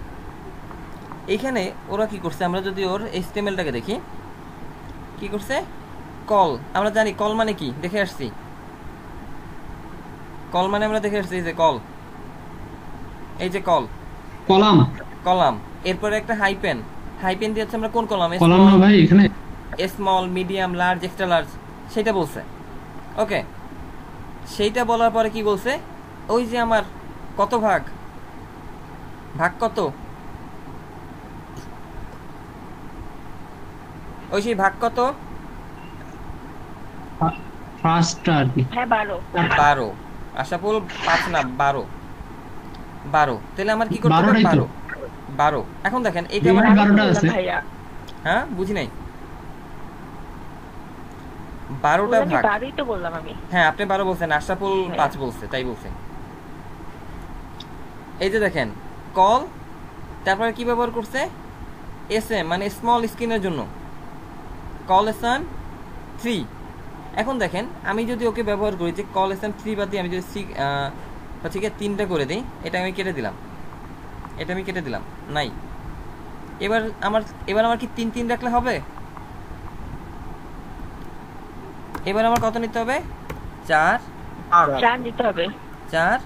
এইখানে ওরা কি করছে, আমরা যদি ওর HTML-টাকে দেখি কি করছে, কল, আমরা জানি কল মানে কি দেখে আসছি, কল মানে আমরা দেখে আসছি এই যে কল, এই যে কল কলাম, কলাম, এরপরে একটা হাইপেন, হাইপেন দিয়ে আমরা কোন কলাম, কলাম না ভাই এখানে small medium large extra large সেটা বলছে। ওকে, সেইটা বলার পরে কি বলছে, ওই যে আমার কত ভাগ, ভাগ কত, ওই সেই ভাগ কত, ফার্স্ট আর কি, হ্যাঁ 12 আশাফুল 5 না 12, তাহলে আমার কি করতে হবে 12। এখন দেখেন এইটা আমার 12টা আছে, হ্যাঁ বুঝি নাই, 12টা ভাগ, 12ই তো বললাম আমি। হ্যাঁ আপনি 12 বলছেন, আশরাফুল 5 বলছে, তাই বলছে। এই যে দেখেন কল, তারপরে কি ব্যবহার করছে, এসএম মানে স্মল স্ক্রিনের জন্য কল এসএম 3। এখন দেখেন আমি যদি ওকে ব্যবহার করি যে কল এসএম 3 বাদ দিয়ে আমি যদি হচ্ছে কি 3টা করে দিই, এটা আমি কেটে দিলাম, এটা আমি কেটে দিলাম নাই, এবার আমার কি 3 রাখলে হবে, এবার আমার কত নিতে হবে, 4 নিতে হবে, 4।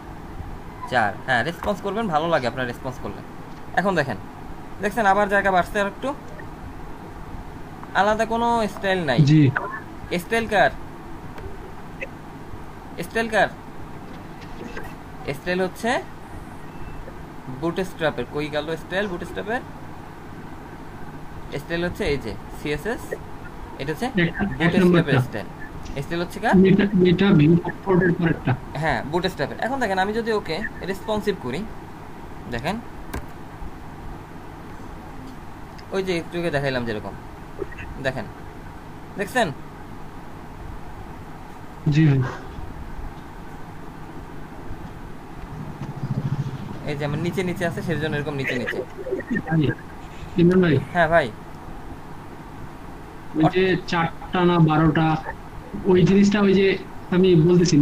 হ্যাঁ রেসপন্স করবেন, ভালো লাগে আপনার রেসপন্স করলে। এখন দেখছেন আবার জায়গা বাড়ছে, আর একটু আলাদা কোনো স্টাইল নাই, স্টাইল কার, স্টাইল হচ্ছে বুটস্ট্র্যাপের, কই গেল স্টাইল, বুটস্ট্র্যাপের স্টাইল হচ্ছে এই যে সিএসএস, এটা হচ্ছে বুটস্ট্র্যাপের স্টাইল। এসটিএল হচ্ছে কার এটা ভিউপোর্টের পরেরটা। হ্যাঁ বুটস্ট্র্যাপের। এখন দেখেন আমি যদি ওকে রেসপন্সিভ করি, দেখেন ওই যে একটুকে দেখাইলাম যেরকম, দেখেন দেখছেন? জি ভাই। এই যে আমার নিচে নিচে আছে সেজন্য এরকম নিচে নিচে। ইমরান ভাই, হ্যাঁ ভাই, ওই যে 4টা না 12টা ওই জিনিসটা, ওই যে আমি বলতেছি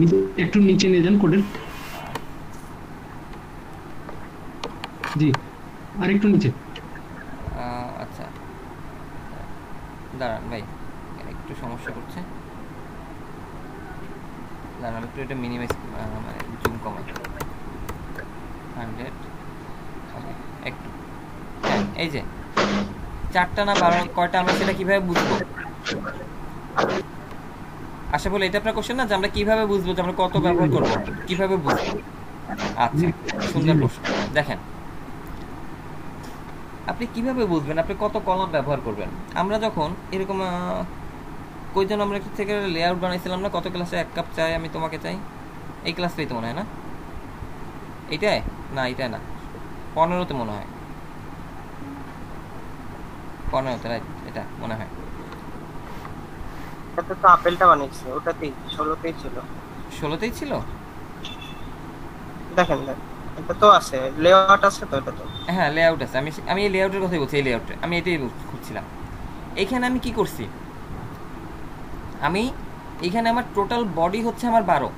একটু নিচে নিয়ে যান কোডের। জি আর একটু নিচে। আচ্ছা দাঁড়ান ভাই, একটু সমস্যা করছে, দাঁড়ান একটু এটা মিনিমাইজ মানে জুম কমাই 100 একটু। হ্যাঁ এই যে 4টা না 12 কয়টা আমরা সেটা কিভাবে বুঝবো? আশা বলে এটা আপনার কোশ্চেন না যে আমরা কিভাবে বুঝবো যে আমরা কত ব্যবহার করব, কিভাবে বুঝবো? আচ্ছা সুন্দর প্রশ্ন। দেখেন আপনি কিভাবে বুঝবেন আপনি কত কলাম ব্যবহার করবেন? আমরা যখন এরকম কয়জন আমরা থেকে লেআউট বানাইছিলাম না, কত ক্লাসে 1 কাপ চাই আমি তোমাকে চাই, এই ক্লাসটাই তো মনে হয় না, এইটাই না এইটাই না 15তে মনে হয়, 15তে রাইট, এটা মনে হয়। এটা তো আপেলটা বানিয়েছে, ওটাতেই 16তেই ছিল। 16তেই ছিল? দেখেন এটা তো আছে, লেআউট আছে তো, এটা তো হ্যাঁ লেআউট আছে। আমি এই লেআউটের কথাই বলছি, এই লেআউটে আমি এটাই খুঁজছিলাম। এইখানে আমি কি করছি, আমি এইখানে আমার টোটাল বডি হচ্ছে আমার 12,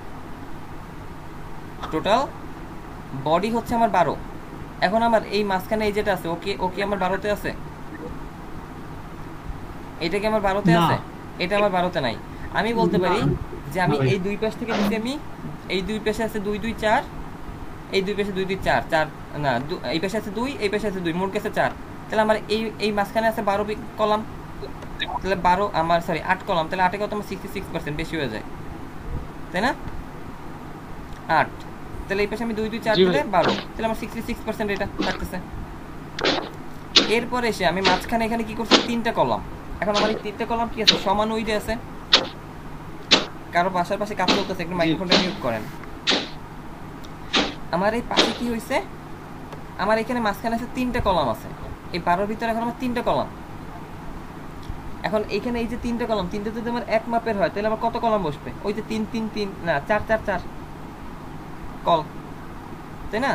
টোটাল বডি হচ্ছে আমার 12। এখন আমার এই মাঝখানে এই যেটা আছে ওকে আমার 12তে আছে, এটা কি আমার 12তে আছে? এটা আমার 12তে নাই। আমি বলতে পারি যে আমি এই দুই পাশ থেকে যদি আমি এই দুই পাশে আছে 2 2 4, এই দুই পাশে 2 2 4 4 না, এই পাশে আছে 2, এই পাশে আছে 2, মোট কাছে 4, তাহলে আমার এই মাঝখানে আছে 12 কলাম, তাহলে 12 আমার সরি 8 কলাম, তাহলে 8 এ কত আমার 66% বেশি হয়ে যায়, তাই না? 8, তাহলে এই পাশে আমি 2 2 4 দিলে 12, তাহলে আমার 66% এটা থাকতেছে। এরপর এসে আমি মাঝখানে এখানে কি করছি, 3টা কলাম। এখন আমার এই 3টা কলাম কি আছে, সমান উইডে আছে। কারো বাসার পাশে কাজ চলতেছে, একটু মাইক্রোফোনটা মিউট করেন। আমার এই পাশে কি হইছে, আমার এখানে মাঝখানে আছে 3টা কলাম আছে, এই 12 এর ভিতরে এখন আমার 3টা কলাম। এখন এইখানে এই যে 3টা কলাম, 3টা যদি আমার এক মাপের হয় তাহলে আমার কত কলাম বসবে? ওই যে 3 3 3 না 4 4 4 কল, তাই না?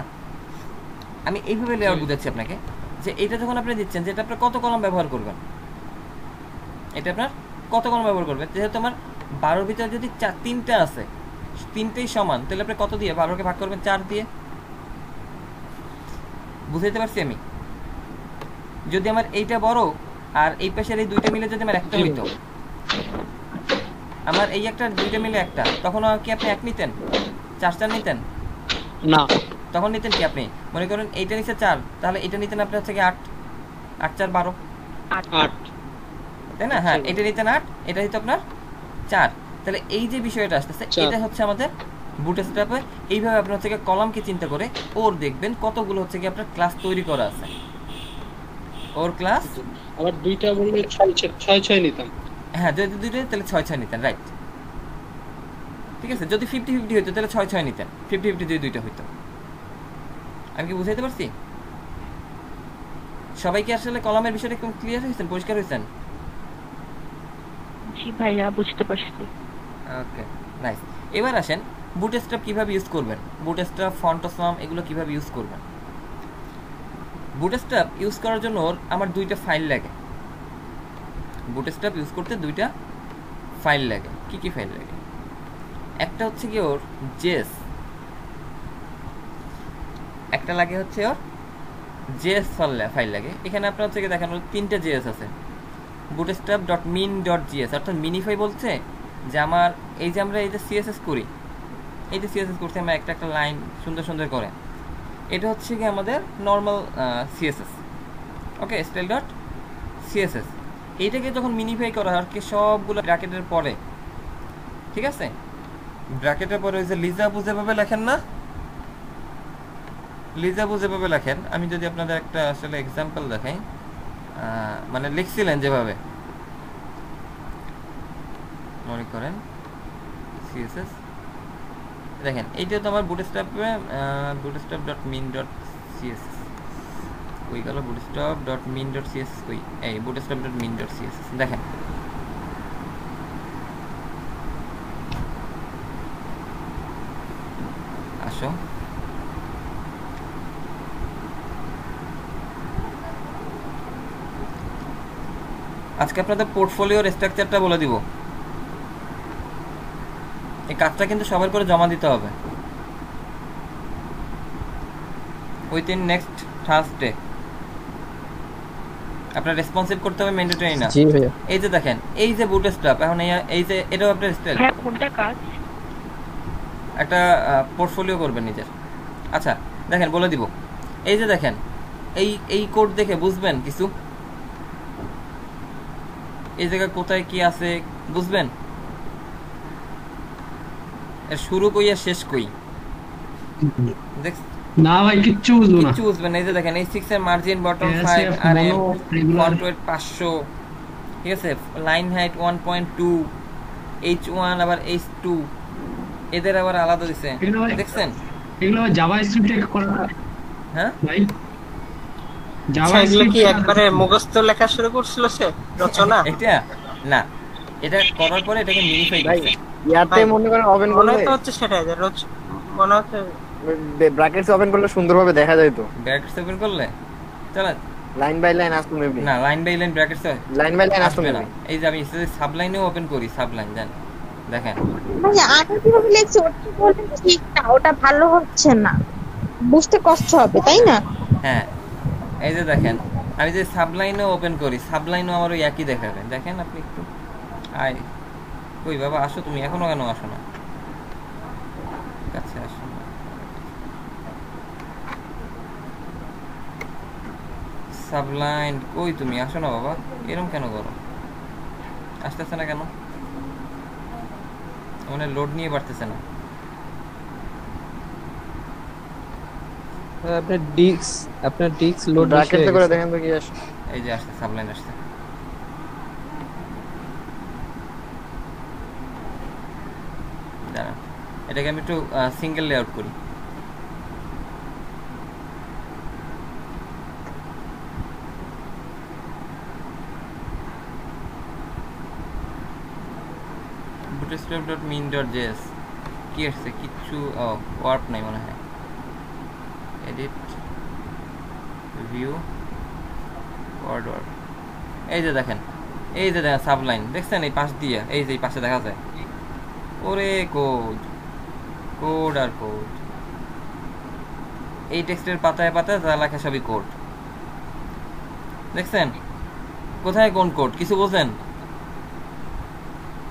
আমি এইভাবে লেআউট বুঝাচ্ছি আপনাকে যে এটা যখন আপনি দিচ্ছেন যে এটা আপনি কত কলাম ব্যবহার করবেন, এটা আপনার কত কলাম ব্যবহার করবেন। যেহেতু আমার 12 ভিতরে যদি 3টা আছে, 3টেই সমান, তাহলে আপনি কত দিয়ে 12কে ভাগ করবেন? 4 দিয়ে। বুঝাইতে পারছি আমি? যদি আমার এইটা বড় আর এই পাশের এই দুইটা মিলে যদি আমার একটা হইতো, আমার এই একটা দুইটা মিলে একটা, তখন কি আপনি 1 নিতেন? 4 4 নিতেন না, তখন নিতেন কি আপনি? মনে করেন এইটা নিচে 4, তাহলে এটা নিতেন আপনি হচ্ছে কি 8 8 4 12 8, তাই না? হ্যাঁ এটা নিতেন 8, এটা হইতো আপনার 4। তাহলে এই যে বিষয়টা আসতেছে এটা হচ্ছে আমাদের বুটস্ট্র্যাপে। এইভাবে আপনি হচ্ছে কলামকে চিন্তা করে ওর দেখবেন কতগুলো হচ্ছে কি আপনার ক্লাস তৈরি করা আছে, ওর ক্লাস। আবার দুইটা বললে 6 6 নিতাম। হ্যাঁ যদি দুইটা তাহলে 6 6 নিতেন, রাইট, ঠিক আছে। যদি 50 50 হইতো তাহলে 6 6 নিতেন, 50 50 যদি দুইটা হইতো। আমি কি বুঝাইতে পারছি? সবাই কি আসলে কলামের বিষয়টা একদম ক্লিয়ার হয়েছেন, পরিষ্কার হয়েছেন? জি ভাইয়া বুঝতে পারছি। Okay nice. এবার আসেন বুটস্ট্র্যাপ কিভাবে ইউজ করবেন, বুটস্ট্র্যাপ ফন্টসাম এগুলো কিভাবে ইউজ করবেন। বুটস্ট্র্যাপ ইউজ করার জন্য আমার 2টা ফাইল লাগে, বুটস্ট্র্যাপ ইউজ করতে 2টা ফাইল লাগে। কি কি ফাইল লাগে? একটা হচ্ছে কি ওর জেএস, একটা লাগে হচ্ছে ওর জেএস ফাইল লাগে। এখানে আপনার হচ্ছে কি দেখেন ওর 3টা জেএস আছে, bootstrap.min.js, অর্থাৎ মিনিফাই বলছে যে আমার এই যে আমরা এই যে সিএসএস করি, এই যে সিএসএস করতে আমরা একটা একটা লাইন সুন্দর সুন্দর করে, এটা হচ্ছে কি আমাদের নর্মাল সিএসএস, ওকে, style.css। এইটাকে যখন মিনিফাই করা হয় আর কি সবগুলো ব্র্যাকেটের পরে, ঠিক আছে, ব্র্যাকেটের পরে ওই যে লিজাবু যেভাবে লেখেন না, লিজাবু যেভাবে লেখেন, আমি যদি আপনাদের একটা আসলে এক্সাম্পল দেখাই, মানে লিখছিলেন যেভাবে, মনে করেন css দেখেন এইটা তো আমার বুটস্ট্র্যাপে bootstrap.min.css কই গেল bootstrap.min.css কই এই bootstrap.min.css দেখেন আসো আজকে আপনাদের পোর্টফোলিওর স্ট্রাকচারটা বলে দিব এই কাজটা কিন্তু সবার করে জমা দিতে হবে উইথিন নেক্সট থার্সডে আপনার রেসপন্সিভ করতে হবে ম্যান্ডেটরি না জি ভাইয়া এই যে দেখেন এই যে বুটস্ট্র্যাপ এখন এই যে এটাও আপনার স্টাইল হ্যাঁ কোনটা কাজ একটা পোর্টফোলিও করবেন নিজের আচ্ছা দেখেন বলে দিব এই যে দেখেন এই কোড দেখে বুঝবেন কিছু এই জায়গা কোথায় কি আছে বুঝবেন এর শুরু কই আর শেষ কই দেখ না ভাই কিচ্ছু বুঝবো না কিচ্ছু বুঝবেন না এই যে দেখেন এই 6 এর মার্জিন বটম 5 আর ফন্ট ওয়েট 500 ঠিক আছে লাইন হাইট 1.2 h1 আবার h2 এদের আবার আলাদা দিছে দেখছেন এগুলো জাভাস্ক্রিপ্টে করা হ্যাঁ ভাই এগুলো কি একবারে মুখস্থ লেখা শুরু করছিল সে রচনা এটা না এটা করার পরে এটাকে মিনিফাই করছে ইয়াতে মনে করেন ওপেন মনে করলে হচ্ছে সেটাই যে মনে হচ্ছে ব্র্যাকেটস ওপেন করলে সুন্দরভাবে দেখা যায় তো ব্র্যাকেটস ওপেন করলে চল লাইন বাই লাইন আসতো মেবি না line by line brackets line by line আসতো না এই যে আমি সাবলাইনেও ওপেন করি সাবলাইন জান দেখেন ভাই আমি কিভাবে লিখছি ওটা বলেন ঠিক না ওটা ভালো হচ্ছে না বুঝতে কষ্ট হবে তাই না হ্যাঁ এই যে দেখেন আমি যে সাবলাইনও ওপেন করি সাবলাইনও আমার ওই একই দেখাবে দেখেন আপনি একটু আয় কই বাবা আসো তুমি এখনো কেন আসো না কাছে আসো না সাবলাইন কই তুমি আসো না বাবা এরকম কেন করো আসতেছে না কেন মানে লোড নিয়ে বাড়তেছে না আপনার ডিস্ক লোড ব্র্যাকেটে করে দেখেন তো কি আসে এই যে আসছে সাবলাইন আসছে দাঁড়ান এটাকে আমি একটু সিঙ্গেল লেআউট করি bootstrap.min.js কি আসছে কিছু ওয়ার্প নাই মনে হয় এডিট ভিউ অর্ডার এই যে দেখেন সাবলাইন দেখছেন এই পাশ দিয়ে এই যে এই পাশে দেখা যায় ওরে কোড কোড আর কোড এই টেক্সটের পাতায় পাতায় যা লেখা সবই কোড দেখছেন কোথায় কোন কোড কিছু বোঝেন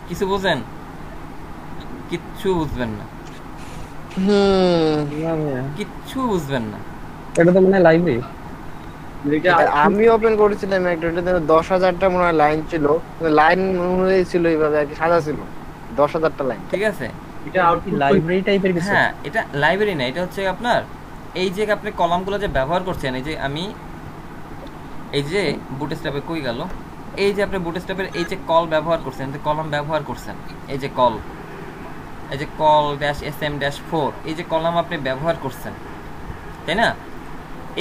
কিচ্ছু বুঝবেন না কিচ্ছু বুঝবেন না এটা তো মনে হয় লাইব্রেরি আমি ওপেন করেছিলাম একটা এটাতে 10,000টা মনে হয় লাইন ছিল লাইন অনুযায়ী ছিল এইভাবে আর কি সাদা ছিল 10,000টা লাইন ঠিক আছে এটা আউটপুট লাইব্রেরি টাইপের কিছু হ্যাঁ এটা লাইব্রেরি না এটা হচ্ছে আপনার এই যে আপনি কলামগুলো যে ব্যবহার করছেন এই যে আমি এই যে বুটস্ট্র্যাপে কই গেল এই যে আপনি বুটস্ট্র্যাপের এই যে কল ব্যবহার করছেন যে কলাম ব্যবহার করছেন এই যে কল -sm-4 এই যে কলাম আপনি ব্যবহার করছেন তাই না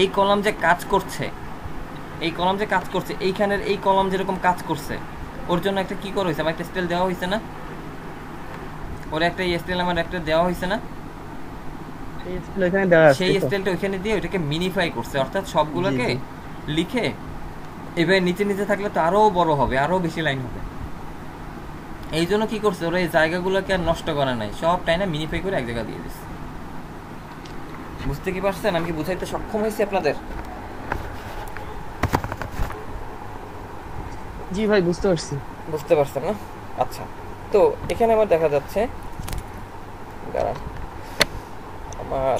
এই কলাম যে কাজ করছে এইখানের এই কলাম যেরকম কাজ করছে ওর জন্য একটা কি করা হয়েছে আমার একটা স্টাইল দেওয়া হয়েছে না ওর একটা স্টাইল আমার একটা দেওয়া হয়েছে না সেই স্টাইলটা ওইখানে দিয়ে ওইটাকে মিনিফাই করছে অর্থাৎ সবগুলোকে লিখে এবার নিচে থাকলে তো আরো বড় হবে আরো বেশি লাইন হবে এই জন্য কি করছে ওরা এই জায়গাগুলোকে আর নষ্ট করে নাই সবটাই না মিনিফাই করে এক জায়গা দিয়ে দিচ্ছে বুঝতে কি পারছেন আমি কি বুঝাইতে সক্ষম হয়েছি আপনাদের জি ভাই বুঝতে পারছেন না আচ্ছা তো এখানে আমার দেখা যাচ্ছে দাঁড়ান আমার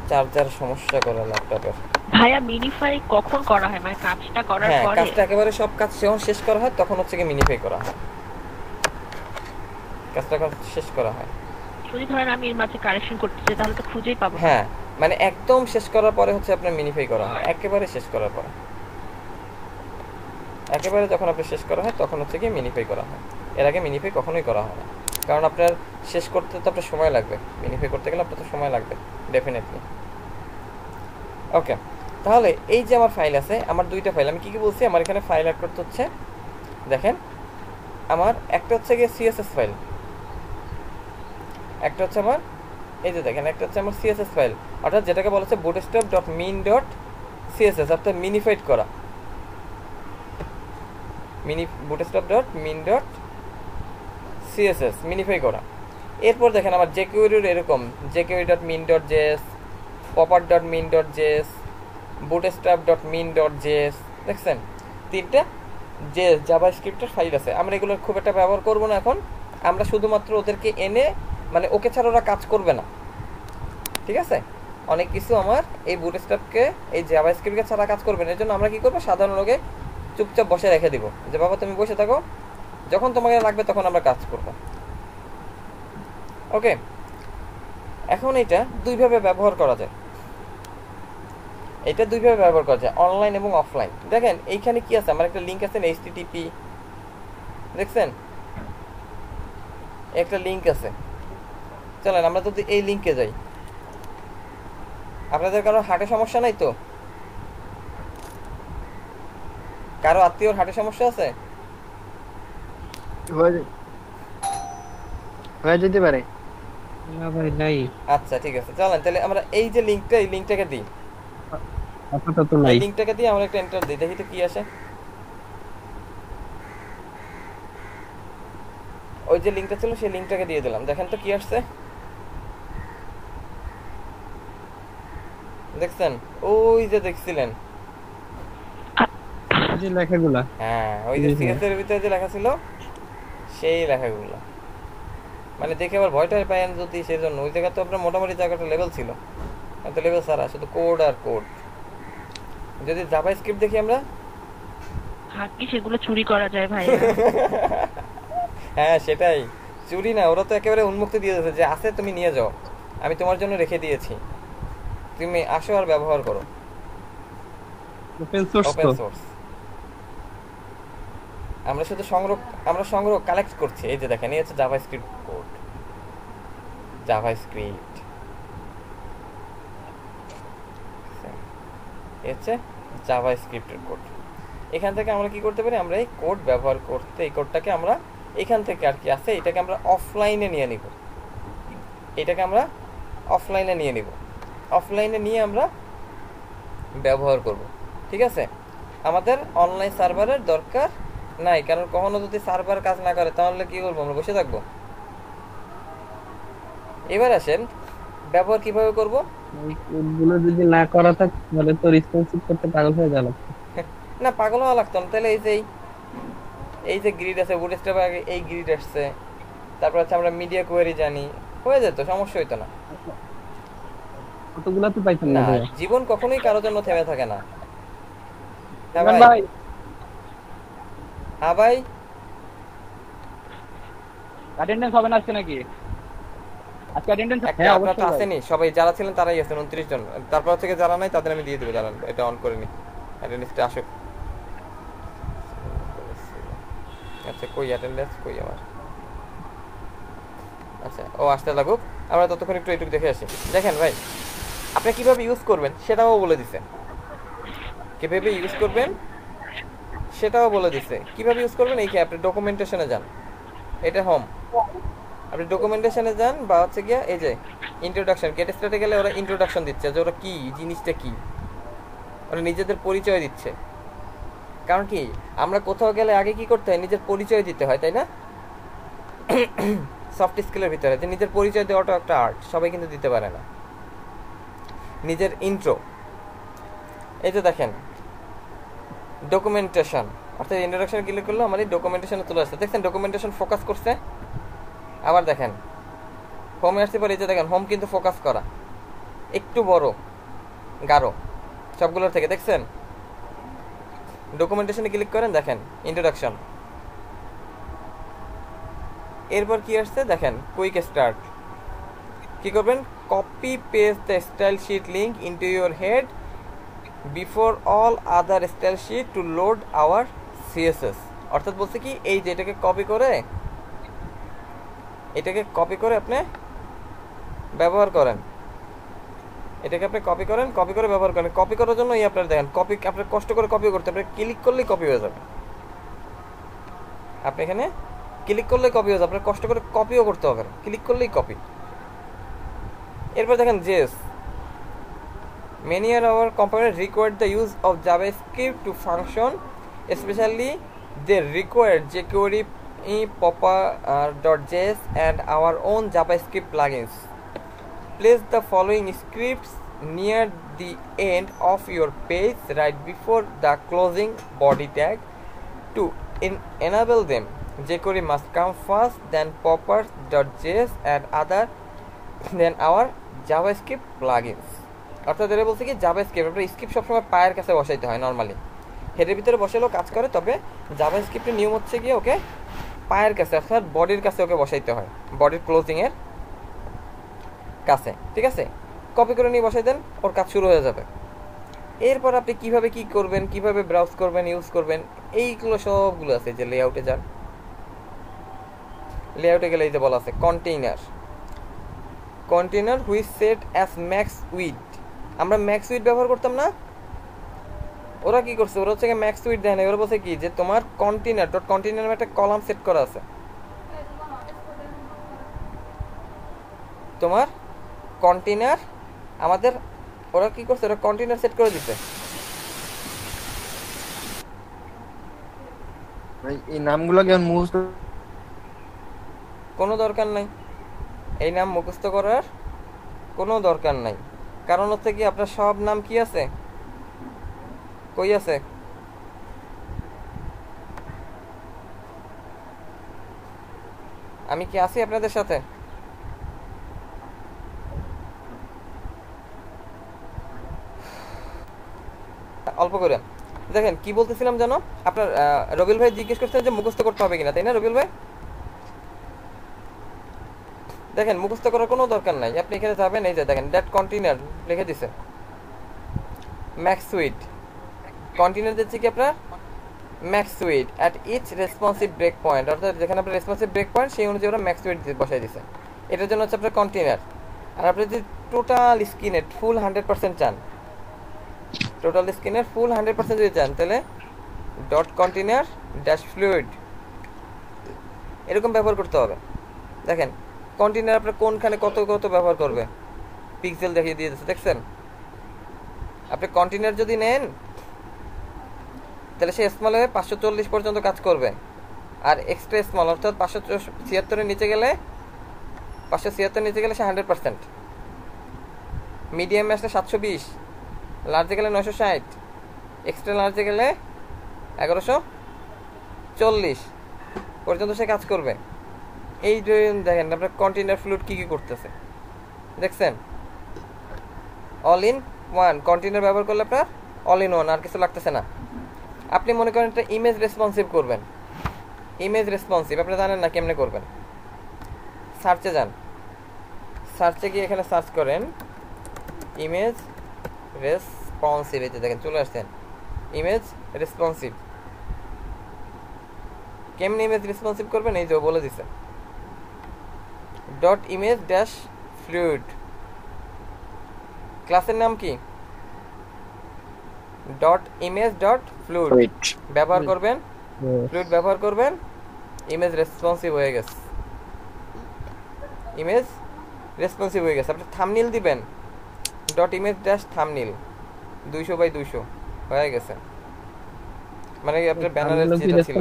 চার্জার সমস্যা করে ল্যাপটপের ভাইয়া মিনিফাই কখন করা হয় মানে কাজটা করার পরে কাজটা একেবারে সব কাজ যখন শেষ করা হয় তখন হচ্ছে কি মিনিফাই করা হয় কাজটা শেষ করা হয় যদি ধরেন আমি এর মাঝে কারেকশন করতে চাই তাহলে তো খুঁজেই পাবো হ্যাঁ মানে একদম শেষ করার পরে হচ্ছে আপনার মিনিফাই করা হয় একেবারে শেষ করার পরে একেবারে যখন আপনি শেষ করা হয় তখন হচ্ছে কি মিনিফাই করা হয় এর আগে মিনিফাই কখনোই করা হয় না কারণ আপনার শেষ করতে তো আপনার সময় লাগবে, মিনিফাই করতে গেলে আপনার তো সময় লাগবে ডেফিনেটলি। ওকে, তাহলে এই যে আমার ফাইল আছে, আমার দুইটা ফাইল, আমি কী কী বলছি, আমার এখানে ফাইল অ্যাড করতে হচ্ছে। দেখেন আমার একটা হচ্ছে গিয়ে সিএসএস ফাইল, একটা হচ্ছে আমার এই যে দেখেন একটা হচ্ছে আমার সিএসএস ফাইল, অর্থাৎ যেটাকে বলা হচ্ছে bootstrap.min.css, অর্থাৎ মিনিফাইড করা, bootstrap.min.css মিনিফাই করা। এরপর দেখেন আমার jQuery এরকম jQuery.min.js, popper.min.js, bootstrap.min.js, দেখছেন তিনটা জেএস জাভাস্ক্রিপ্টের ফাইল আছে। আমরা এগুলো খুব একটা ব্যবহার করব না এখন, আমরা শুধুমাত্র ওদেরকে এনে মানে ওকে ছাড়া ওরা কাজ করবে না, ঠিক আছে। অনেক কিছু আমার এই বুটস্ট্র্যাপকে এই জাভাস্ক্রিপ্টকে ছাড়া কাজ করবে না, এর জন্য আমরা কি করবো, সাধারণ লোকে চুপচাপ বসে রেখে দিব যে বাবা তুমি বসে থাকো, যখন তোমাকে লাগবে তখন আমরা কাজ করব। ওকে, এখন এটা দুইভাবে ব্যবহার করা যায়, এটা দুইভাবে ব্যবহার করা যায়, অনলাইন এবং অফলাইন। দেখেন এইখানে কি আছে, আমার একটা লিঙ্ক আছে HTTP, দেখছেন একটা লিঙ্ক আছে। চলেন আমরা যদি এই লিঙ্কে যাই, আপনাদের কারো হার্টে সমস্যা নাই তো? কারো আত্মীয়র হার্টে সমস্যা আছে? হয়ে যেতে পারে। না ভাই নাই। আচ্ছা ঠিক আছে, চলেন তাহলে আমরা এই যে লিঙ্কটা, এই লিঙ্কটাকে দিই, আপাতত নাই। এই লিঙ্কটাকে দিয়ে আমরা একটা এন্টার দিই, দেখি তো কি আসে। ওই যে লিঙ্কটা ছিল সেই লিঙ্কটাকে দিয়ে দিলাম, দেখেন তো কি আসছে, দেখছেন? ওই যে দেখছিলেন যে লেখাগুলা, হ্যাঁ ওই যে সিএস এর ভিতরে যে লেখা ছিল সেই লেখাগুলো, মানে দেখে আবার ভয়টা পায়েন যদি, সেই জন্য ওই জায়গা তো আপনার মোটামুটি জায়গাটা লেভেল ছিল, তো লেভেল সারা শুধু কোড আর কোড। যদি জাভাস্ক্রিপ্ট দেখি আমরা, কি সেগুলো চুরি করা যায় ভাই? হ্যাঁ সেটাই, চুরি না, ওরা তো একেবারে উন্মুক্ত দিয়ে দিয়েছে যে আছে তুমি নিয়ে যাও, আমি তোমার জন্য রেখে দিয়েছি, তুমি আসো আর ব্যবহার করো। ওপেন সোর্স আমরা শুধু সংগ্রহ কালেক্ট করছি। এই যে দেখেন এই হচ্ছে জাভাস্ক্রিপ্ট কোড, জাভাস্ক্রিপ্ট এই হচ্ছে জাভাস্ক্রিপ্টের কোড। এখান থেকে আমরা কি করতে পারি, আমরা এই কোড ব্যবহার করতে, এই কোডটাকে আমরা এখান থেকে আর কি আছে এটাকে আমরা অফলাইনে নিয়ে নিব, এটাকে আমরা অফলাইনে নিয়ে নিব, অফলাইনে নিয়ে আমরা ব্যবহার করব, ঠিক আছে। আমাদের অনলাইন সার্ভারের দরকার নাই, কারণ কখনো যদি সার্ভার কাজ না করে তাহলে কি করবো, আমরা বসে থাকবো। এবার আসেন ব্যবহার কিভাবে করব। এগুলো যদি না করা থাকে তাহলে তো রেসপন্সিভ করতে পাগল হয়ে গেল। না পাগল হওয়া লাগতো না, তাহলে এই যে গ্রিড আছে, বুটস্ট্র্যাপে আগে এই গ্রিড আসছে, তারপর হচ্ছে আমরা মিডিয়া কোয়েরি জানি, হয়ে যেত, সমস্যা হইতো না। কতগুলা তো পাইতাম না। জীবন কখনোই কারোর জন্য থেমে থাকে না। হ্যাঁ ভাই, হ্যাঁ ভাই, অ্যাটেন্ডেন্স হবে না আজকে নাকি? আজকে অ্যাটেন্ডেন্স হ্যাঁ আপনারা তো আসেনি, সবাই যারা ছিলেন তারাই আছেন 29 জন, তারপর থেকে যারা নাই তাদের আমি দিয়ে দেব, জানান এটা অন করে নি, অ্যাটেন্ডেন্সটা আসুক। আচ্ছা কই অ্যাটেন্ডেন্স কই আমার, আচ্ছা ও আসতে লাগুক, আমরা ততক্ষণ একটু এইটুকু দেখে আসি। দেখেন ভাই আপনি কিভাবে ইউজ করবেন সেটাও বলে দিছে, কিভাবে ইউজ করবেন সেটাও বলে দিছে, কিভাবে ইউজ করবেন। এই কি আপনি ডকুমেন্টেশনে যান, এটা হোম, আপনি ডকুমেন্টেশনে যান বা হচ্ছে গিয়া এই যে ইন্ট্রোডাকশন, গেট স্টার্টে গেলে ওরা ইন্ট্রোডাকশন দিচ্ছে যে ওরা কি জিনিসটা কি, ওরা নিজেদের পরিচয় দিচ্ছে। কারণ কি আমরা কোথাও গেলে আগে কি করতে হয়, নিজের পরিচয় দিতে হয়, তাই না? সফট স্কিলের ভিতরে যে নিজের পরিচয় দেওয়াটা একটা আর্ট, সবাই কিন্তু দিতে পারে না। নিজের ইন্ট্রো, এই যে দেখেন ডকুমেন্টেশন, অর্থাৎ ইন্ট্রোডাকশন ক্লিক করলে আমার এই ডকুমেন্টেশনে চলে আসছে, দেখছেন ডকুমেন্টেশন ফোকাস করছে। আবার দেখেন হোমে আসতে পারে, এই যে দেখেন হোম কিন্তু ফোকাস করা, একটু বড় গাঢ় সবগুলোর থেকে, দেখছেন ডকুমেন্টেশনে ক্লিক করেন, দেখেন ইন্ট্রোডাকশন। এরপর কি আসছে দেখেন কুইক স্টার্ট, কি করবেন, copy paste the stylesheet link into your head before all other stylesheet to load our CSS. অর্থাৎ বলছে কি এই যে এটাকে কপি করে এটাকে কপি করে আপনি ব্যবহার করেন, এটাকে আপনি কপি করেন, কপি করে ব্যবহার করেন। কপি করার জন্য এই আপনার দেখেন কপি আপনার কষ্ট করে কপি করতে, আপনি ক্লিক করলেই কপি হয়ে যাবে। আপনি এখানে ক্লিক করলেই কপি হয়ে যাবে, আপনার কষ্ট করে কপিও করতে হবে না, ক্লিক করলেই কপি। এরপর দেখেন JS, many of our components require the use of JavaScript to function, especially they require jQuery, popper.js and our own JavaScript plugins. Place the following scripts near the end of your page right before the closing body tag. To enable them, jQuery must come first, then popper.js and other, then our JavaScript plugins. অর্থাৎ এরা বলছে কি JavaScript আপনার script সবসময় পায়ের কাছে বসাইতে হয়, নর্মালি হেডের ভিতরে বসালেও কাজ করে, তবে জাভাস্ক্রিপ্টের নিয়ম হচ্ছে গিয়ে ওকে পায়ের কাছে অর্থাৎ বডির কাছে ওকে বসাইতে হয়, বডির ক্লোজিংয়ের কাছে। ঠিক আছে, কপি করে নিয়ে বসাই দেন, ওর কাজ শুরু হয়ে যাবে। এরপর আপনি কিভাবে কি করবেন, কিভাবে ব্রাউজ করবেন, ইউজ করবেন, এইগুলো সবগুলো আছে। যে লেআউটে যান, লেআউটে গেলে এই যে বলা আছে container, container which set as max with. আমরা ম্যাক্স উইথ ব্যবহার করতাম না, ওরা কি করছে, ওরা হচ্ছে ম্যাক্স উইথ দেয় না, ওরা বলছে কি যে তোমার কন্টেইনার ডট কন্টেইনার একটা কলাম সেট করা আছে, তোমার কন্টেইনার আমাদের, ওরা কি করছে, ওরা কন্টেইনার সেট করে দিছে। এই নামগুলো কেমন মুখস্থ কোনো দরকার নাই, এই নাম মুখস্থ করার কোনো দরকার নাই। কারণ হচ্ছে কি আপনার সব নাম কি আছে, কই আছে, আমি কি আছি আপনাদের সাথে? অল্প করে দেখেন কি বলতেছিলাম জানো, আপনার রবিল ভাই জিজ্ঞেস করছেন যে মুখস্থ করতে হবে কিনা, তাই না রবিল ভাই? দেখেন মুখস্থ করার কোনো দরকার নাই, আপনি এখানে যাবেন, এই যে দেখেন দ্যাট কন্টেইনার লিখে দিছে ম্যাক্স সুইট, কন্টেইনার দিচ্ছে কি আপনার max width at each responsive breakpoint, অর্থাৎ যেখানে আপনার রেসপন্সিভ ব্রেক পয়েন্ট সেই অনুযায়ী ওরা ম্যাক্স সুইট বসাই দিছে। এটার জন্য হচ্ছে আপনার কন্টেইনার। আর আপনি যদি টোটাল স্ক্রিনের ফুল 100% চান, টোটাল স্ক্রিনের ফুল 100% যদি চান, তাহলে ডট কন্টেইনার ড্যাশ ফ্লুইড এরকম ব্যবহার করতে হবে। দেখেন কন্টেইনার আপনার কোনখানে কত কত ব্যবহার করবে, পিক্সেল দেখিয়ে দিয়ে দিচ্ছে, দেখছেন? আপনি কন্টেইনার যদি নেন তাহলে সে স্মলে 540 পর্যন্ত কাজ করবে, আর এক্সট্রা স্মল অর্থাৎ 576 নিচে গেলে 576 নিচে গেলে সে 100%, মিডিয়ামে আসলে 720, লার্জে গেলে 960, এক্সট্রা লার্জে গেলে 1140 পর্যন্ত সে কাজ করবে। এই দেখেন আপনার কন্টেইনার ফ্লুইড কি কি করতেছে, দেখছেন? অল ইন ওয়ান কন্টেইনার ব্যবহার করলে আপনার অল ইন ওয়ান, আর কিছু লাগতেছে না। আপনি মনে করেন একটা ইমেজ রেসপন্সিভ করবেন, ইমেজ রেসপন্সিভ আপনি জানেন না কেমনে করবেন, সার্চে যান, সার্চে গিয়ে এখানে সার্চ করেন ইমেজ রেসপন্সিভ, এই যে দেখেন চলে আসছেন ইমেজ রেসপন্সিভ। কেমনে ইমেজ রেসপন্সিভ করবেন এই যে বলে দিছে ডট ইমেজ ড্যাশ ফ্লুইড। ক্লাসের নাম কি? ডট ইমেজ ডট ফ্লুইড ব্যবহার করবেন, ফ্লুইড ব্যবহার করবেন, ইমেজ রেসপন্সিভ হয়ে গেছে, ইমেজ রেসপন্সিভ হয়ে গেছে। আপনি থাম্বনেল দিবেন dot image dash thumbnail 200x200 হয়ে গেছে, মানে আপনার ব্যানারের যেটা ছিল।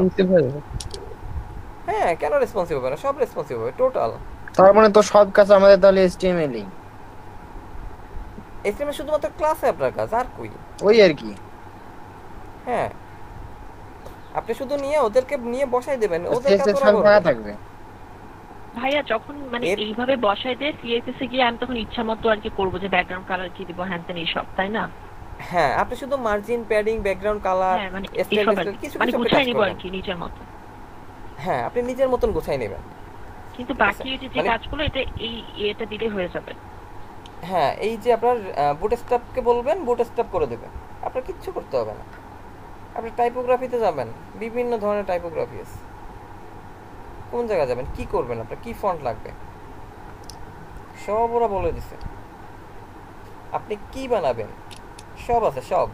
হ্যাঁ কেন রেসপন্সিভ হবে না, সব রেসপন্সিভ হবে টোটাল। তার মানে তো সব কাজ আমাদের তাহলে HTML ই, HTML শুধুমাত্র ক্লাসে আপনার কাজ, আর কই ওই আর কি। হ্যাঁ আপনি শুধু নিয়ে ওদেরকে নিয়ে বসাই দেবেন, ওদের কাজ থাকবে। ভাইয়া যখন মানে এইভাবে বসাই দেয় CSS এ গিয়ে আমি তখন ইচ্ছা মতো আর কি করবো যে ব্যাকগ্রাউন্ড কালার কি দিব, হ্যান তেন এইসব, তাই না? হ্যাঁ আপনি শুধু মার্জিন, প্যাডিং, ব্যাকগ্রাউন্ড কালার কিছু মানে গুছাই নিব আর কি নিজের মতো। হ্যাঁ আপনি নিজের মতন গুছাই নেবেন, কিন্তু বাকি যে কাজগুলো এটা দিলে হয়ে যাবে। হ্যাঁ এই যে আপনার বুটস্ট্র্যাপকে বলবেন, বুটস্ট্র্যাপ করে দেবে, আপনার কিচ্ছু করতে হবে না। আপনি টাইপোগ্রাফিতে যাবেন, বিভিন্ন ধরনের টাইপোগ্রাফি আছে, কোন জায়গায় যাবেন, কি করবেন, আপনার কি ফন্ট লাগবে সব ওরা বলে দিছে। আপনি কি বানাবেন সব আছে, সব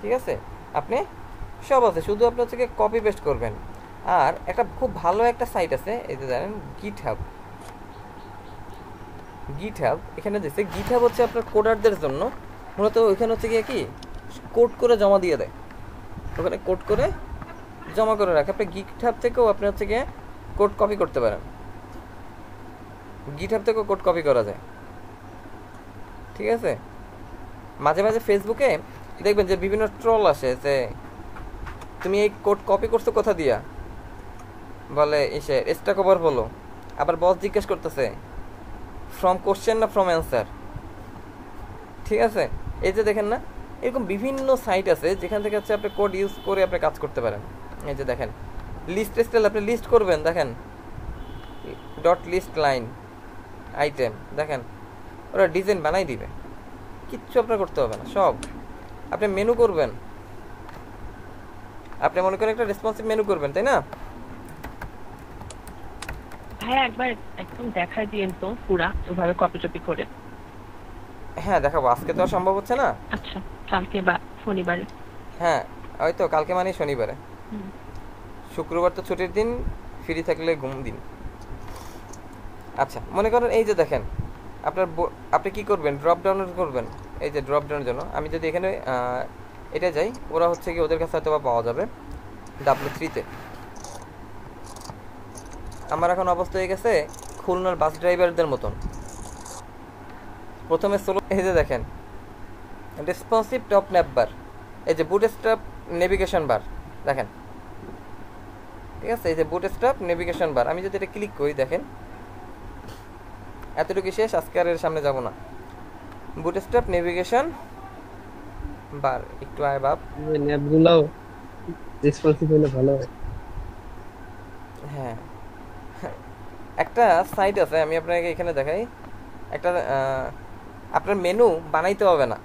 ঠিক আছে, আপনি সব আছে, শুধু আপনি হচ্ছে কপি পেস্ট করবেন। আর একটা খুব ভালো একটা সাইট আছে, এই যে জানেন গিটহাব, গিটহাব এখানে দিচ্ছে। গিটহাব হচ্ছে আপনার কোডারদের জন্য, মূলত ওইখানে হচ্ছে গিয়ে কি কোড করে জমা দিয়ে দেয়, ওখানে কোড করে জমা করে রাখে। আপনি গিটহাব থেকেও আপনি হচ্ছে গিয়ে কোড কপি করতে পারেন, গিটহাব থেকেও কোড কপি করা যায়, ঠিক আছে। মাঝে মাঝে ফেসবুকে দেখবেন যে বিভিন্ন ট্রল আসে যে তুমি এই কোড কপি করছো কোথা দিয়া, বলে এসে স্ট্যাক ওভার হলো, আবার বস জিজ্ঞেস করতেছে ফ্রম কোশ্চেন না ফ্রম অ্যান্সার, ঠিক আছে। এই যে দেখেন না, এরকম বিভিন্ন সাইট আছে যেখান থেকে হচ্ছে আপনি কোড ইউজ করে আপনি কাজ করতে পারেন। এই যে দেখেন লিস্ট স্টাইল, আপনি লিস্ট করবেন, দেখেন ডট লিস্ট লাইন আইটেম, দেখেন ওরা ডিজাইন বানাই দিবে, কিচ্ছু আপনার করতে হবে না, সব। আপনি মেনু করবেন, আপনি মনে করেন একটা রেসপন্সিভ মেনু করবেন, তাই না? হ্যাঁ, একবার একদম দেখাই দিয়েন তো পুরা ওভাবে কপি টপি করে। হ্যাঁ দেখাবো, আজকে তো আর সম্ভব হচ্ছে না। আচ্ছা, কালকে বা শনিবারে। হ্যাঁ ওই তো কালকে মানে শনিবারে, শুক্রবার তো ছুটির দিন, ফ্রি থাকলে ঘুম দিন। আচ্ছা মনে করেন এই যে দেখেন আপনার আপনি কি করবেন, ড্রপ ডাউন করবেন। এই যে ড্রপ ডাউনের জন্য আমি যদি এখানে এটা যাই, ওরা হচ্ছে কি ওদের কাছে হয়তো বা পাওয়া যাবে W3-তে। আমার এখন অবস্থা হয়ে গেছে খুলনার বাস ড্রাইভারদের মতন। প্রথমে সোলো, এই যে দেখেন রেসপন্সিভ টপ ন্যাপ বার, এই যে বুটস্ট্র্যাপ নেভিগেশন বার, দেখেন ঠিক আছে, এই যে বুটস্ট্র্যাপ নেভিগেশন বার। আমি যদি এটা ক্লিক করি, দেখেন এতটুকু শেষ, আজকে আর এর সামনে যাব না। বুটস্ট্র্যাপ নেভিগেশন বার, একটু আয় বাপ, ন্যাপগুলোও রেসপন্সিভ হলে ভালো হয়। হ্যাঁ একটা সাইট আছে, আমি আপনাকে এখানে দেখাই, একটা আপনার মেনু বানাইতে হবে না,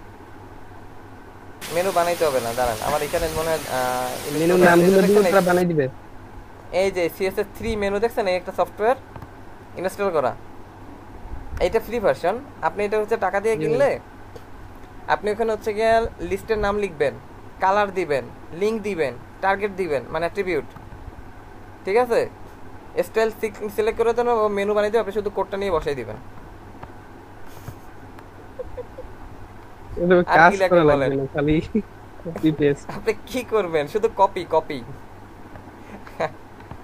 মেনু বানাইতে হবে না, দাঁড়ান আমার এখানে মনে হয় মেনু নামগুলো দিয়ে পুরো বানাই দিবে। এই যে CSS3 মেনু দেখছেন, এই একটা সফটওয়্যার ইনস্টল করা, এইটা ফ্রি ভার্সন। আপনি এটা হচ্ছে টাকা দিয়ে কিনলে আপনি ওখানে হচ্ছে গিয়ে লিস্টের নাম লিখবেন, কালার দিবেন, লিঙ্ক দিবেন, টার্গেট দিবেন, মানে অ্যাট্রিবিউট, ঠিক আছে। স্টাইল সিলেক্ট করে দেন, ও মেনু বানিয়ে দেবে, আপনি শুধু কোডটা নিয়ে বসাই দিবেন। কাজ করা লাগবে না, খালি কপি পেস্ট। আপনি কি করবেন, শুধু কপি কপি,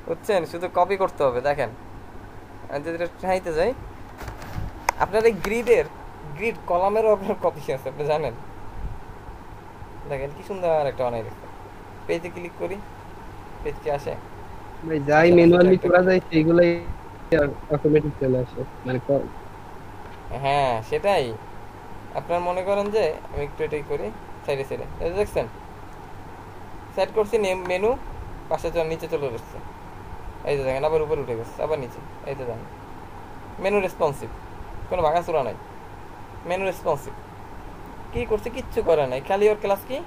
বুঝছেন, শুধু কপি করতে হবে। দেখেন আমি যদি এটা চাইতে যাই, আপনার এই গ্রিড কলামেরও আপনার কপি আছে, আপনি জানেন। দেখেন কি সুন্দর একটা বানাই রেখেছে। পেজে ক্লিক করি, পেজ কি আসে ভাই, যাই ম্যানুয়ালি করা যায় সেগুলাই অটোমেটিক চলে আসে, মানে হ্যাঁ সেটাই। আপনার মনে করেন যে আমি একটু এটাই করি, সাইডে সাইডে দেখছেন সেট করছি মেনু, পাশে নিচে চলে এসছে, এই যে দেখেন আবার উপরে উঠে গেছে, আবার নিচে, এই যে দেখেন মেনু রেসপন্সিভ, কোনো ভাঙাচোরা নাই, মেনু রেসপন্সিভ। কি করছে, কিচ্ছু করে নাই, খালি ওর ক্লাস কি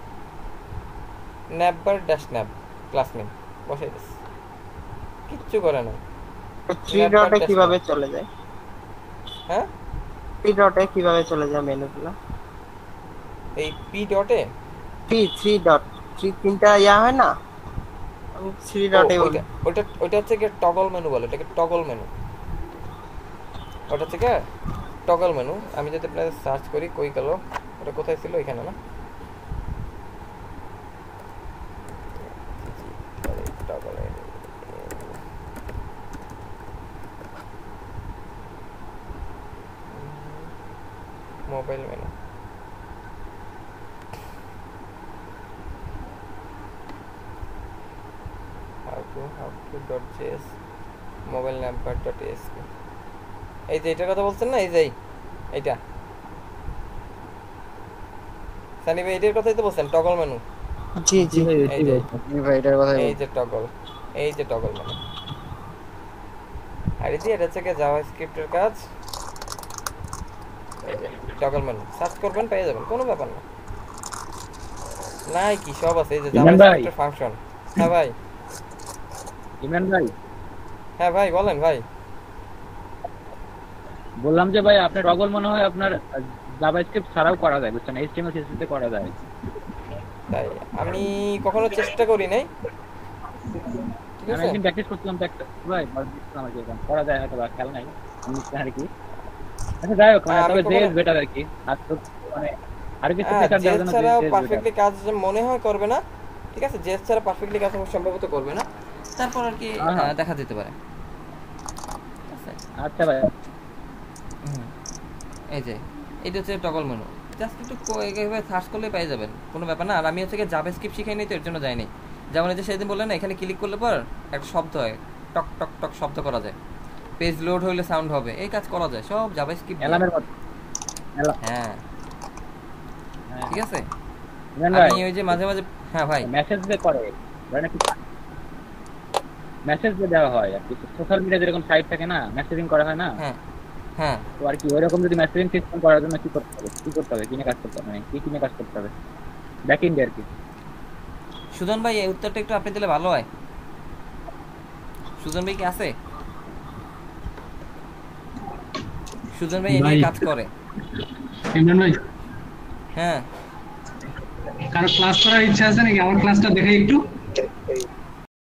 ন্যাপ বার ড্যাশ ন্যাপ ক্লাস নেম বসাই দিচ্ছে, কিচ্ছু করে নাই। 3 ডটে কিভাবে চলে যায়? হ্যাঁ 3 ডটে কিভাবে চলে যায় মেনুগুলো? এই পি ডটে 3 ডট 3 তিনটা ইয়া হয় না, আমি 3 ডটে ওইটা ওইটা হচ্ছে কি টগল মেনু বলে, এটাকে টগল মেনু, ওটা হচ্ছে কি টগল মেনু। আমি যদি আপনাদের সার্চ করি, কই গেল ওটা, কোথায় ছিল, এখানে না, toggle mobile menu, how to.js mobile number.asp, এই যে এটার কথা বলছেন না, এই যে এইটা সানি ভাই, এটার কথাই তো বলছেন, টগল মেনু। জি জি ভাই, এটার কথা এই যে টগল, এই যে টগল মেনু। আর এই যে এটা হচ্ছে জাভাস্ক্রিপ্টের কাজ, টগল মেনু সার্চ করবেন পেয়ে যাবেন, কোনো ব্যাপার না, নাই কি সব আছে, এই যে জাভাস্ক্রিপ্টের ফাংশন। হ্যাঁ ভাই ইমরান ভাই, হ্যাঁ ভাই বলেন ভাই। বললাম যে ভাই আপনার টগল মনে হয় আপনার জাভাস্ক্রিপ্ট ছাড়াও করা যায়, বুঝছেন, এইচটিএমএল সিএসএস তে করা যায়। তাই আমি কখনো চেষ্টা করি নাই, ঠিক আমি আছে। একদিন প্র্যাকটিস করছিলাম তো একটা ভাই, আমার যেরকম করা যায় হয়তো বা খেয়াল নাই আমি আর কি। আচ্ছা যাই হোক, মানে তবে জেএস বেটার আর কি। আর তো মানে আর কিছু ফিচার দেওয়ার জন্য ছাড়া পারফেক্টলি কাজ মনে হয় করবে না, ঠিক আছে। জেএস ছাড়া পারফেক্টলি কাজ সম্ভবত করবে না, তারপর আর কি দেখা যেতে পারে। আচ্ছা ভাই, এই যে এটা হচ্ছে টগল মেনু, জাস্ট একটু এইভাবে সার্চ করলে পেয়ে যাবেন, কোনো ব্যাপার না। আর আমি হচ্ছে জাভাস্ক্রিপ্ট শিখাই নাই তো এর জন্য যাইনি। যেমন এই যে সেদিন বললেন না, এখানে ক্লিক করলে পর একটা শব্দ হয়, টক টক টক শব্দ করা যায়, পেজ লোড হইলে সাউন্ড হবে, এই কাজ করা যায় সব জাভাস্ক্রিপ্ট। হ্যাঁ ঠিক আছে। আমি ওই যে মাঝে মাঝে হ্যাঁ ভাই মেসেজ দিয়ে করে, মানে কি মেসেজ দিয়ে দেওয়া হয় আর কি, সোশ্যাল মিডিয়া যেরকম সাইট থাকে না, মেসেজিং করা হয় না। হ্যাঁ হ্যাঁ, তো আর কি ওইরকম যদি মেসেজিং সিস্টেম করার জন্য কি করতে হবে, কিনে কাজ করতে হবে, মানে কি কিনে কাজ করতে হবে ব্যাক এন্ডে আর কি। সুজন ভাই এই উত্তরটা একটু আপনি দিলে ভালো হয়। সুজন ভাই কি আছে? সুজন ভাই এই কাজ করে। ইমরান ভাই, হ্যাঁ কারো ক্লাস করার ইচ্ছা আছে নাকি? আমার ক্লাসটা দেখাই একটু।